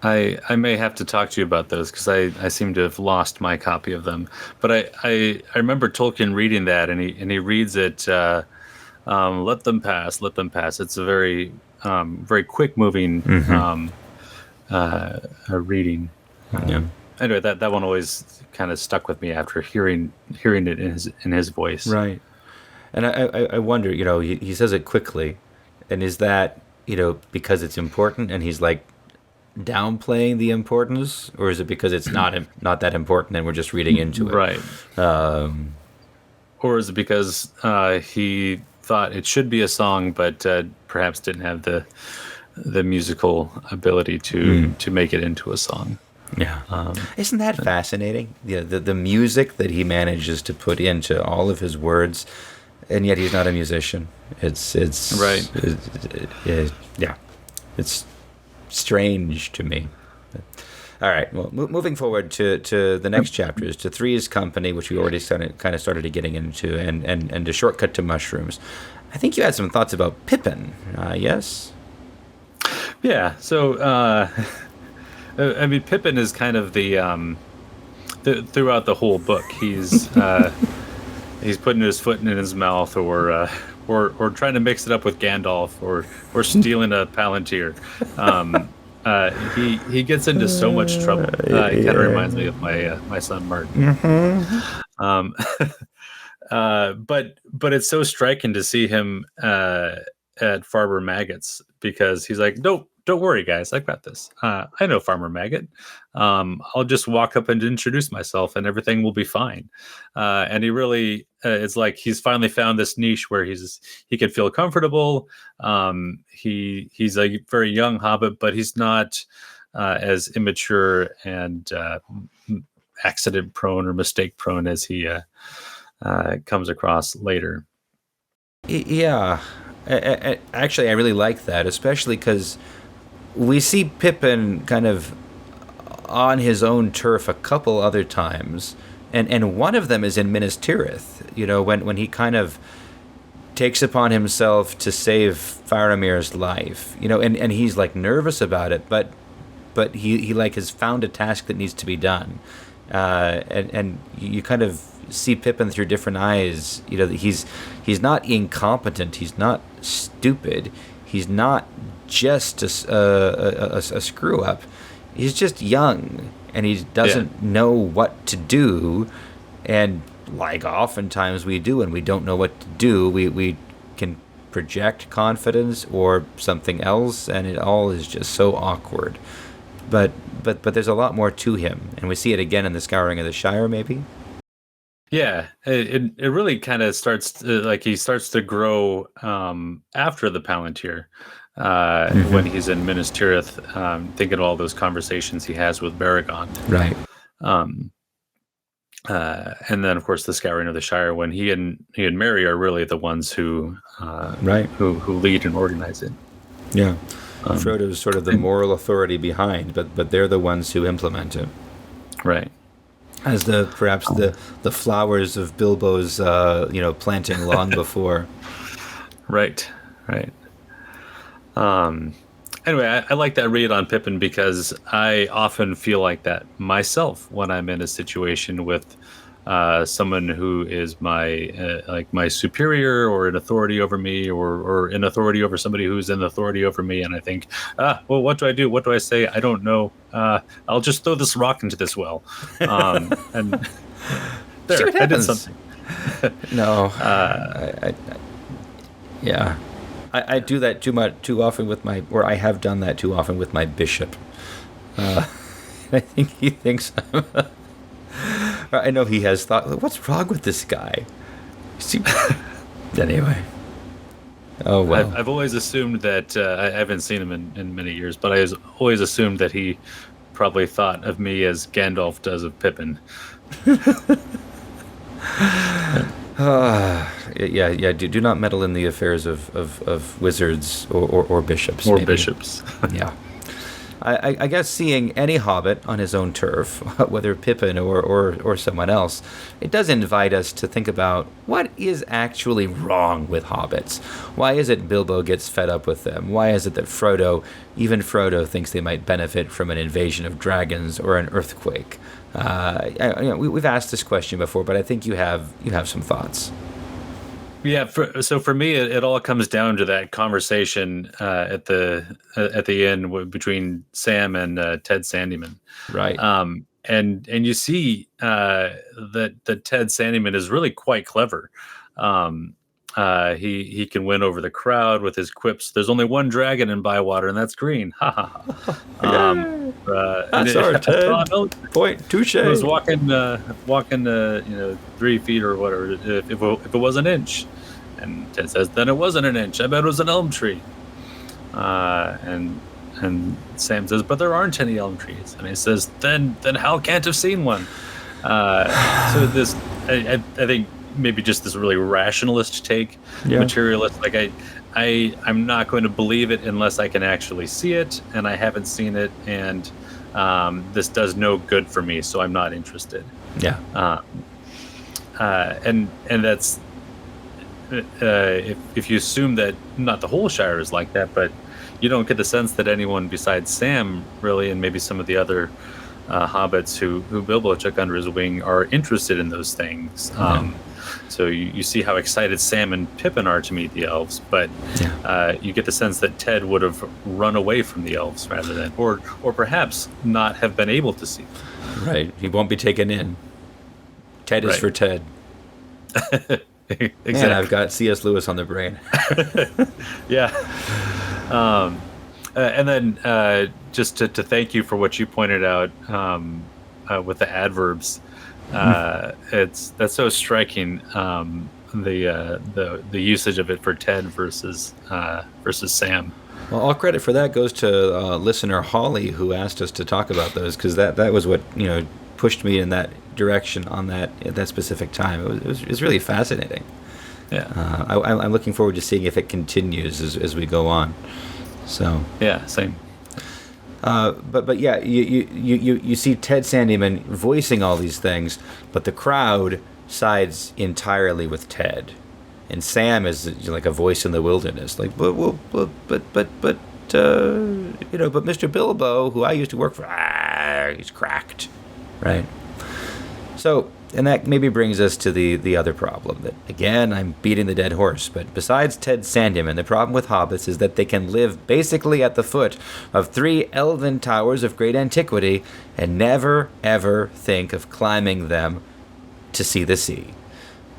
I may have to talk to you about those because I seem to have lost my copy of them. But I remember Tolkien reading that, and he reads it, let them pass. It's a very very quick moving reading. Anyway, that one always kind of stuck with me after hearing it in his voice. Right. And I wonder, he says it quickly, and is that because it's important and he's like downplaying the importance, or is it because it's not that important and we're just reading into it? Right. Or is it because he thought it should be a song, but perhaps didn't have the musical ability to make it into a song? Yeah. Um, Isn't that fascinating? Yeah, the music that he manages to put into all of his words, and yet he's not a musician. right. Yeah, it's strange to me. All right. Well, moving forward to the next chapters, to Three's Company, which we already kind of started getting into, and a shortcut to mushrooms. I think you had some thoughts about Pippin. Yes. Yeah. So, I mean, Pippin is kind of throughout the whole book. He's putting his foot in his mouth, or trying to mix it up with Gandalf, or stealing a Palantir. He gets into so much trouble. It kind of reminds me of my son Martin. Mm-hmm. Um, but it's so striking to see him at Farmer Maggot's, because he's like, nope, don't worry, guys, I got this. I know Farmer Maggot. I'll just walk up and introduce myself, and everything will be fine. And he really, it's like he's finally found this niche where he can feel comfortable. He's a very young hobbit, but he's not as immature and accident prone or mistake prone as he comes across later. Yeah. Actually, I really like that, especially because we see Pippin kind of on his own turf a couple other times, and one of them is in Minas Tirith. You know, when he kind of takes upon himself to save Faramir's life. You know, and he's like nervous about it, but he like has found a task that needs to be done, and you kind of see Pippin through different eyes. You know, he's not incompetent. He's not stupid. He's not just a screw up. He's just young, and he doesn't know what to do. And like oftentimes we do, and we don't know what to do, we can project confidence or something else, and it all is just so awkward. But there's a lot more to him, and we see it again in the Scouring of the Shire, maybe. Yeah, it really kind of starts like he starts to grow after the Palantir, when he's in Minas Tirith, thinking of all those conversations he has with Baragon. Right. And then, of course, the Scouring of the Shire, when he and Mary are really the ones who lead and organize it. Yeah. Frodo's sort of the moral authority behind, but they're the ones who implement it. Right. As perhaps the flowers of Bilbo's planting long before. Right. Anyway, I like that read on Pippin, because I often feel like that myself when I'm in a situation with someone who is my superior, or an authority over me, or an authority over somebody who's an authority over me, and I think, well, what do I do? What do I say? I don't know. I'll just throw this rock into this well, and there, I did something. No, yeah. I do that too often I have done that too often with my bishop. I think he thinks I know he has thought, what's wrong with this guy? Anyway. Oh, well. I've always assumed that, I haven't seen him in many years, but I always assumed that he probably thought of me as Gandalf does of Pippin. Yeah. Do not meddle in the affairs of wizards or bishops. Or maybe. bishops. Yeah. I guess seeing any hobbit on his own turf, whether Pippin or someone else, it does invite us to think about what is actually wrong with hobbits. Why is it Bilbo gets fed up with them? Why is it that even Frodo thinks they might benefit from an invasion of dragons or an earthquake? We've asked this question before, but I think you have some thoughts. Yeah, so for me, it all comes down to that conversation at the end between Sam and Ted Sandyman, right? And you see that Ted Sandyman is really quite clever. He can win over the crowd with his quips. There's only one dragon in Bywater, and that's green. Ha ha ha. That's our Ted. Point, touche. He was walking 3 feet or whatever, if it was an inch. And Ted says, then it wasn't an inch. I bet it was an elm tree. And And Sam says, "But there aren't any elm trees." And he says, "Then Hal can't have seen one." So this, I think maybe just this really rationalist take, materialist. Like I'm not going to believe it unless I can actually see it, and I haven't seen it, and this does no good for me, so I'm not interested. Yeah. And that's if you assume that not the whole Shire is like that, but you don't get the sense that anyone besides Sam really, and maybe some of the other hobbits who Bilbo took under his wing, are interested in those things. So you see how excited Sam and Pippin are to meet the elves, but you get the sense that Ted would have run away from the elves rather than, or perhaps not have been able to see them. Right. He won't be taken in. Ted is for Ted. Exactly. Man, I've got C.S. Lewis on the brain. Yeah. And then just to thank you for what you pointed out with the adverbs, that's so striking. The usage of it for Ted versus Sam. Well, all credit for that goes to listener Holly, who asked us to talk about those, because that was what pushed me in that direction on that at that specific time. It was really fascinating. Yeah. I'm looking forward to seeing if it continues as we go on. So. Yeah. Same. But yeah, you see Ted Sandyman voicing all these things, but the crowd sides entirely with Ted, and Sam is like a voice in the wilderness, like but Mr. Bilbo, who I used to work for, he's cracked, right? So, and that maybe brings us to the other problem, that, again, I'm beating the dead horse, but besides Ted Sandyman, the problem with hobbits is that they can live basically at the foot of 3 elven towers of great antiquity and never, ever think of climbing them to see the sea.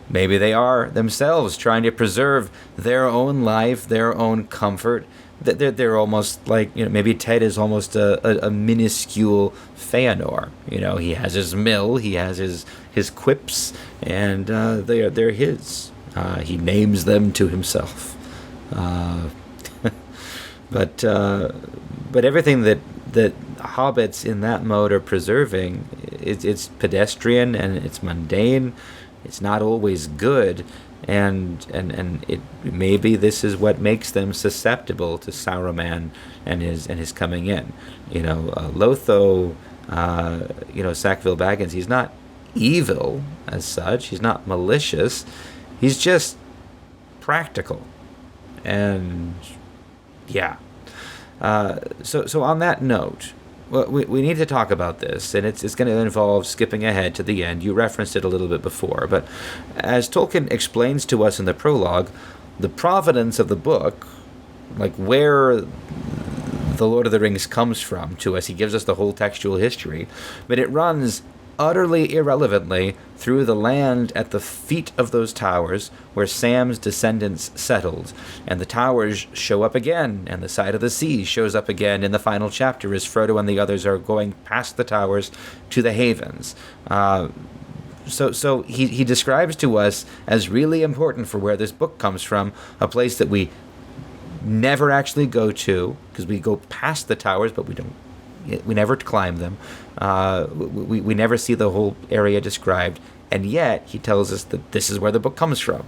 Maybe they are themselves trying to preserve their own life, their own comfort. They're almost like, maybe Ted is almost a minuscule Feanor. He has his mill, he has his quips, and they're his. He names them to himself. But everything that hobbits in that mode are preserving, it's pedestrian and it's mundane. It's not always good. And it maybe this is what makes them susceptible to Saruman and his coming in. Lotho, Sackville Baggins, he's not evil as such. He's not malicious. He's just practical. And yeah. So on that note, well, we need to talk about this, and it's going to involve skipping ahead to the end. You referenced it a little bit before, but as Tolkien explains to us in the prologue, the provenance of the book, like where the Lord of the Rings comes from to us, he gives us the whole textual history, but it runs utterly irrelevantly through the land at the feet of those towers where Sam's descendants settled. And the towers show up again, and the side of the sea shows up again in the final chapter as Frodo and the others are going past the towers to the havens. So he describes to us as really important for where this book comes from, a place that we never actually go to, because we go past the towers, but we never climb them. We never see the whole area described, and yet he tells us that this is where the book comes from.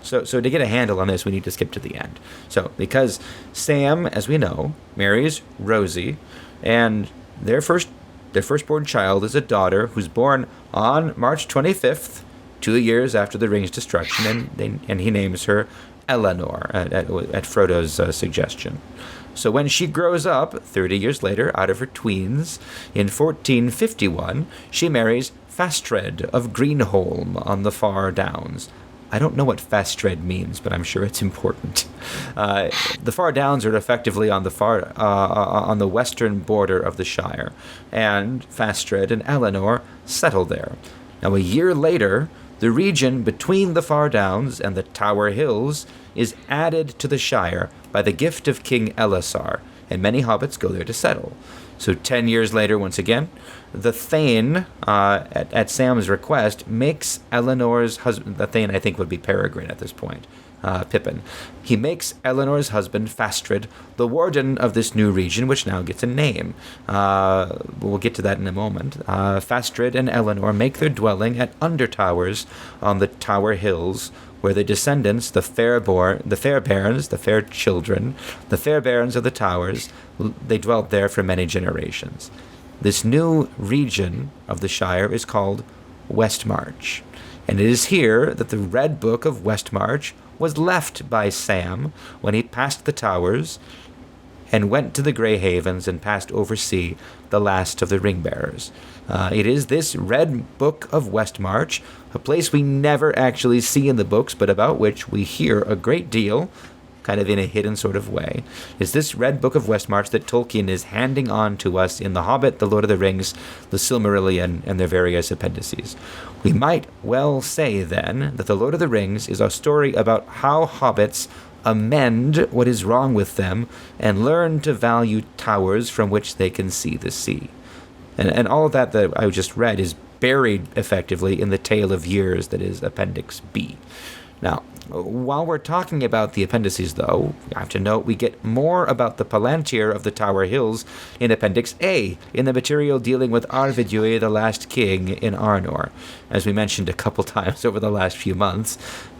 So to get a handle on this, we need to skip to the end. So because Sam, as we know, marries Rosie, and their firstborn child is a daughter who's born on March 25th, 2 years after the ring's destruction, and he names her Eleanor at Frodo's suggestion. So when she grows up, 30 years later, out of her tweens, in 1451, she marries Fastred of Greenholm on the far downs. I don't know what Fastred means, but I'm sure it's important. The far downs are effectively on the western border of the Shire, and Fastred and Eleanor settle there. Now, a year later, the region between the far downs and the Tower Hills is added to the Shire by the gift of King Elisar, and many hobbits go there to settle. So 10 years later, once again, the Thane, at Sam's request, makes Eleanor's husband, the Thane I think would be Peregrine at this point, Pippin. He makes Eleanor's husband, Fastred, the warden of this new region, which now gets a name. We'll get to that in a moment. Fastred and Eleanor make their dwelling at Undertowers on the Tower Hills, where the descendants, the fair barons, the fair children, the fair barons of the Towers, they dwelt there for many generations. This new region of the Shire is called Westmarch, and it is here that the Red Book of Westmarch was left by Sam when he passed the Towers and went to the Grey Havens and passed oversea the last of the ring-bearers. It is this Red Book of Westmarch, a place we never actually see in the books, but about which we hear a great deal, kind of in a hidden sort of way. Is this Red Book of Westmarch that Tolkien is handing on to us in The Hobbit, The Lord of the Rings, The Silmarillion, and their various appendices. We might well say, then, that The Lord of the Rings is a story about how hobbits amend what is wrong with them and learn to value towers from which they can see the sea. And all of that I just read is buried effectively in the Tale of Years that is Appendix B. Now, while we're talking about the appendices, though, I have to note we get more about the Palantir of the Tower Hills in Appendix A, in the material dealing with Arvidue, the last king in Arnor. As we mentioned a couple times over the last few months,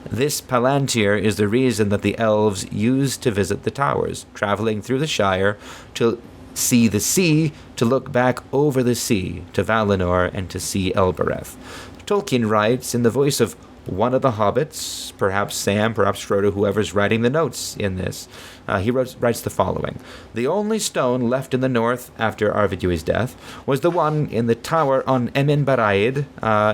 this Palantir is the reason that the elves used to visit the towers, traveling through the Shire to see the sea, to look back over the sea to Valinor and to see Elbereth. Tolkien writes in the voice of one of the hobbits, perhaps Sam, perhaps Frodo, whoever's writing the notes in this. He writes the following: "The only stone left in the north after Arvidue's death was the one in the tower on Emin Baraid,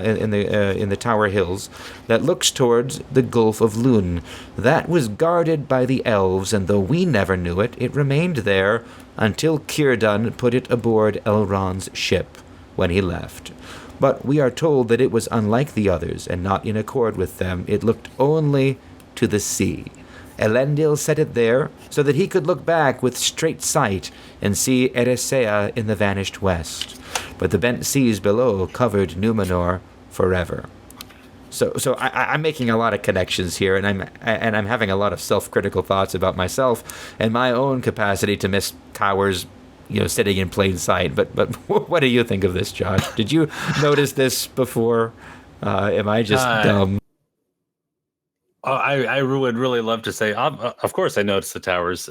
in the Tower Hills, that looks towards the Gulf of Lune. That was guarded by the elves, and though we never knew it, it remained there until Círdan put it aboard Elrond's ship when he left. But we are told that it was unlike the others, and not in accord with them. It looked only to the sea. Elendil set it there, so that he could look back with straight sight and see Eressëa in the vanished west. But the bent seas below covered Númenor forever." So I'm making a lot of connections here, and I'm having a lot of self-critical thoughts about myself and my own capacity to miss towers, sitting in plain sight. But what do you think of this, Josh? Did you notice this before? Am I just dumb? I would really love to say, of course, I noticed the towers.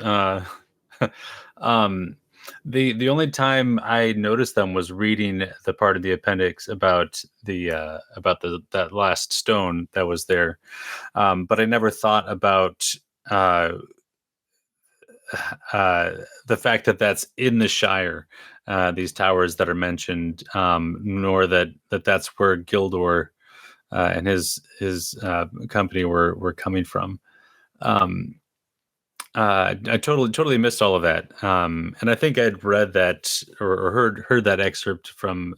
The only time I noticed them was reading the part of the appendix about that last stone that was there, but I never thought about the fact that that's in the Shire, these towers that are mentioned, nor that's where Gildor and his company were coming from. I totally missed all of that, and I think I'd read that or heard that excerpt from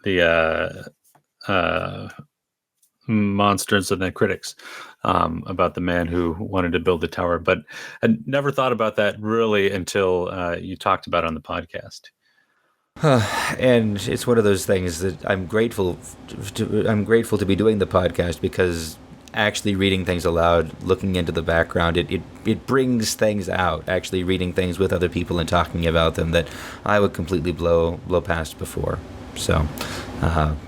the Monsters and the Critics, about the man who wanted to build the tower, but I never thought about that really until you talked about it on the podcast. And it's one of those things that I'm grateful to be doing the podcast, because actually reading things aloud, looking into the background, it brings things out. Actually reading things with other people and talking about them that I would completely blow past before. So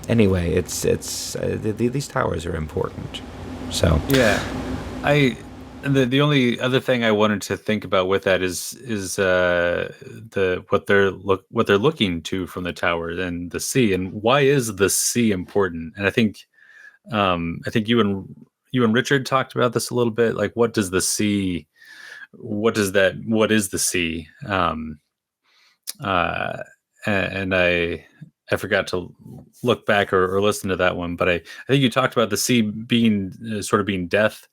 anyway, these towers are important. So yeah, the only other thing I wanted to think about with that is what they're looking to from the tower and the sea, and why is the sea important? And I think you and Richard talked about this a little bit. Like, what is the sea? And I forgot to look back or listen to that one, but I think you talked about the sea being sort of being death.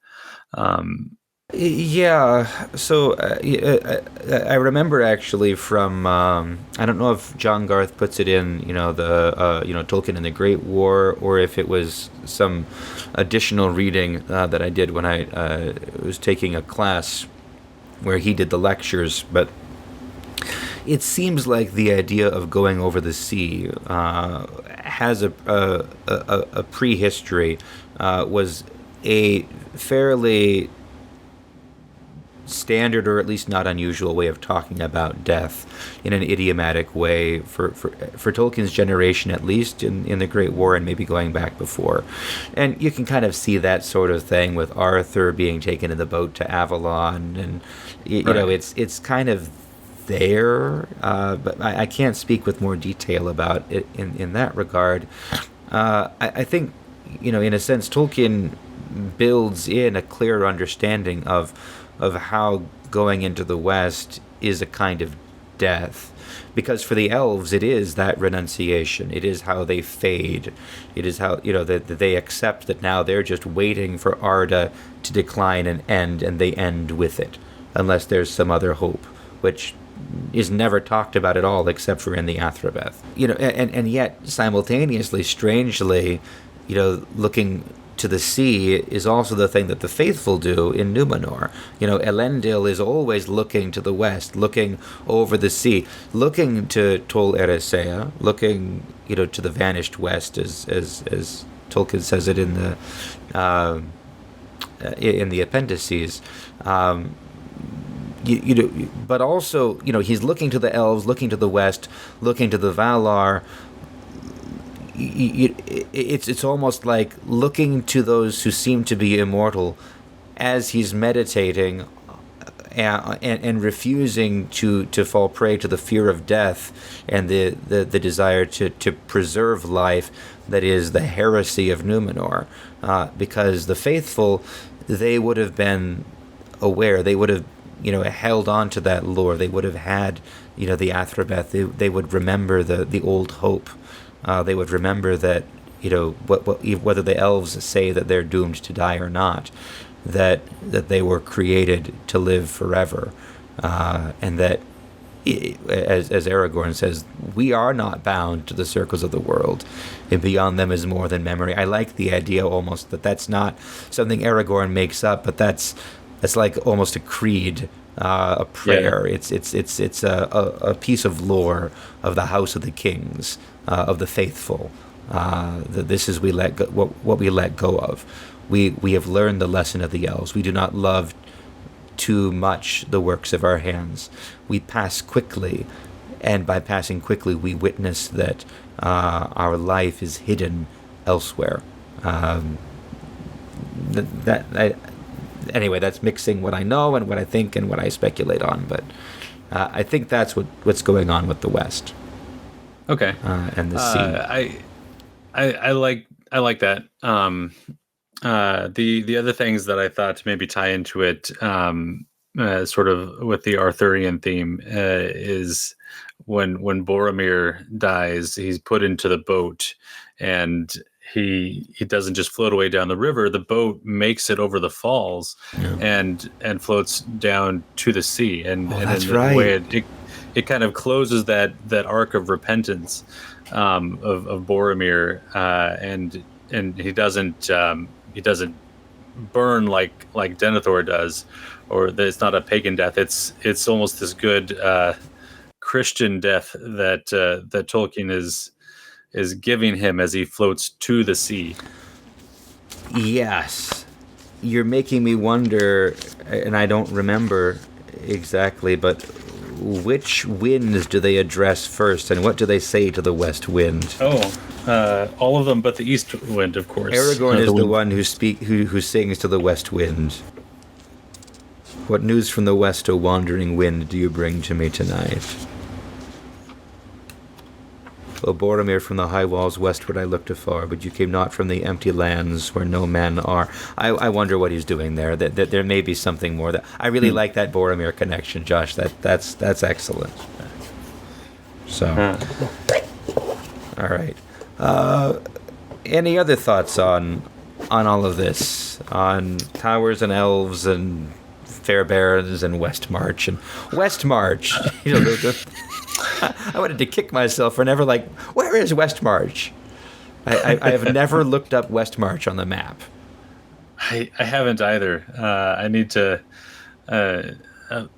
Yeah. So I remember actually from I don't know if John Garth puts it in Tolkien and the Great War, or if it was some additional reading that I did when I was taking a class where he did the lectures, but it seems like the idea of going over the sea has a prehistory, was a fairly standard, or at least not unusual, way of talking about death in an idiomatic way for Tolkien's generation, at least in the Great War, and maybe going back before. And you can kind of see that sort of thing with Arthur being taken in the boat to Avalon, and you know, it's kind of there, but I can't speak with more detail about it in that regard. I think, you know, in a sense, Tolkien builds in a clear understanding of how going into the West is a kind of death. Because for the elves, it is that renunciation. It is how they fade. It is how, you know, that they accept that now they're just waiting for Arda to decline and end, and they end with it, unless there's some other hope, which is never talked about at all except for in the Athrabeth. You know, and yet simultaneously, strangely, you know, looking to the sea is also the thing that the faithful do in Númenor. You know, Elendil is always looking to the west, looking over the sea, looking to Tol Eressëa, looking, you know, to the vanished west, as Tolkien says it in the appendices. You know, but also, you know, he's looking to the elves, looking to the west, looking to the Valar. It's almost like looking to those who seem to be immortal as he's meditating and refusing to fall prey to the fear of death and the desire to preserve life that is the heresy of Númenor. Because the faithful, they would have been aware, they would have, you know, held on to that lore, they would have had, you know, the Athrabeth, they would remember the old hope. They would remember that, you know, whether the elves say that they're doomed to die or not, that they were created to live forever, and that, as Aragorn says, we are not bound to the circles of the world, and beyond them is more than memory. I like the idea almost that that's not something Aragorn makes up, but that's like almost a creed. A prayer. Yeah. It's a piece of lore of the House of the Kings, of the faithful. That this is we let go, what we let go of. We have learned the lesson of the elves. We do not love too much the works of our hands. We pass quickly, and by passing quickly, we witness that our life is hidden elsewhere. Anyway, that's mixing what I know and what I think and what I speculate on, but I think that's what's going on with the West. Okay. And the sea. I like that. The other things that I thought to maybe tie into it, sort of with the Arthurian theme, is when Boromir dies, he's put into the boat, and he doesn't just float away down the river. The boat makes it over the falls, and floats down to the sea. And that's in right. the way it kind of closes that arc of repentance of Boromir, and he doesn't burn like Denethor does, or it's not a pagan death. It's almost this good Christian death that Tolkien is giving him as he floats to the sea. Yes. You're making me wonder, and I don't remember exactly, but which winds do they address first, and what do they say to the west wind? All of them but the east wind, of course. Aragorn is the one who sings to the west wind. What news from the west, O wandering wind, do you bring to me tonight? O Boromir, from the high walls westward I looked afar, but you came not from the empty lands where no men are. I wonder what he's doing there. That there may be something more. That I really like that Boromir connection, Josh. That's excellent. So, all right. Any other thoughts on all of this? On towers and elves and Fairbairns and Westmarch and Westmarch? You know, I wanted to kick myself for never where is Westmarch? I have never looked up Westmarch on the map. I haven't either. I need to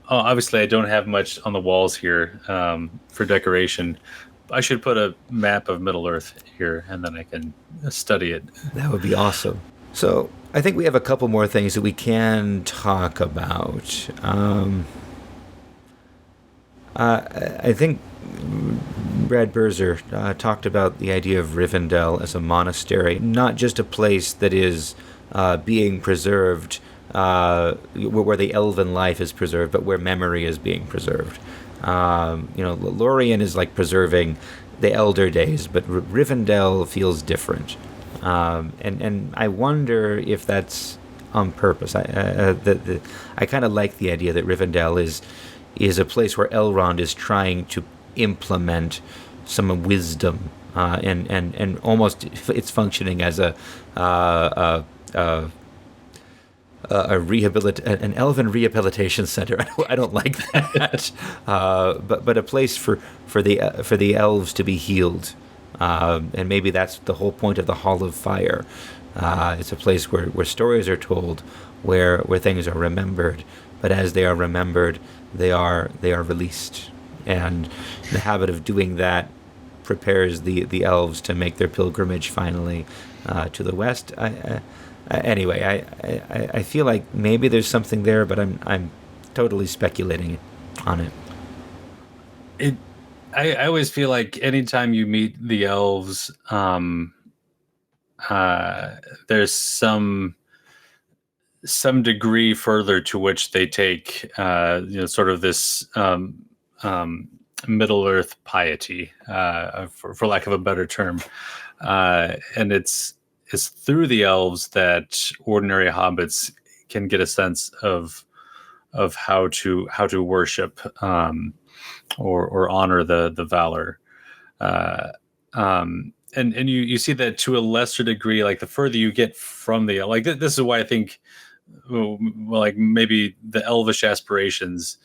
obviously I don't have much on the walls here for decoration. I should put a map of Middle Earth here, and then I can study it. That would be awesome. So I think we have a couple more things that we can talk about. I think Brad Berzer talked about the idea of Rivendell as a monastery, not just a place that is being preserved, where the elven life is preserved, but where memory is being preserved. Lorien is like preserving the elder days, but Rivendell feels different. And I wonder if that's on purpose. I kind of like the idea that Rivendell is a place where Elrond is trying to implement some wisdom, and almost it's functioning as an elven rehabilitation center. I don't like that, but a place for the elves to be healed, and maybe that's the whole point of the Hall of Fire. It's a place where stories are told, where things are remembered, but as they are remembered, they are released, and the habit of doing that prepares the elves to make their pilgrimage finally to the west. Anyway, I feel like maybe there's something there, but I'm totally speculating on it. I always feel like anytime you meet the elves, there's some degree further to which they take sort of this Middle Earth piety, for lack of a better term, and it's through the elves that ordinary hobbits can get a sense of how to worship or honor the valor, and you see that to a lesser degree, like the further you get from the this is why I think, like, maybe the elvish aspirations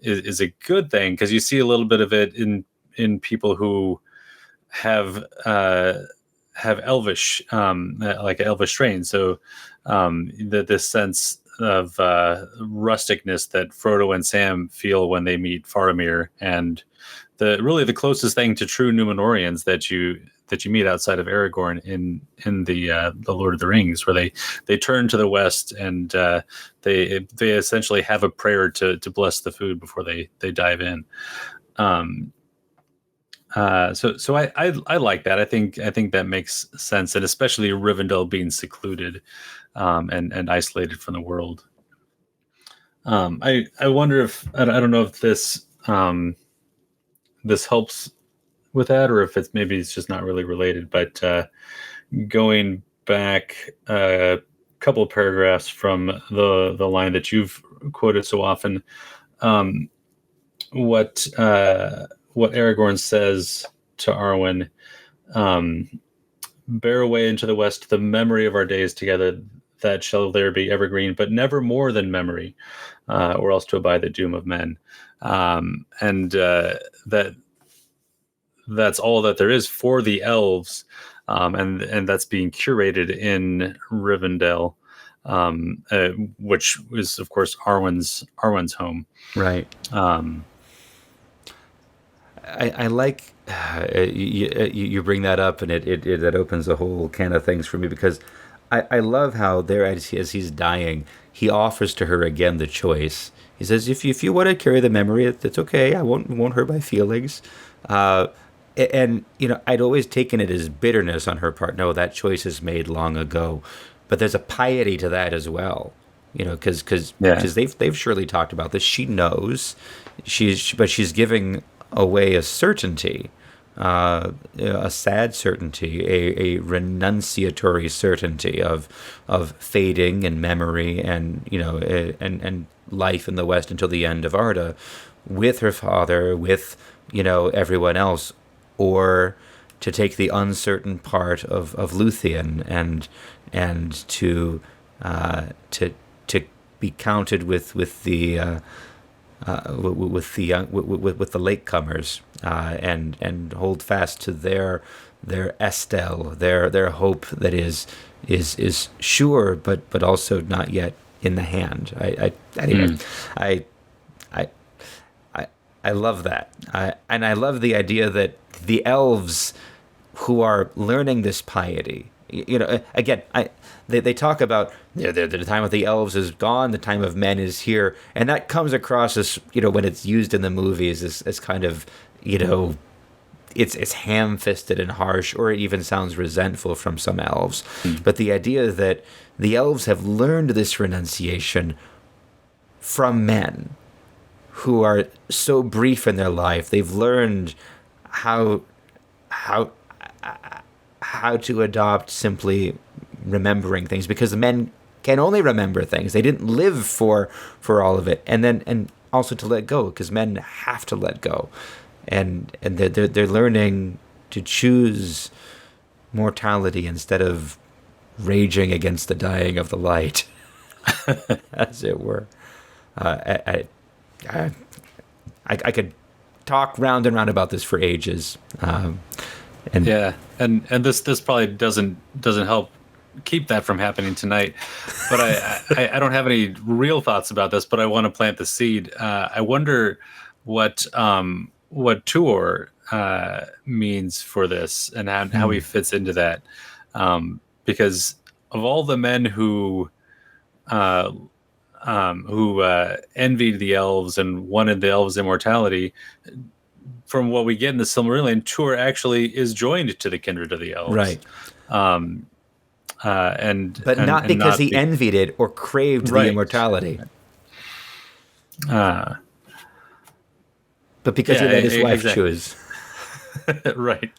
is a good thing, because you see a little bit of it in people who have elvish, like elvish strain. So this sense of rusticness that Frodo and Sam feel when they meet Faramir, and the closest thing to true Númenóreans that you meet outside of Aragorn in the Lord of the Rings, where they turn to the west, and they essentially have a prayer to bless the food before they dive in. So I like that. I think that makes sense, and especially Rivendell being secluded and isolated from the world. I wonder if I don't know if this helps with that, or if it's just not really related. But going back a couple of paragraphs from the line that you've quoted so often, what Aragorn says to Arwen, bear away into the west the memory of our days together, that shall there be evergreen, but never more than memory, or else to abide the doom of men. And that's all that there is for the elves, and that's being curated in Rivendell, which is of course Arwen's home. Right. I like you bring that up, and it that opens a whole can of things for me, because I love how there, as he's dying, he offers to her again the choice. He says, if you want to carry the memory, that's okay. I won't hurt my feelings. And I'd always taken it as bitterness on her part. No, that choice is made long ago. But there's a piety to that as well. Because they've surely talked about this. She knows, but she's giving away a certainty, a sad certainty, a renunciatory certainty of fading and memory, and and life in the West until the end of Arda, with her father, with everyone else, or to take the uncertain part of Luthien and to be counted with the latecomers, and hold fast to their Estelle, their hope that is sure, but also not yet in the hand. I I I love that. And I love the idea that the elves who are learning this piety, again, they talk about the time of the elves is gone, the time of men is here, and that comes across as, when it's used in the movies as kind of, it's ham-fisted and harsh, or it even sounds resentful from some elves. But the idea that the elves have learned this renunciation from men who are so brief in their life, they've learned how to adopt simply remembering things, because the men can only remember things. They didn't live for all of it, and also to let go, because men have to let go. And they're learning to choose mortality instead of raging against the dying of the light, as it were. I could talk round and round about this for ages. And this probably doesn't help keep that from happening tonight. But I don't have any real thoughts about this, but I want to plant the seed. I wonder what Tuor means for this, and how he fits into that, because of all the men who envied the elves and wanted the elves' immortality, from what we get in the Silmarillion, Tuor actually is joined to the kindred of the elves, right? But not because he envied it or craved the immortality. But because he let his wife choose. Right.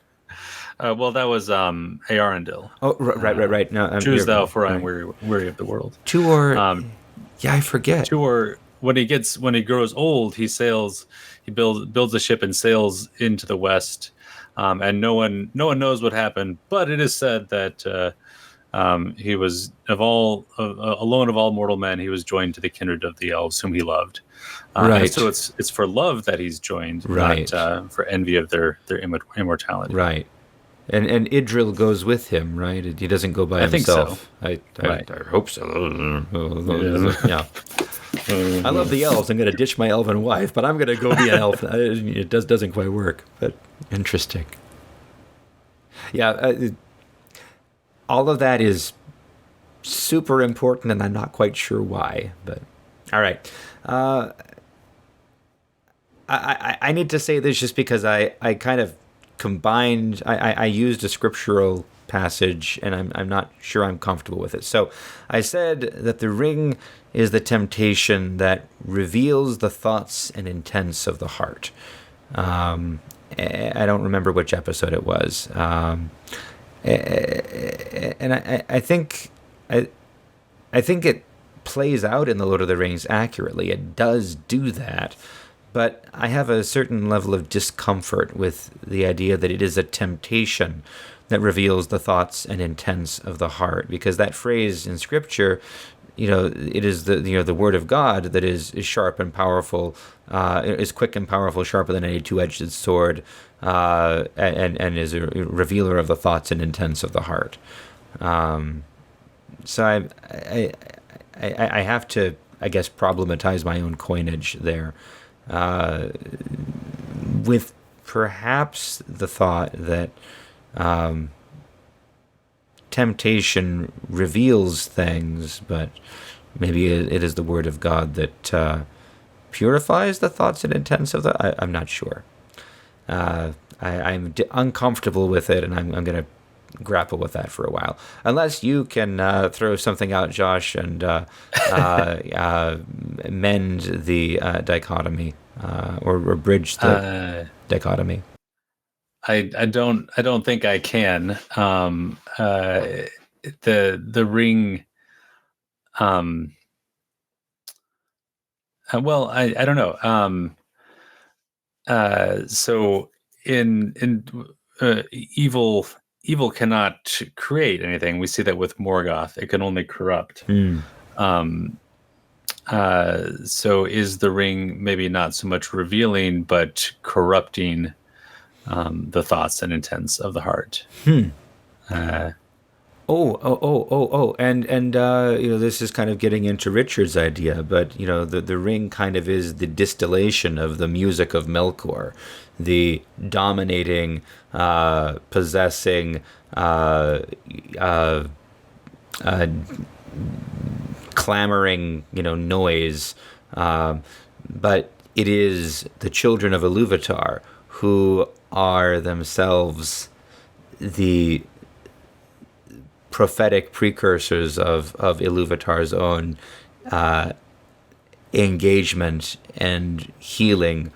Well, that was Earendil. Oh, right. No, choose thou, for I am weary of the world. Tuor. I forget. Tuor, when he grows old, he builds a ship and sails into the west, and no one knows what happened. But it is said that he was alone of all mortal men, he was joined to the kindred of the elves whom he loved. Right. So it's for love that he's joined, right? Not for envy of their immortality. Right. And Idril goes with him, right? He doesn't go by himself. I think so. I hope so. Yeah. I love the elves. I'm going to ditch my elven wife, but I'm going to go be an elf. It doesn't quite work, but interesting. Yeah. All of that is super important, and I'm not quite sure why. But all right. I need to say this just because I kind of combined. I used a scriptural passage, and I'm not sure I'm comfortable with it. So I said that the ring is the temptation that reveals the thoughts and intents of the heart. I don't remember which episode it was. And I think it plays out in the Lord of the Rings accurately. It does do that, but I have a certain level of discomfort with the idea that it is a temptation that reveals the thoughts and intents of the heart, because that phrase in Scripture, it is the word of God that is sharp and powerful, is quick and powerful, sharper than any two-edged sword, and is a revealer of the thoughts and intents of the heart. So I have to, I guess, problematize my own coinage there, with perhaps the thought that temptation reveals things, but maybe it is the word of God that purifies the thoughts and intents of the. I'm not sure. I'm uncomfortable with it, and I'm going to grapple with that for a while. Unless you can throw something out, Josh, and mend the dichotomy, or bridge the dichotomy. I don't think I can. The ring. Well, I don't know. So in evil cannot create anything. We see that with Morgoth. It can only corrupt. So is the ring maybe not so much revealing, but corrupting the thoughts and intents of the heart? And this is kind of getting into Richard's idea, but the ring kind of is the distillation of the music of Melkor, the dominating, possessing, clamoring, noise. But it is the children of Iluvatar who are themselves the prophetic precursors of Iluvatar's own engagement and healing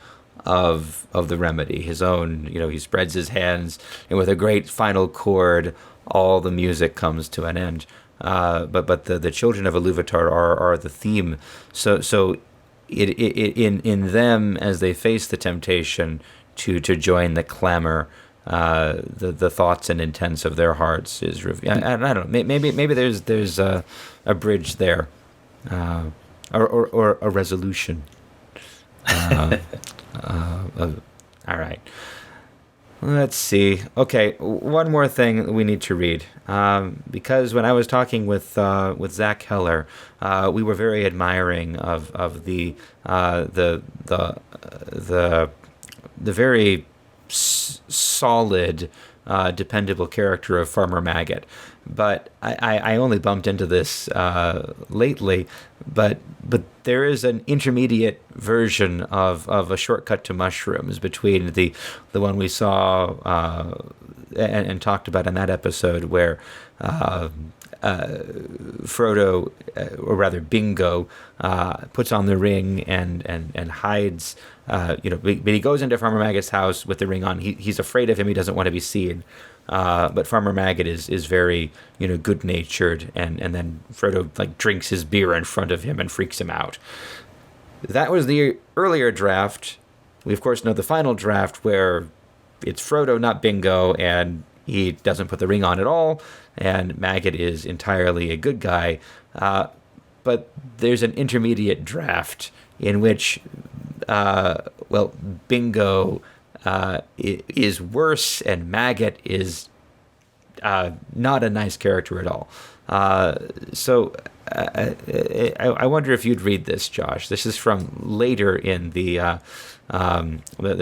of the remedy. His own, he spreads his hands, and with a great final chord, all the music comes to an end. But the children of Iluvatar are the theme. So in them, as they face the temptation to join the clamor, the thoughts and intents of their hearts is revealed. I don't know. Maybe there's a bridge there, or a resolution. All right. Let's see. Okay, one more thing we need to read, because when I was talking with Zach Heller, we were very admiring of the very solid, dependable character of Farmer Maggot. But I only bumped into this lately. But there is an intermediate version of a shortcut to mushrooms between the one we saw and talked about in that episode, where Frodo, or rather Bingo, puts on the ring and hides. But he goes into Farmer Maggot's house with the ring on. He's afraid of him. He doesn't want to be seen. But Farmer Maggot is very, good natured, and then Frodo drinks his beer in front of him and freaks him out. That was the earlier draft. We of course know the final draft, where it's Frodo, not Bingo, and he doesn't put the ring on at all, and Maggot is entirely a good guy. But there's an intermediate draft in which, Bingo is worse, and Maggot is not a nice character at all. So I wonder if you'd read this, Josh. This is from later in the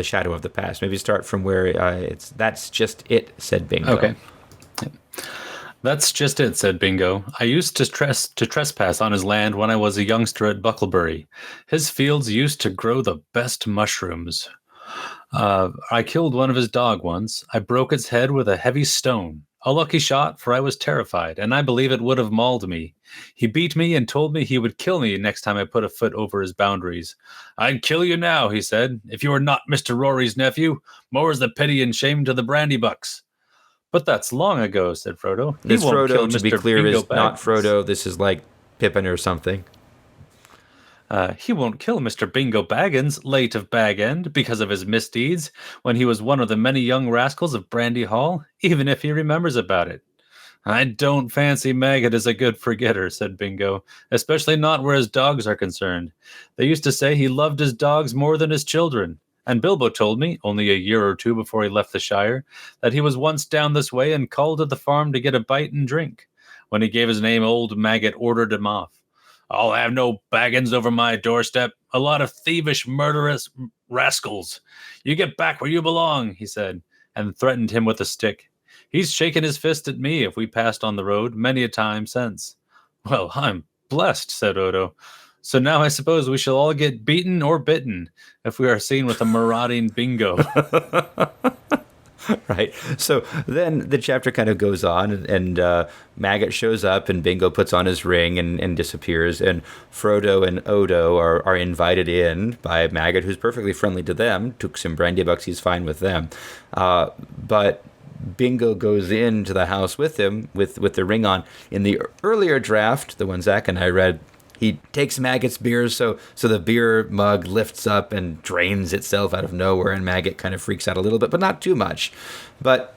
Shadow of the Past. Maybe start from where it's "That's just it," said Bingo. Okay. That's just it, said Bingo. I used to trespass on his land when I was a youngster at Bucklebury. His fields used to grow the best mushrooms. I killed one of his dog once. I broke its head with a heavy stone. A lucky shot, for I was terrified, and I believe it would have mauled me. He beat me and told me he would kill me next time I put a foot over his boundaries. I'd kill you now, he said, if you were not Mr. Rory's nephew. More's the pity and shame to the Brandybucks. But that's long ago, said Frodo. This Frodo, to be clear, is not Frodo. This is like Pippin or something. He won't kill Mr. Bingo Baggins, late of Bag End, because of his misdeeds, when he was one of the many young rascals of Brandy Hall, even if he remembers about it. I don't fancy Maggot is a good forgetter, said Bingo, especially not where his dogs are concerned. They used to say he loved his dogs more than his children. And Bilbo told me, only a year or two before he left the Shire, that he was once down this way and called at the farm to get a bite and drink. When he gave his name, old Maggot ordered him off. I'll have no Baggins over my doorstep, a lot of thievish, murderous rascals. You get back where you belong, he said, and threatened him with a stick. He's shaken his fist at me if we passed on the road many a time since. Well, I'm blessed, said Odo. So now I suppose we shall all get beaten or bitten if we are seen with a marauding Bingo. Right. So then the chapter kind of goes on, and Maggot shows up, and Bingo puts on his ring and disappears. And Frodo and Odo are invited in by Maggot, who's perfectly friendly to them. Took some Brandybucks, he's fine with them. But Bingo goes into the house with him with the ring on. In the earlier draft, the one Zach and I read, he takes Maggot's beer, so the beer mug lifts up and drains itself out of nowhere, and Maggot kind of freaks out a little bit, but not too much. But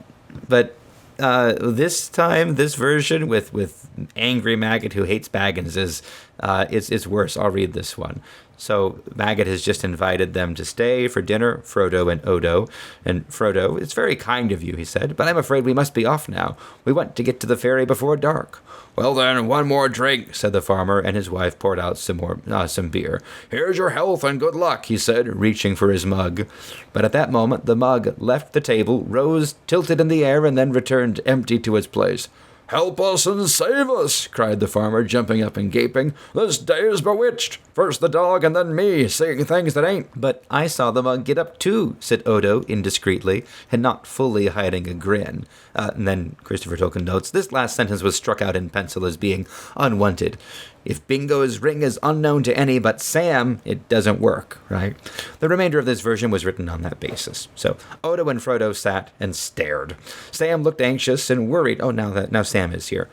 this time, this version with angry Maggot who hates Baggins is It's worse. I'll read this one. So Maggot has just invited them to stay for dinner, Frodo and Odo. And Frodo, "It's very kind of you," he said, "but I'm afraid we must be off now. We want to get to the ferry before dark." "Well then, one more drink," said the farmer, and his wife poured out some beer. "Here's your health and good luck," he said, reaching for his mug. But at that moment, the mug left the table, rose, tilted in the air, and then returned empty to its place. "Help us and save us," cried the farmer, jumping up and gaping. "This day is bewitched. First the dog and then me, seeing things that ain't." "But I saw the mug get up too," said Odo indiscreetly, and not fully hiding a grin. And then Christopher Tolkien notes, this last sentence was struck out in pencil as being unwanted. If Bingo's ring is unknown to any but Sam, it doesn't work, right? The remainder of this version was written on that basis. So Odo and Frodo sat and stared. Sam looked anxious and worried. Oh, now Sam is here.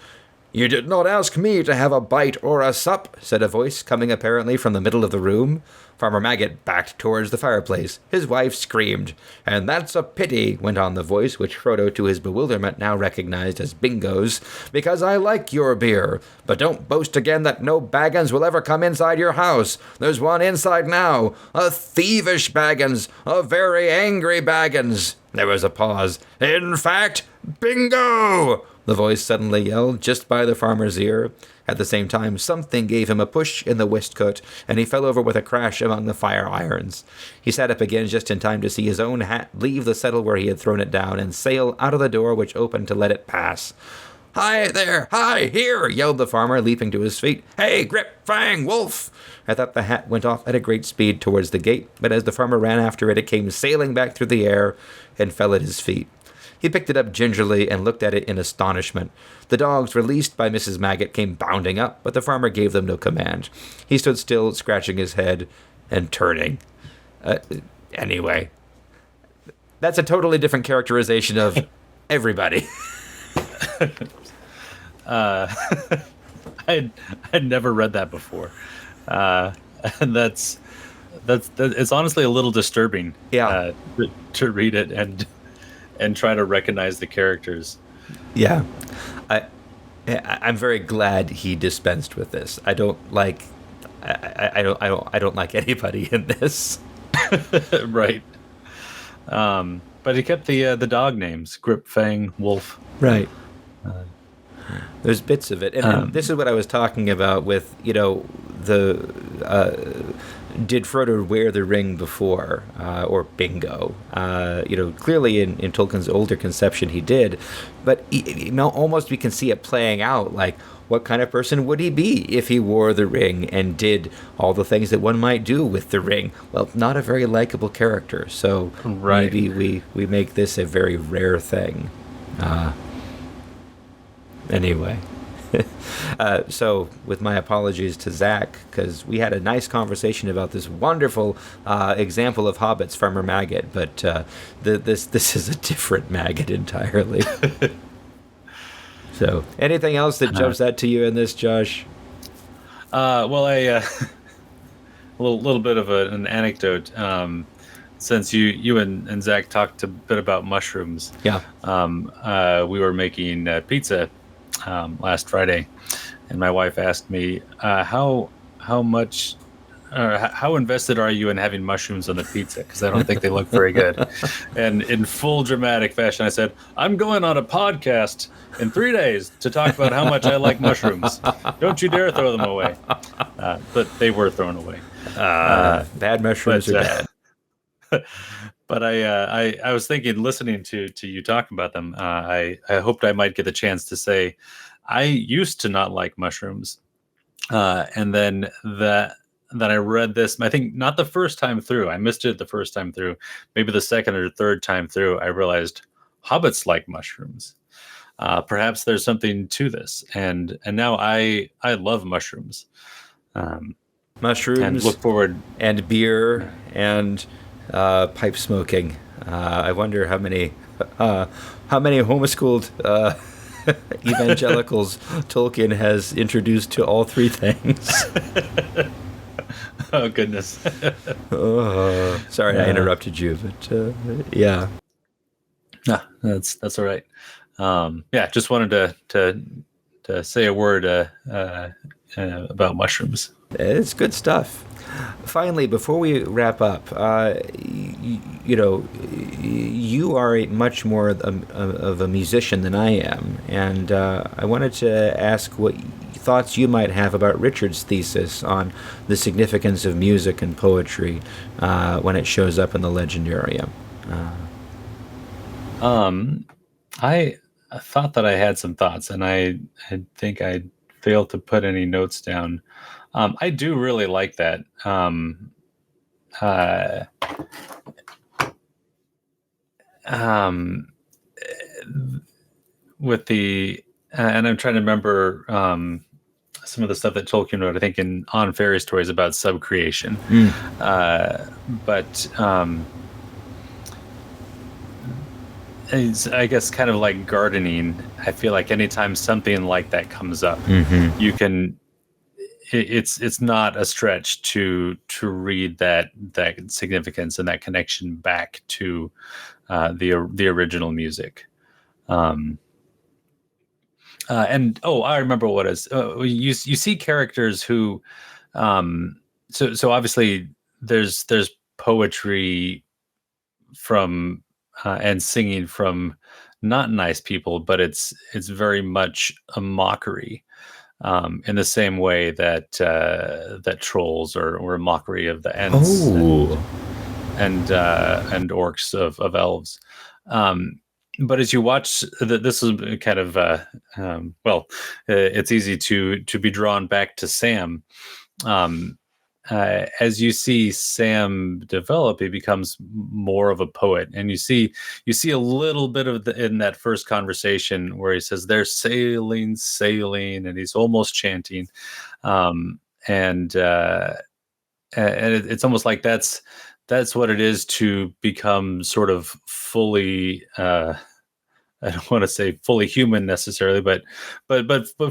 "You did not ask me to have a bite or a sup," said a voice coming apparently from the middle of the room. Farmer Maggot backed towards the fireplace. His wife screamed. "And that's a pity," went on the voice, which Frodo, to his bewilderment, now recognized as Bingo's, "because I like your beer. But don't boast again that no Baggins will ever come inside your house. There's one inside now. A thievish Baggins. A very angry Baggins." There was a pause. "In fact, Bingo!" the voice suddenly yelled, just by the farmer's ear. At the same time, something gave him a push in the waistcoat, and he fell over with a crash among the fire irons. He sat up again just in time to see his own hat leave the settle where he had thrown it down and sail out of the door which opened to let it pass. "Hi there! Hi! Here!" yelled the farmer, leaping to his feet. "Hey, Grip, Fang, Wolf!" I thought the hat went off at a great speed towards the gate, but as the farmer ran after it, it came sailing back through the air and fell at his feet. He picked it up gingerly and looked at it in astonishment. The dogs, released by Mrs. Maggot, came bounding up, but the farmer gave them no command. He stood still, scratching his head and turning. Anyway, that's a totally different characterization of everybody. I'd never read that before, and that's it's honestly a little disturbing. Yeah, to read it and try to recognize the characters. Yeah, I'm very glad he dispensed with this. I don't like anybody in this. Right. But he kept the dog names: Grip, Fang, Wolf. Right. There's bits of it, and this is what I was talking about with did Frodo wear the ring before, or Bingo? Clearly in Tolkien's older conception he did, but almost we can see it playing out, like, what kind of person would he be if he wore the ring and did all the things that one might do with the ring? Well, not a very likable character, so right. Maybe we make this a very rare thing. Anyway. So, with my apologies to Zach, because we had a nice conversation about this wonderful example of hobbits, Farmer Maggot, but this is a different Maggot entirely. So, anything else that jumps out to you in this, Josh? Well, a little bit of an anecdote. Since you and Zach talked a bit about mushrooms, yeah, we were making pizza last Friday, and my wife asked me how invested are you in having mushrooms on the pizza, because I don't think they look very good. And in full dramatic fashion, I said, "I'm going on a podcast in 3 days to talk about how much I like mushrooms. Don't you dare throw them away." But they were thrown away. Bad mushrooms are bad. But I was thinking, listening to you talk about them, I hoped I might get the chance to say I used to not like mushrooms, and then I read this. I think not the first time through. I missed it the first time through. Maybe the second or third time through, I realized hobbits like mushrooms. Perhaps there's something to this, and now I love mushrooms. Mushrooms and look forward, and beer and pipe smoking. I wonder how many homeschooled evangelicals Tolkien has introduced to all three things. Oh goodness! Sorry, I interrupted you, but yeah. No, that's all right. Yeah, just wanted to say a word about mushrooms. It's good stuff. Finally, before we wrap up, you are much more of a musician than I am, and I wanted to ask what thoughts you might have about Richard's thesis on the significance of music and poetry when it shows up in the Legendarium. I thought that I had some thoughts, and I think I failed to put any notes down. I do really like that. With the and I'm trying to remember some of the stuff that Tolkien wrote. I think in On Fairy Stories about subcreation, but it's, I guess, kind of like gardening. I feel like anytime something like that comes up, you can. It's not a stretch to read that significance and that connection back to the original music. And I remember what is you see characters who so obviously there's poetry from and singing from not nice people, but it's very much a mockery. In the same way that that trolls are a mockery of the Ents and orcs of elves. But as you watch, this is kind of it's easy to be drawn back to Sam. As you see Sam develop, he becomes more of a poet, and you see a little bit of in that first conversation where he says they're sailing, and he's almost chanting, and it's almost like that's what it is to become sort of fully. I don't want to say fully human necessarily, but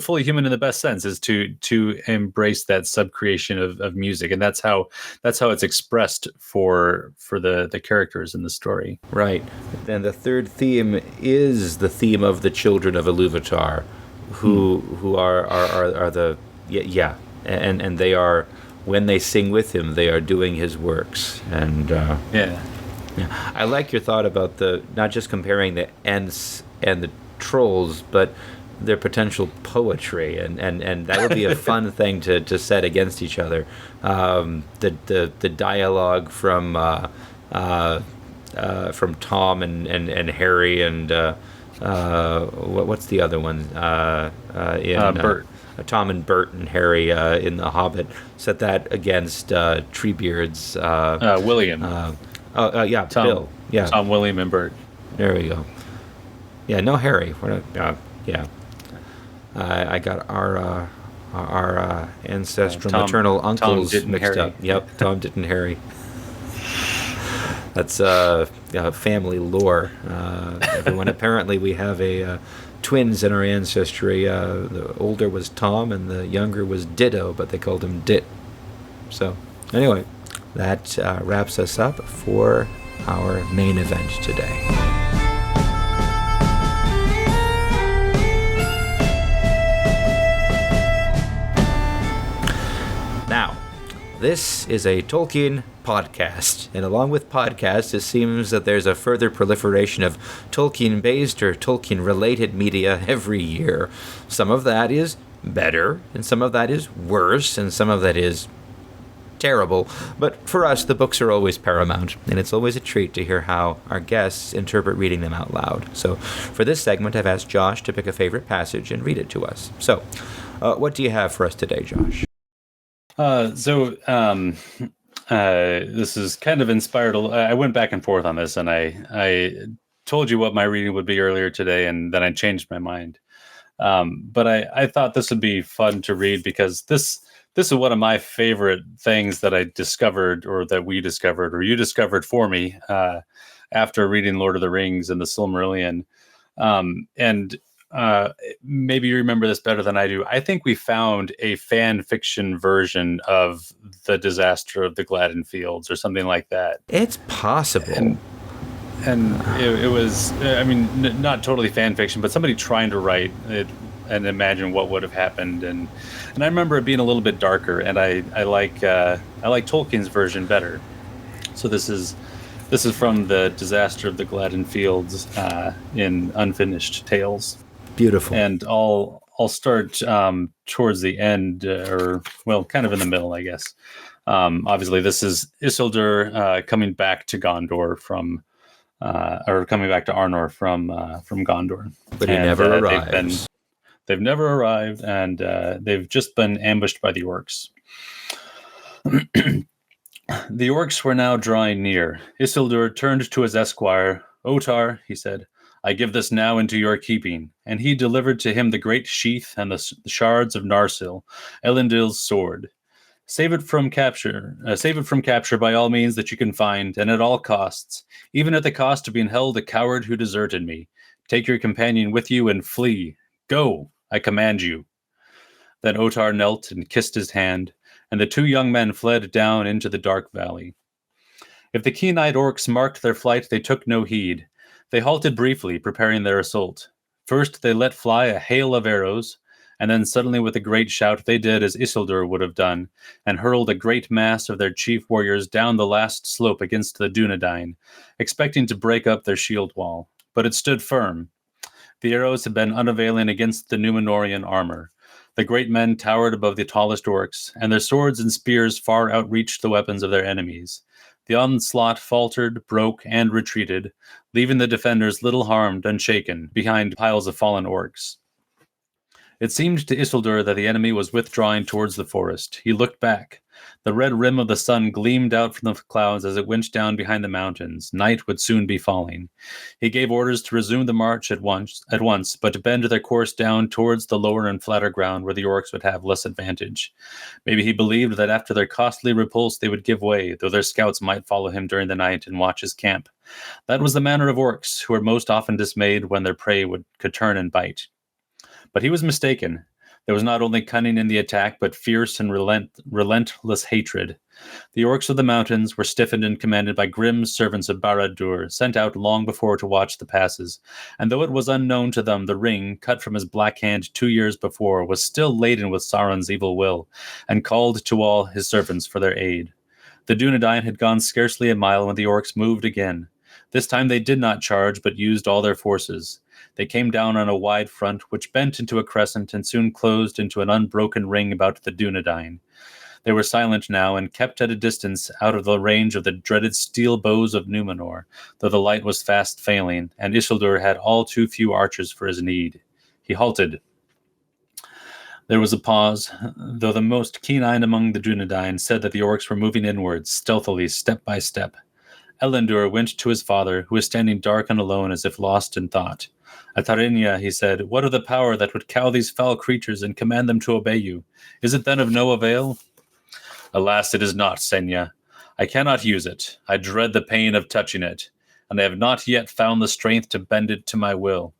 fully human in the best sense is to embrace that subcreation of music, and that's how it's expressed for the characters in the story. Right. And the third theme is the theme of the children of Iluvatar, who are the and they are, when they sing with him, they are doing his works, and Yeah, I like your thought about not just comparing the Ents and the trolls, but their potential poetry, and that would be a fun thing to set against each other. The dialogue from Tom and Harry and what's the other one? Bert. Tom and Bert and Harry in The Hobbit. Set that against Treebeard's William. Tom, Bill. Yeah. Tom, William, and Bert. There we go. Yeah, no Harry. I got our ancestral maternal uncles mixed Harry. up. Yep, Tom didn't Harry. That's family lore. Everyone, apparently we have twins in our ancestry. The older was Tom and the younger was Ditto, but they called him Dit. So anyway, that wraps us up for our main event today. Now, this is a Tolkien podcast, and along with podcasts, it seems that there's a further proliferation of Tolkien-based or Tolkien-related media every year. Some of that is better, and some of that is worse, and some of that is terrible. But for us, the books are always paramount, and it's always a treat to hear how our guests interpret reading them out loud. So for this segment, I've asked Josh to pick a favorite passage and read it to us. So what do you have for us today, Josh? This is kind of inspired. I went back and forth on this, and I told you what my reading would be earlier today, and then I changed my mind. But I thought this would be fun to read because this is one of my favorite things that I discovered, or that we discovered, or you discovered for me after reading Lord of the Rings and the Silmarillion. And maybe you remember this better than I do. I think we found a fan fiction version of The Disaster of the Gladden Fields or something like that. It's possible. And it was, I mean, not totally fan fiction, but somebody trying to write it and imagine what would have happened. And I remember it being a little bit darker, and I like Tolkien's version better. So this is from the Disaster of the Gladden Fields in Unfinished Tales. Beautiful. And I'll start towards the end, or well, kind of in the middle, I guess. Obviously, this is Isildur coming back to Gondor from, or coming back to Arnor from Gondor. But he never arrives. They've never arrived, and they've just been ambushed by the orcs. The orcs were now drawing near. Isildur turned to his esquire. "Otar," he said, "I give this now into your keeping." And he delivered to him the great sheath and the shards of Narsil, Elendil's sword. Save it from capture by all means that you can find, and at all costs, even at the cost of being held a coward who deserted me. Take your companion with you and flee. Go, I command you. Then Otar knelt and kissed his hand, and the two young men fled down into the dark valley. If the keen-eyed orcs marked their flight, they took no heed. They halted briefly, preparing their assault. First, they let fly a hail of arrows, and then suddenly with a great shout they did as Isildur would have done, and hurled a great mass of their chief warriors down the last slope against the Dunedain, expecting to break up their shield wall. But it stood firm. The arrows had been unavailing against the Númenórean armor. The great men towered above the tallest orcs, and their swords and spears far outreached the weapons of their enemies. The onslaught faltered, broke, and retreated, leaving the defenders little harmed, unshaken, behind piles of fallen orcs. It seemed to Isildur that the enemy was withdrawing towards the forest. He looked back. The red rim of the sun gleamed out from the clouds as it went down behind the mountains. Night would soon be falling. He gave orders to resume the march at once, but to bend their course down towards the lower and flatter ground where the orcs would have less advantage. Maybe he believed that after their costly repulse they would give way, though their scouts might follow him during the night and watch his camp. That was the manner of orcs, who were most often dismayed when their prey could turn and bite. But he was mistaken. There was not only cunning in the attack, but fierce and relentless hatred. The orcs of the mountains were stiffened and commanded by grim servants of Barad-dûr, sent out long before to watch the passes, and though it was unknown to them, the ring, cut from his black hand 2 years before, was still laden with Sauron's evil will, and called to all his servants for their aid. The Dunedain had gone scarcely a mile when the orcs moved again. This time they did not charge, but used all their forces. They came down on a wide front, which bent into a crescent and soon closed into an unbroken ring about the Dunedain. They were silent now and kept at a distance out of the range of the dreaded steel bows of Númenor, though the light was fast failing, and Isildur had all too few archers for his need. He halted. There was a pause, though the most keen-eyed among the Dunedain said that the orcs were moving inwards, stealthily, step by step. Elendil went to his father, who was standing dark and alone as if lost in thought. "Atarinya," he said, "what of the power that would cow these foul creatures and command them to obey you? Is it then of no avail?" "Alas, it is not, Senya. I cannot use it. I dread the pain of touching it, and I have not yet found the strength to bend it to my will.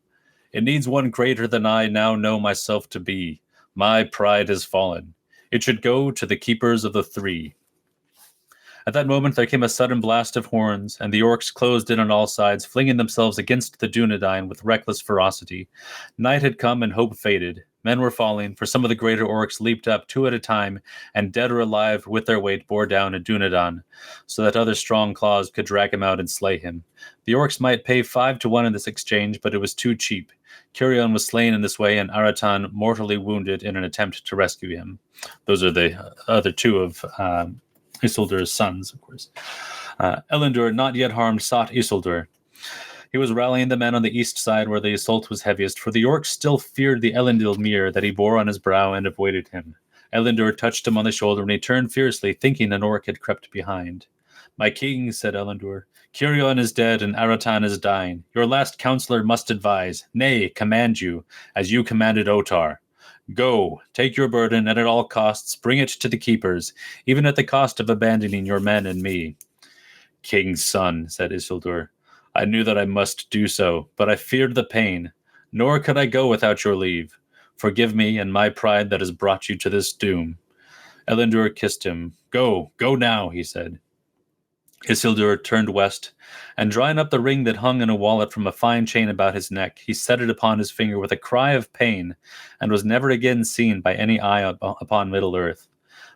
It needs one greater than I now know myself to be. My pride has fallen. It should go to the keepers of the three." At that moment there came a sudden blast of horns, and the orcs closed in on all sides, flinging themselves against the Dunedain with reckless ferocity. Night had come and hope faded. Men were falling, for some of the greater orcs leaped up 2 at a time, and dead or alive with their weight bore down a Dunedain, so that other strong claws could drag him out and slay him. The orcs might pay 5 to 1 in this exchange, but it was too cheap. Cirion was slain in this way, and Aratan mortally wounded in an attempt to rescue him. Those are the other two of Isildur's sons, of course. Elendil, not yet harmed, sought Isildur. He was rallying the men on the east side where the assault was heaviest, for the orcs still feared the Elendil mirror that he bore on his brow and avoided him. Elendil touched him on the shoulder, and he turned fiercely, thinking an orc had crept behind. "My king," said Elendil, "Cirion is dead and Aratan is dying. Your last counselor must advise, nay, command you, as you commanded Otar. Go, take your burden, and at all costs bring it to the keepers, even at the cost of abandoning your men and me." "King's son," said Isildur, "I knew that I must do so, but I feared the pain, nor could I go without your leave. Forgive me and my pride that has brought you to this doom." Elendil kissed him. Go now," he said. Isildur turned west, and drawing up the ring that hung in a wallet from a fine chain about his neck, he set it upon his finger with a cry of pain, and was never again seen by any eye upon Middle-earth.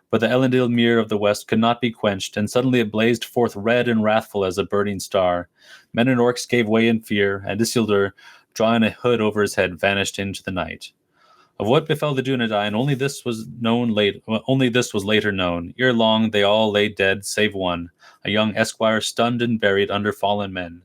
But the Elendil Mere of the west could not be quenched, and suddenly it blazed forth red and wrathful as a burning star. Men and orcs gave way in fear, and Isildur, drawing a hood over his head, vanished into the night. Of what befell the Dunedain, only this was later known. Ere long they all lay dead, save one, a young esquire stunned and buried under fallen men.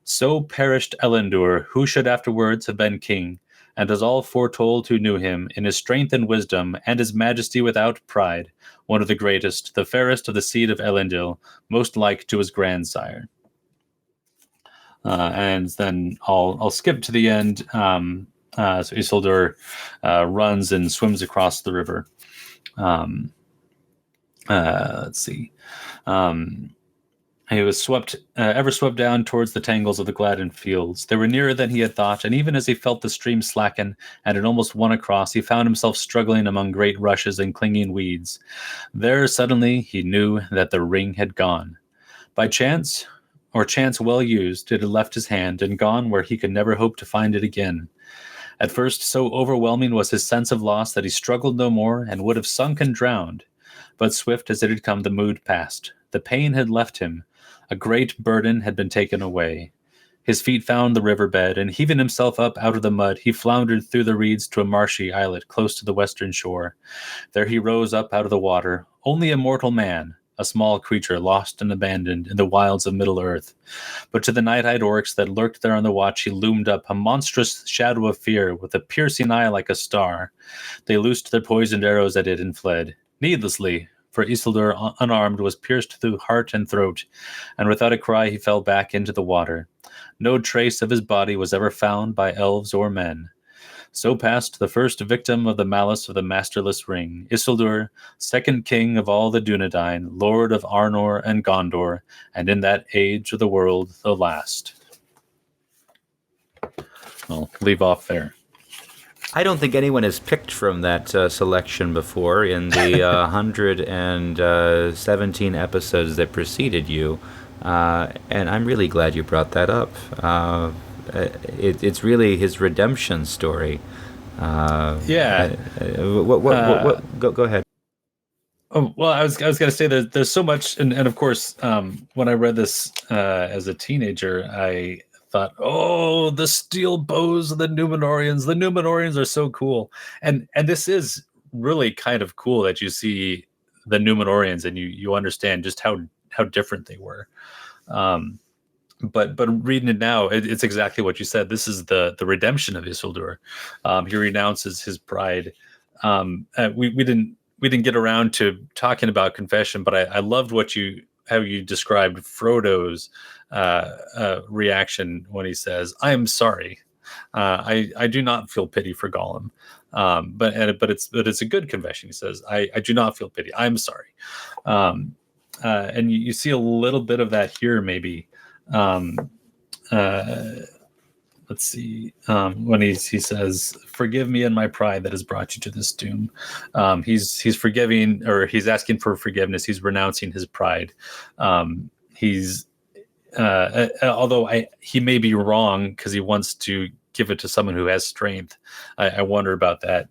So perished Elendur, who should afterwards have been king, and as all foretold who knew him, in his strength and wisdom, and his majesty without pride, one of the greatest, the fairest of the seed of Elendil, most like to his grandsire. And then I'll skip to the end. So Isildur runs and swims across the river. Let's see. He was ever swept down towards the tangles of the Gladden fields. They were nearer than he had thought, and even as he felt the stream slacken and had almost won across, he found himself struggling among great rushes and clinging weeds. There, suddenly, he knew that the ring had gone. By chance, or chance well used, it had left his hand and gone where he could never hope to find it again. At first, so overwhelming was his sense of loss that he struggled no more and would have sunk and drowned. But swift as it had come, the mood passed. The pain had left him. A great burden had been taken away. His feet found the riverbed, and heaving himself up out of the mud, he floundered through the reeds to a marshy islet close to the western shore. There he rose up out of the water, only a mortal man, a small creature lost and abandoned in the wilds of Middle-earth. But to the night-eyed orcs that lurked there on the watch, he loomed up, a monstrous shadow of fear, with a piercing eye like a star. They loosed their poisoned arrows at it and fled, needlessly, for Isildur, unarmed, was pierced through heart and throat, and without a cry he fell back into the water. No trace of his body was ever found by elves or men. So passed the first victim of the malice of the masterless ring, Isildur, second king of all the Dunedain, lord of Arnor and Gondor, and in that age of the world, the last. I'll leave off there. I don't think anyone has picked from that selection before in the 117 episodes that preceded you, and I'm really glad you brought that up. It's really his redemption story. Yeah. Go ahead. Oh, well, I was going to say there's so much, and of course, when I read this as a teenager, I thought, oh, the steel bows of the Númenóreans. The Númenóreans are so cool, and this is really kind of cool that you see the Númenóreans and you understand just how different they were. But reading it now, it's exactly what you said. This is the redemption of Isildur. He renounces his pride. We didn't get around to talking about confession, but I loved how you described Frodo's reaction when he says, "I am sorry. I do not feel pity for Gollum." But it's a good confession. He says, "I do not feel pity. I'm sorry." And you see a little bit of that here, maybe. Let's see. When he says, "Forgive me and my pride that has brought you to this doom." He's forgiving, or he's asking for forgiveness. He's renouncing his pride. Although he may be wrong because he wants to give it to someone who has strength. I wonder about that.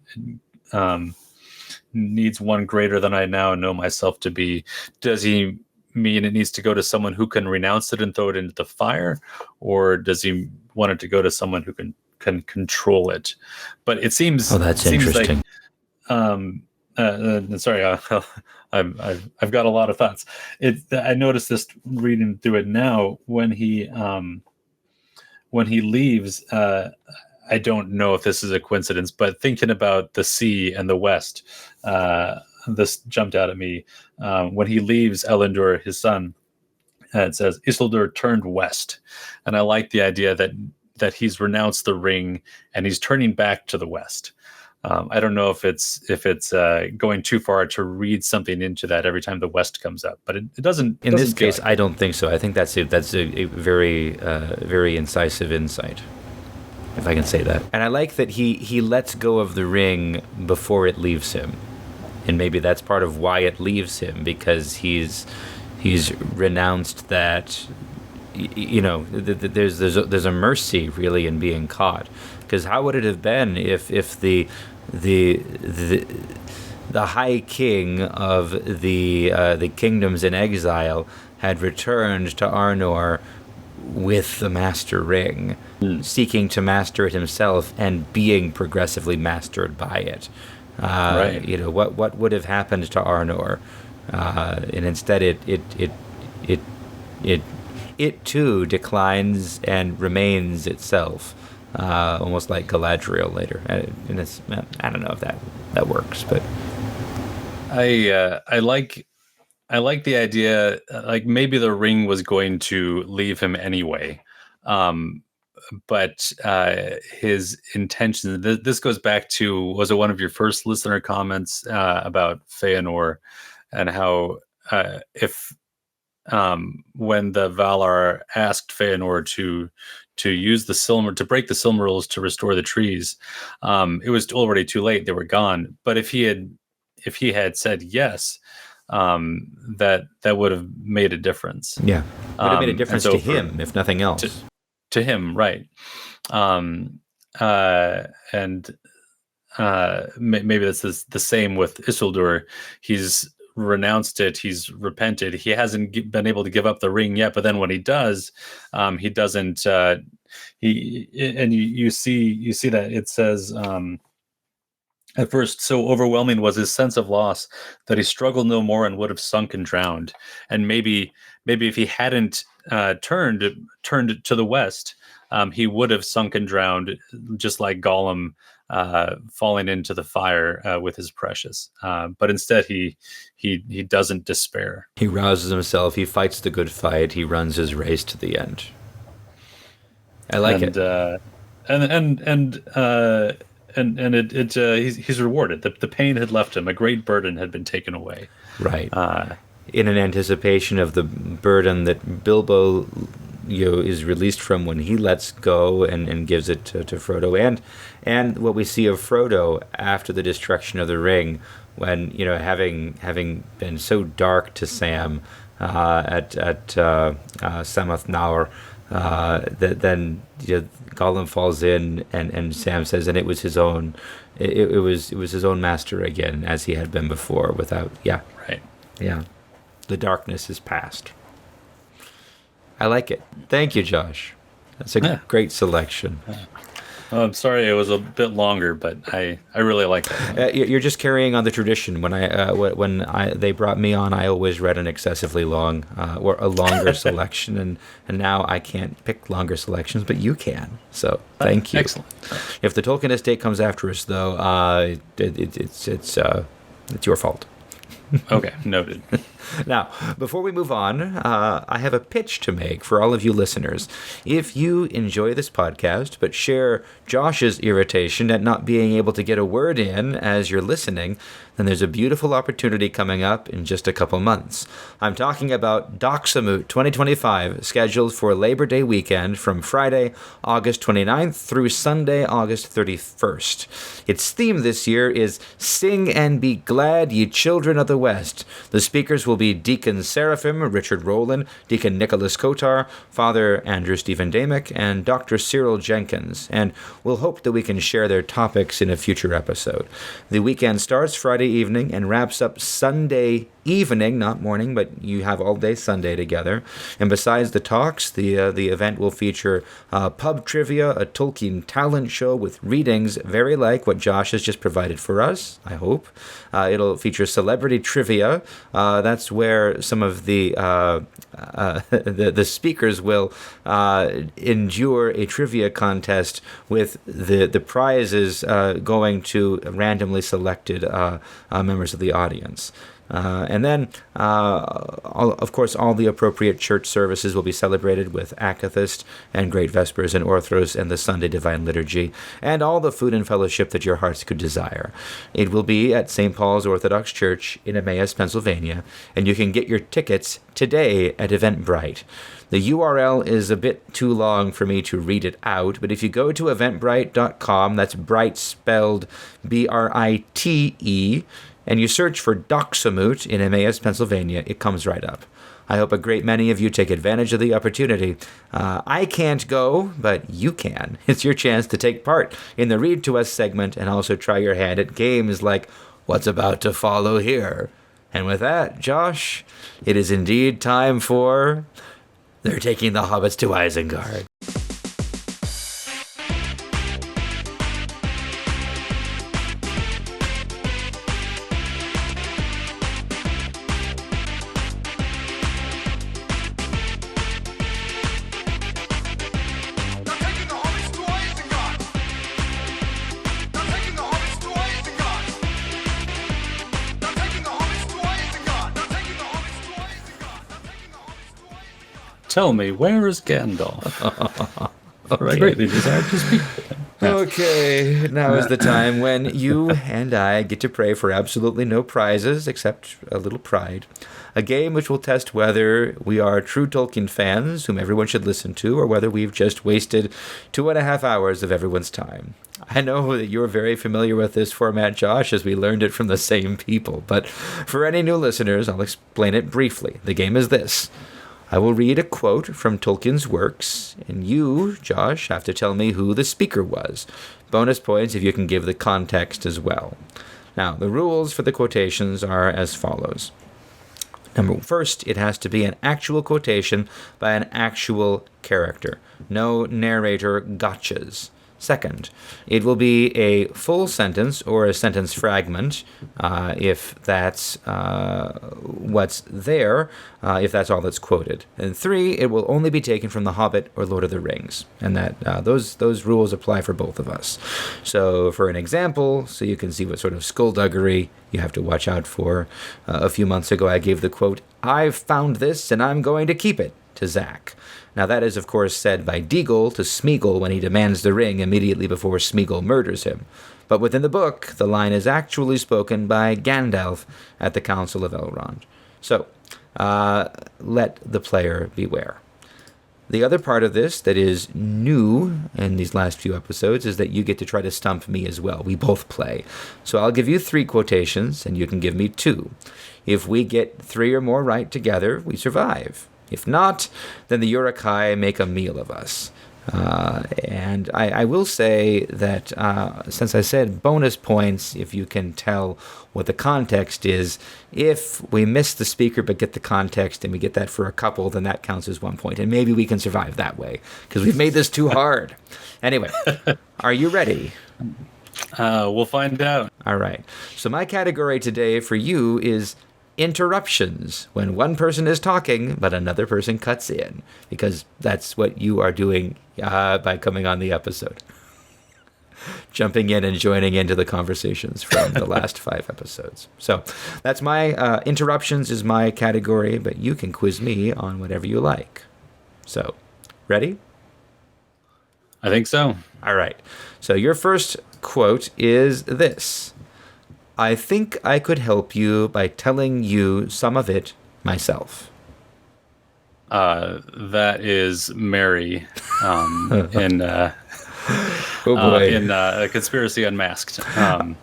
Needs one greater than I now know myself to be. Does he mean it needs to go to someone who can renounce it and throw it into the fire, or does he want it to go to someone who can control it? But it seems that's interesting. Sorry, I've got a lot of thoughts. I noticed this reading through it now when he leaves. I don't know if this is a coincidence, but thinking about the sea and the west, this jumped out at me. When he leaves Elendor, his son, it says Isildur turned west, and I like the idea that he's renounced the ring and he's turning back to the west. I don't know if it's going too far to read something into that every time the West comes up, but it doesn't. In this case, I don't think so. I think that's a very very incisive insight, if I can say that. And I like that he lets go of the ring before it leaves him, and maybe that's part of why it leaves him, because he's He's renounced that. There's a mercy really in being caught, because how would it have been if the high king of the kingdoms in exile had returned to Arnor with the Master Ring, seeking to master it himself and being progressively mastered by it. Right. What would have happened to Arnor? And instead, it too declines and remains itself, almost like Galadriel later. And I don't know if that works, but I like the idea. Like maybe the ring was going to leave him anyway, but his intention. This goes back to, was it one of your first listener comments about Feanor, and how if when the Valar asked Feanor to use the Silmar, to break the Silmarils to restore the trees, it was already too late. They were gone. But if he had said yes, that would have made a difference. Yeah, would have made a difference to him, if nothing else. To him, right? Maybe that's the same with Isildur. He's renounced it. He's repented. He hasn't been able to give up the ring yet. But then when he does, he doesn't. You see that it says. At first, so overwhelming was his sense of loss that he struggled no more and would have sunk and drowned. And maybe if he hadn't turned to the west, he would have sunk and drowned, just like Gollum falling into the fire with his precious. But instead, he doesn't despair. He rouses himself. He fights the good fight. He runs his race to the end. I like it. He's rewarded. The pain had left him. A great burden had been taken away. Right. In an anticipation of the burden that Bilbo, is released from when he lets go and gives it to Frodo, and what we see of Frodo after the destruction of the ring, when having been so dark to Sam at Samath Naur. Then Gollum falls in, and Sam says, and it was his own, it was his own master again, as he had been before. The darkness is past. I like it. Thank you, Josh. That's a great selection. I'm sorry it was a bit longer, but I really like that. You're just carrying on the tradition. When they brought me on, I always read an excessively long or a longer selection, and now I can't pick longer selections, but you can. So thank you. Excellent. If the Tolkien estate comes after us, though, it's your fault. Okay, noted. Now, before we move on, I have a pitch to make for all of you listeners. If you enjoy this podcast, but share Josh's irritation at not being able to get a word in as you're listening, then there's a beautiful opportunity coming up in just a couple months. I'm talking about Doxamut 2025, scheduled for Labor Day weekend from Friday, August 29th through Sunday, August 31st. Its theme this year is Sing and Be Glad, Ye Children of the West. The speakers will be Deacon Seraphim Richard Rowland, Deacon Nicholas Kotar, Father Andrew Stephen Damick, and Dr. Cyril Jenkins, and we'll hope that we can share their topics in a future episode. The weekend starts Friday evening and wraps up Sunday evening, not morning, but you have all day Sunday together. And besides the talks, the event will feature pub trivia, a Tolkien talent show with readings very like what Josh has just provided for us, I hope. It'll feature celebrity trivia. That's where some of the speakers will endure a trivia contest with the prizes going to randomly selected members of the audience. And then, of course, all the appropriate church services will be celebrated with Akathist and Great Vespers and Orthros and the Sunday Divine Liturgy, and all the food and fellowship that your hearts could desire. It will be at St. Paul's Orthodox Church in Emmaus, Pennsylvania, and you can get your tickets today at Eventbrite. The URL is a bit too long for me to read it out, but if you go to eventbrite.com, that's bright spelled Brite, and you search for Doxamut in Emmaus, Pennsylvania, it comes right up. I hope a great many of you take advantage of the opportunity. I can't go, but you can. It's your chance to take part in the Read to Us segment and also try your hand at games like What's About to Follow Here. And with that, Josh, it is indeed time for They're Taking the Hobbits to Isengard. Tell me, where is Gandalf? For I greatly desire to speak with him. Okay, now is the time when you and I get to pray for absolutely no prizes except a little pride. A game which will test whether we are true Tolkien fans, whom everyone should listen to, or whether we've just wasted 2.5 hours of everyone's time. I know that you're very familiar with this format, Josh, as we learned it from the same people, but for any new listeners, I'll explain it briefly. The game is this. I will read a quote from Tolkien's works, and you, Josh, have to tell me who the speaker was. Bonus points if you can give the context as well. Now, the rules for the quotations are as follows. First, it has to be an actual quotation by an actual character. No narrator gotchas. Second, it will be a full sentence or a sentence fragment, if that's what's there, if that's all that's quoted. And 3, it will only be taken from The Hobbit or Lord of the Rings, and that those rules apply for both of us. So, for an example, so you can see what sort of skullduggery you have to watch out for, a few months ago I gave the quote, "I've found this and I'm going to keep it," to Zach. Now that is, of course, said by Deagle to Smeagol when he demands the ring immediately before Smeagol murders him. But within the book, the line is actually spoken by Gandalf at the Council of Elrond. So, let the player beware. The other part of this that is new in these last few episodes is that you get to try to stump me as well. We both play. So I'll give you 3 quotations, and you can give me 2. If we get 3 or more right together, we survive. If not, then the Uruk-hai make a meal of us. And I will say that since I said bonus points, if you can tell what the context is, if we miss the speaker but get the context and we get that for a couple, then that counts as 1 point. And maybe we can survive that way because we've made this too hard. Anyway, are you ready? We'll find out. All right. So my category today for you is interruptions, when one person is talking but another person cuts in, because that's what you are doing by coming on the episode. Jumping in and joining into the conversations from the last 5 episodes. So that's my interruptions is my category, but you can quiz me on whatever you like. So, ready? I think so. All right. So your first quote is this. I think I could help you by telling you some of it myself. That is Mary in A Conspiracy Unmasked.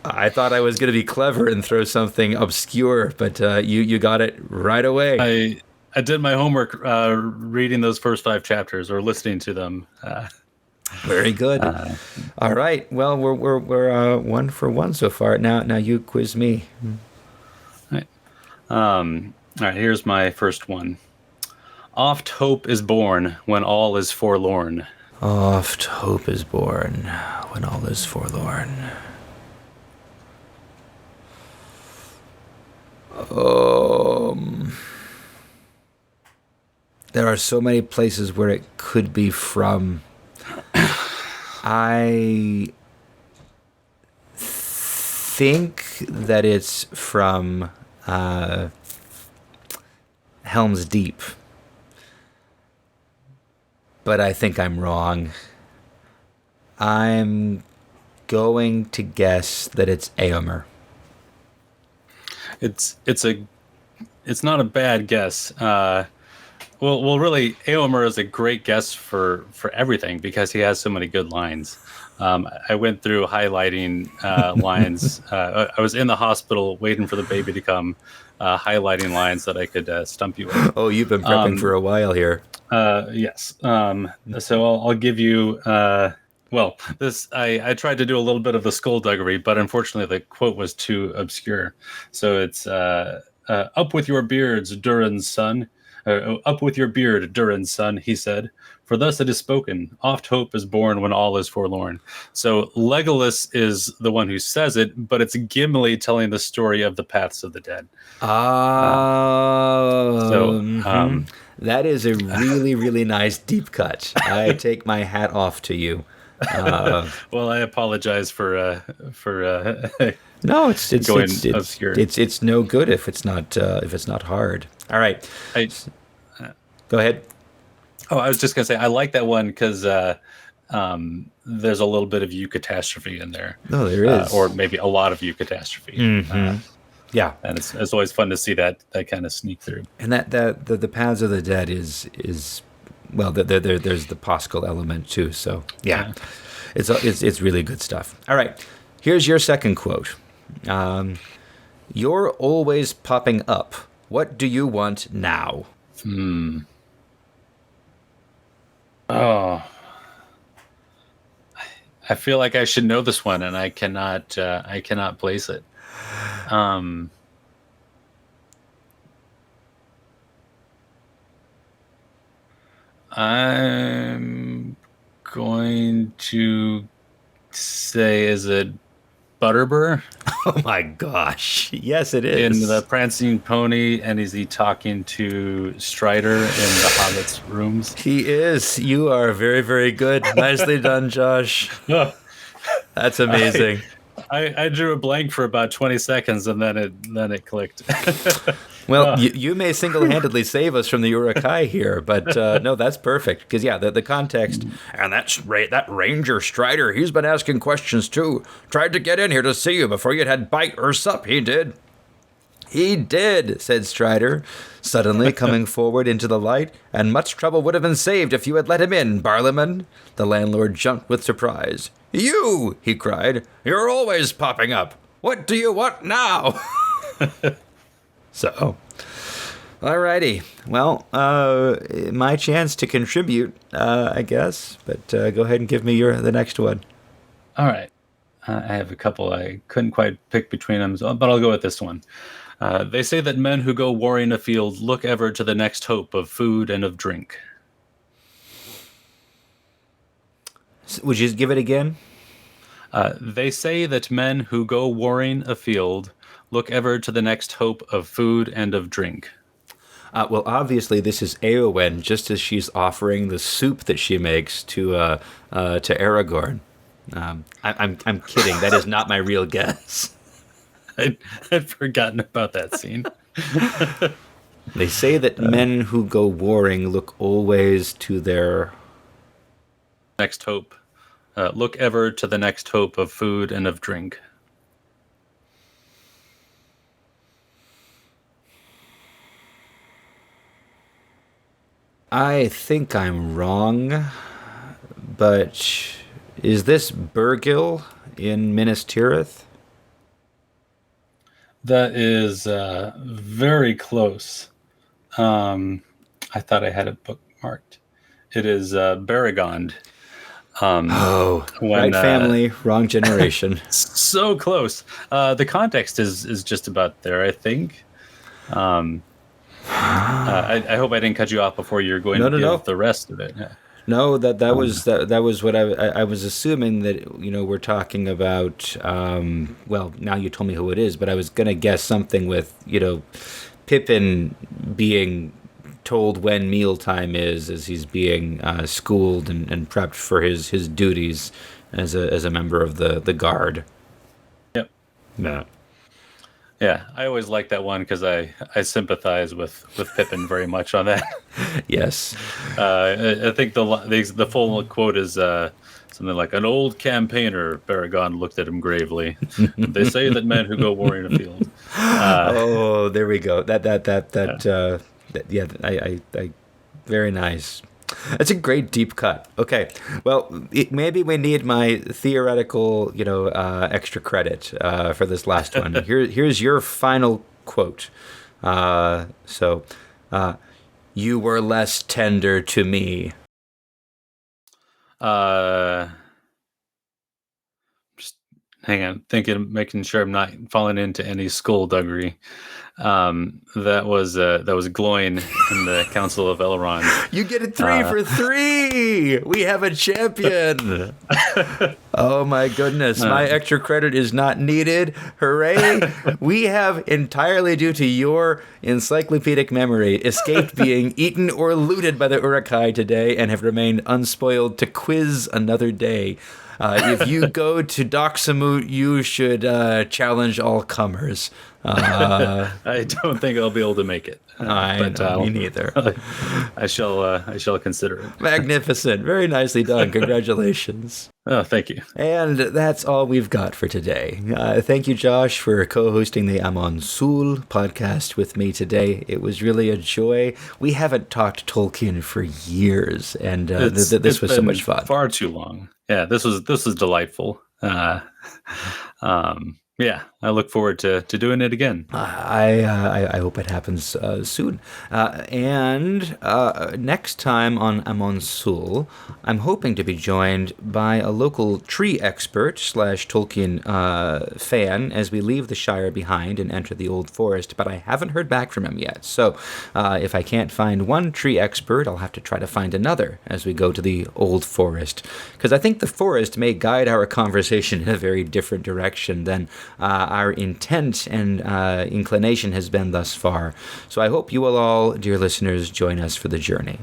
I thought I was going to be clever and throw something obscure, but you got it right away. I did my homework reading those first 5 chapters or listening to them. Very good. All right. Well, we're 1 for 1 so far. Now you quiz me. All right. Here's my first one. Oft hope is born when all is forlorn. Oft hope is born when all is forlorn. There are so many places where it could be from. I think that it's from Helm's Deep, but I think I'm wrong. I'm going to guess that it's Éomer. It's not a bad guess. Really, Eomer is a great guest for everything because he has so many good lines. I went through highlighting lines. I was in the hospital waiting for the baby to come, highlighting lines that I could stump you with. Oh, you've been prepping for a while here. Yes. So I'll give you. This I tried to do a little bit of the skullduggery, but unfortunately the quote was too obscure. So it's up with your beards, Durin's son. Up with your beard, Durin's son, he said. For thus it is spoken, oft hope is born when all is forlorn. So Legolas is the one who says it, but it's Gimli telling the story of the paths of the dead. That is a really, really nice deep cut. I take my hat off to you. Well, I apologize for no, it's obscure. It's no good if it's not hard. All right, go ahead. Oh, I was just gonna say I like that one because there's a little bit of eucatastrophe in there. No, there is, or maybe a lot of eucatastrophe. Mm-hmm. Yeah, and it's always fun to see that kind of sneak through. And the paths of the dead is well, there's the Pascal element too. So yeah. It's really good stuff. All right, here's your second quote. You're always popping up. What do you want now? Oh, I feel like I should know this one, and I cannot place it. I'm going to say, is it Butterbur? Oh my gosh. Yes, it is. In the Prancing Pony, and is he talking to Strider in the Hobbit's rooms? He is. You are very, very good. Nicely done, Josh. That's amazing. I drew a blank for about 20 seconds, and then it clicked. Well, you may single-handedly save us from the Urukai here, but no, that's perfect. Because, yeah, the context, and that Ranger Strider, he's been asking questions, too. Tried to get in here to see you before you'd had bite or sup, he did. He did, said Strider, suddenly coming forward into the light, and much trouble would have been saved if you had let him in, Barliman. The landlord jumped with surprise. You, he cried, you're always popping up. What do you want now? So, alrighty. Well, my chance to contribute, I guess. But go ahead and give me the next one. All right. I have a couple. I couldn't quite pick between them, but I'll go with this one. They say that men who go warring afield look ever to the next hope of food and of drink. Would you give it again? They say that men who go warring afield look ever to the next hope of food and of drink. Well, obviously, this is Eowyn, just as she's offering the soup that she makes to Aragorn. I'm kidding. That is not my real guess. I'd forgotten about that scene. They say that men who go warring look always to their next hope. Look ever to the next hope of food and of drink. I think I'm wrong, but is this Burgil in Minas Tirith? That is very close. I thought I had it bookmarked. It is Baragond. Right family, wrong generation. So close. The context is just about there, I think. I hope I didn't cut you off before you were going to give the rest of it. Yeah. No, that was what I was assuming that we're talking about. Well, now you told me who it is, but I was gonna guess something with Pippin being told when mealtime is as he's being schooled and prepped for his duties as a member of the guard. Yep. Yeah. Yeah, I always like that one because I sympathize with Pippin very much on that. Yes. I think the full quote is something like, "An old campaigner," Baragond looked at him gravely. "They say that men who go warring afield." Oh, there we go. Yeah, Very nice. That's a great deep cut. Okay, well, maybe we need my theoretical, extra credit for this last one. Here's your final quote. You were less tender to me. Just hang on, making sure I'm not falling into any skullduggery. That was Gloin in the Council of Elrond. You get it 3 for 3. We have a champion. Oh my goodness. My extra credit is not needed. Hooray. We have, entirely due to your encyclopedic memory, escaped being eaten or looted by the Uruk-hai today and have remained unspoiled to quiz another day. If you go to Doxamut, you should challenge all comers. I don't think I'll be able to make it. Me neither. I shall consider it. Magnificent. Very nicely done. Congratulations. Oh, thank you. And that's all we've got for today. Thank you, Josh, for co-hosting the Amon Sûl podcast with me today. It was really a joy. We haven't talked Tolkien for years, and this was so much fun. Far too long. Yeah, this was delightful. Yeah, I look forward to doing it again. I hope it happens soon. And next time on Amon Sûl, I'm hoping to be joined by a local tree expert / Tolkien fan as we leave the Shire behind and enter the Old Forest, but I haven't heard back from him yet. So if I can't find one tree expert, I'll have to try to find another as we go to the Old Forest, because I think the forest may guide our conversation in a very different direction than our intent and inclination has been thus far. So I hope you will all, dear listeners, join us for the journey.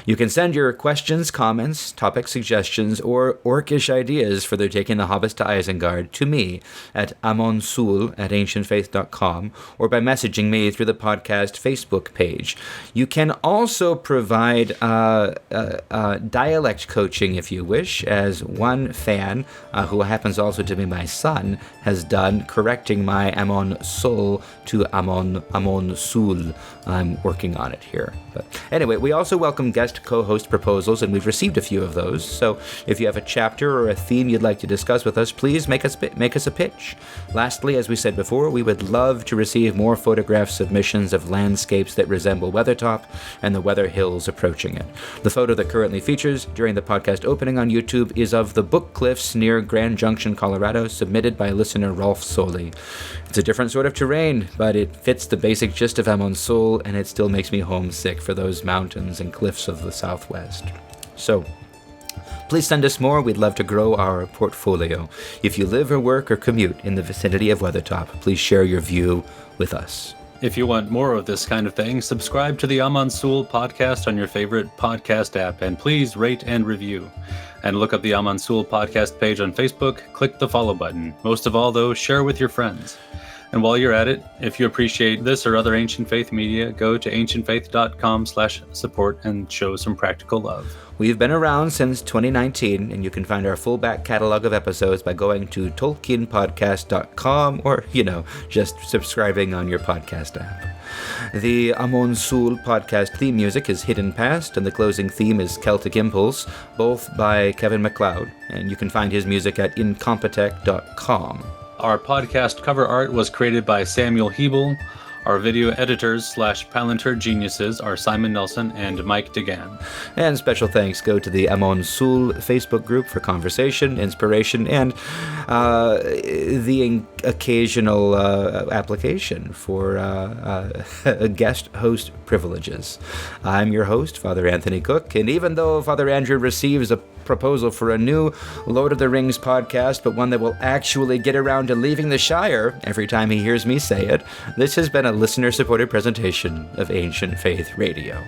You can send your questions, comments, topic suggestions, or orcish ideas for their taking the hobbits to Isengard to me at amonsûl@ancientfaith.com or by messaging me through the podcast Facebook page. You can also provide dialect coaching if you wish, as one fan, who happens also to be my son, has done, correcting my Amon Sûl to Amon Sûl. I'm working on it here. But anyway, we also welcome guest co-host proposals, and we've received a few of those. So if you have a chapter or a theme you'd like to discuss with us, please make us a pitch. Lastly, as we said before, we would love to receive more photograph submissions of landscapes that resemble Weathertop and the Weather Hills approaching it. The photo that currently features during the podcast opening on YouTube is of the Book Cliffs near Grand Junction, Colorado, submitted by listener Rolf Soli. It's a different sort of terrain, but it fits the basic gist of Amon Sûl, and it still makes me homesick for those mountains and cliffs of the Southwest. So, please send us more. We'd love to grow our portfolio. If you live or work or commute in the vicinity of Weathertop, please share your view with us. If you want more of this kind of thing, subscribe to the Amon Sûl podcast on your favorite podcast app, and please rate and review. And look up the Amon Sûl podcast page on Facebook, click the follow button. Most of all, though, share with your friends. And while you're at it, if you appreciate this or other Ancient Faith media, go to ancientfaith.com/support and show some practical love. We've been around since 2019, and you can find our full back catalog of episodes by going to tolkienpodcast.com or, just subscribing on your podcast app. The Amon Sûl podcast theme music is Hidden Past, and the closing theme is Celtic Impulse, both by Kevin MacLeod, and you can find his music at incompetech.com. Our podcast cover art was created by Samuel Hebel. Our video editors / Palantir geniuses are Simon Nelson and Mike DeGan. And special thanks go to the Amon Sûl Facebook group for conversation, inspiration, and the occasional application for guest host privileges. I'm your host, Father Anthony Cook, and even though Father Andrew receives a proposal for a new Lord of the Rings podcast, but one that will actually get around to leaving the Shire every time he hears me say it, this has been a listener-supported presentation of Ancient Faith Radio.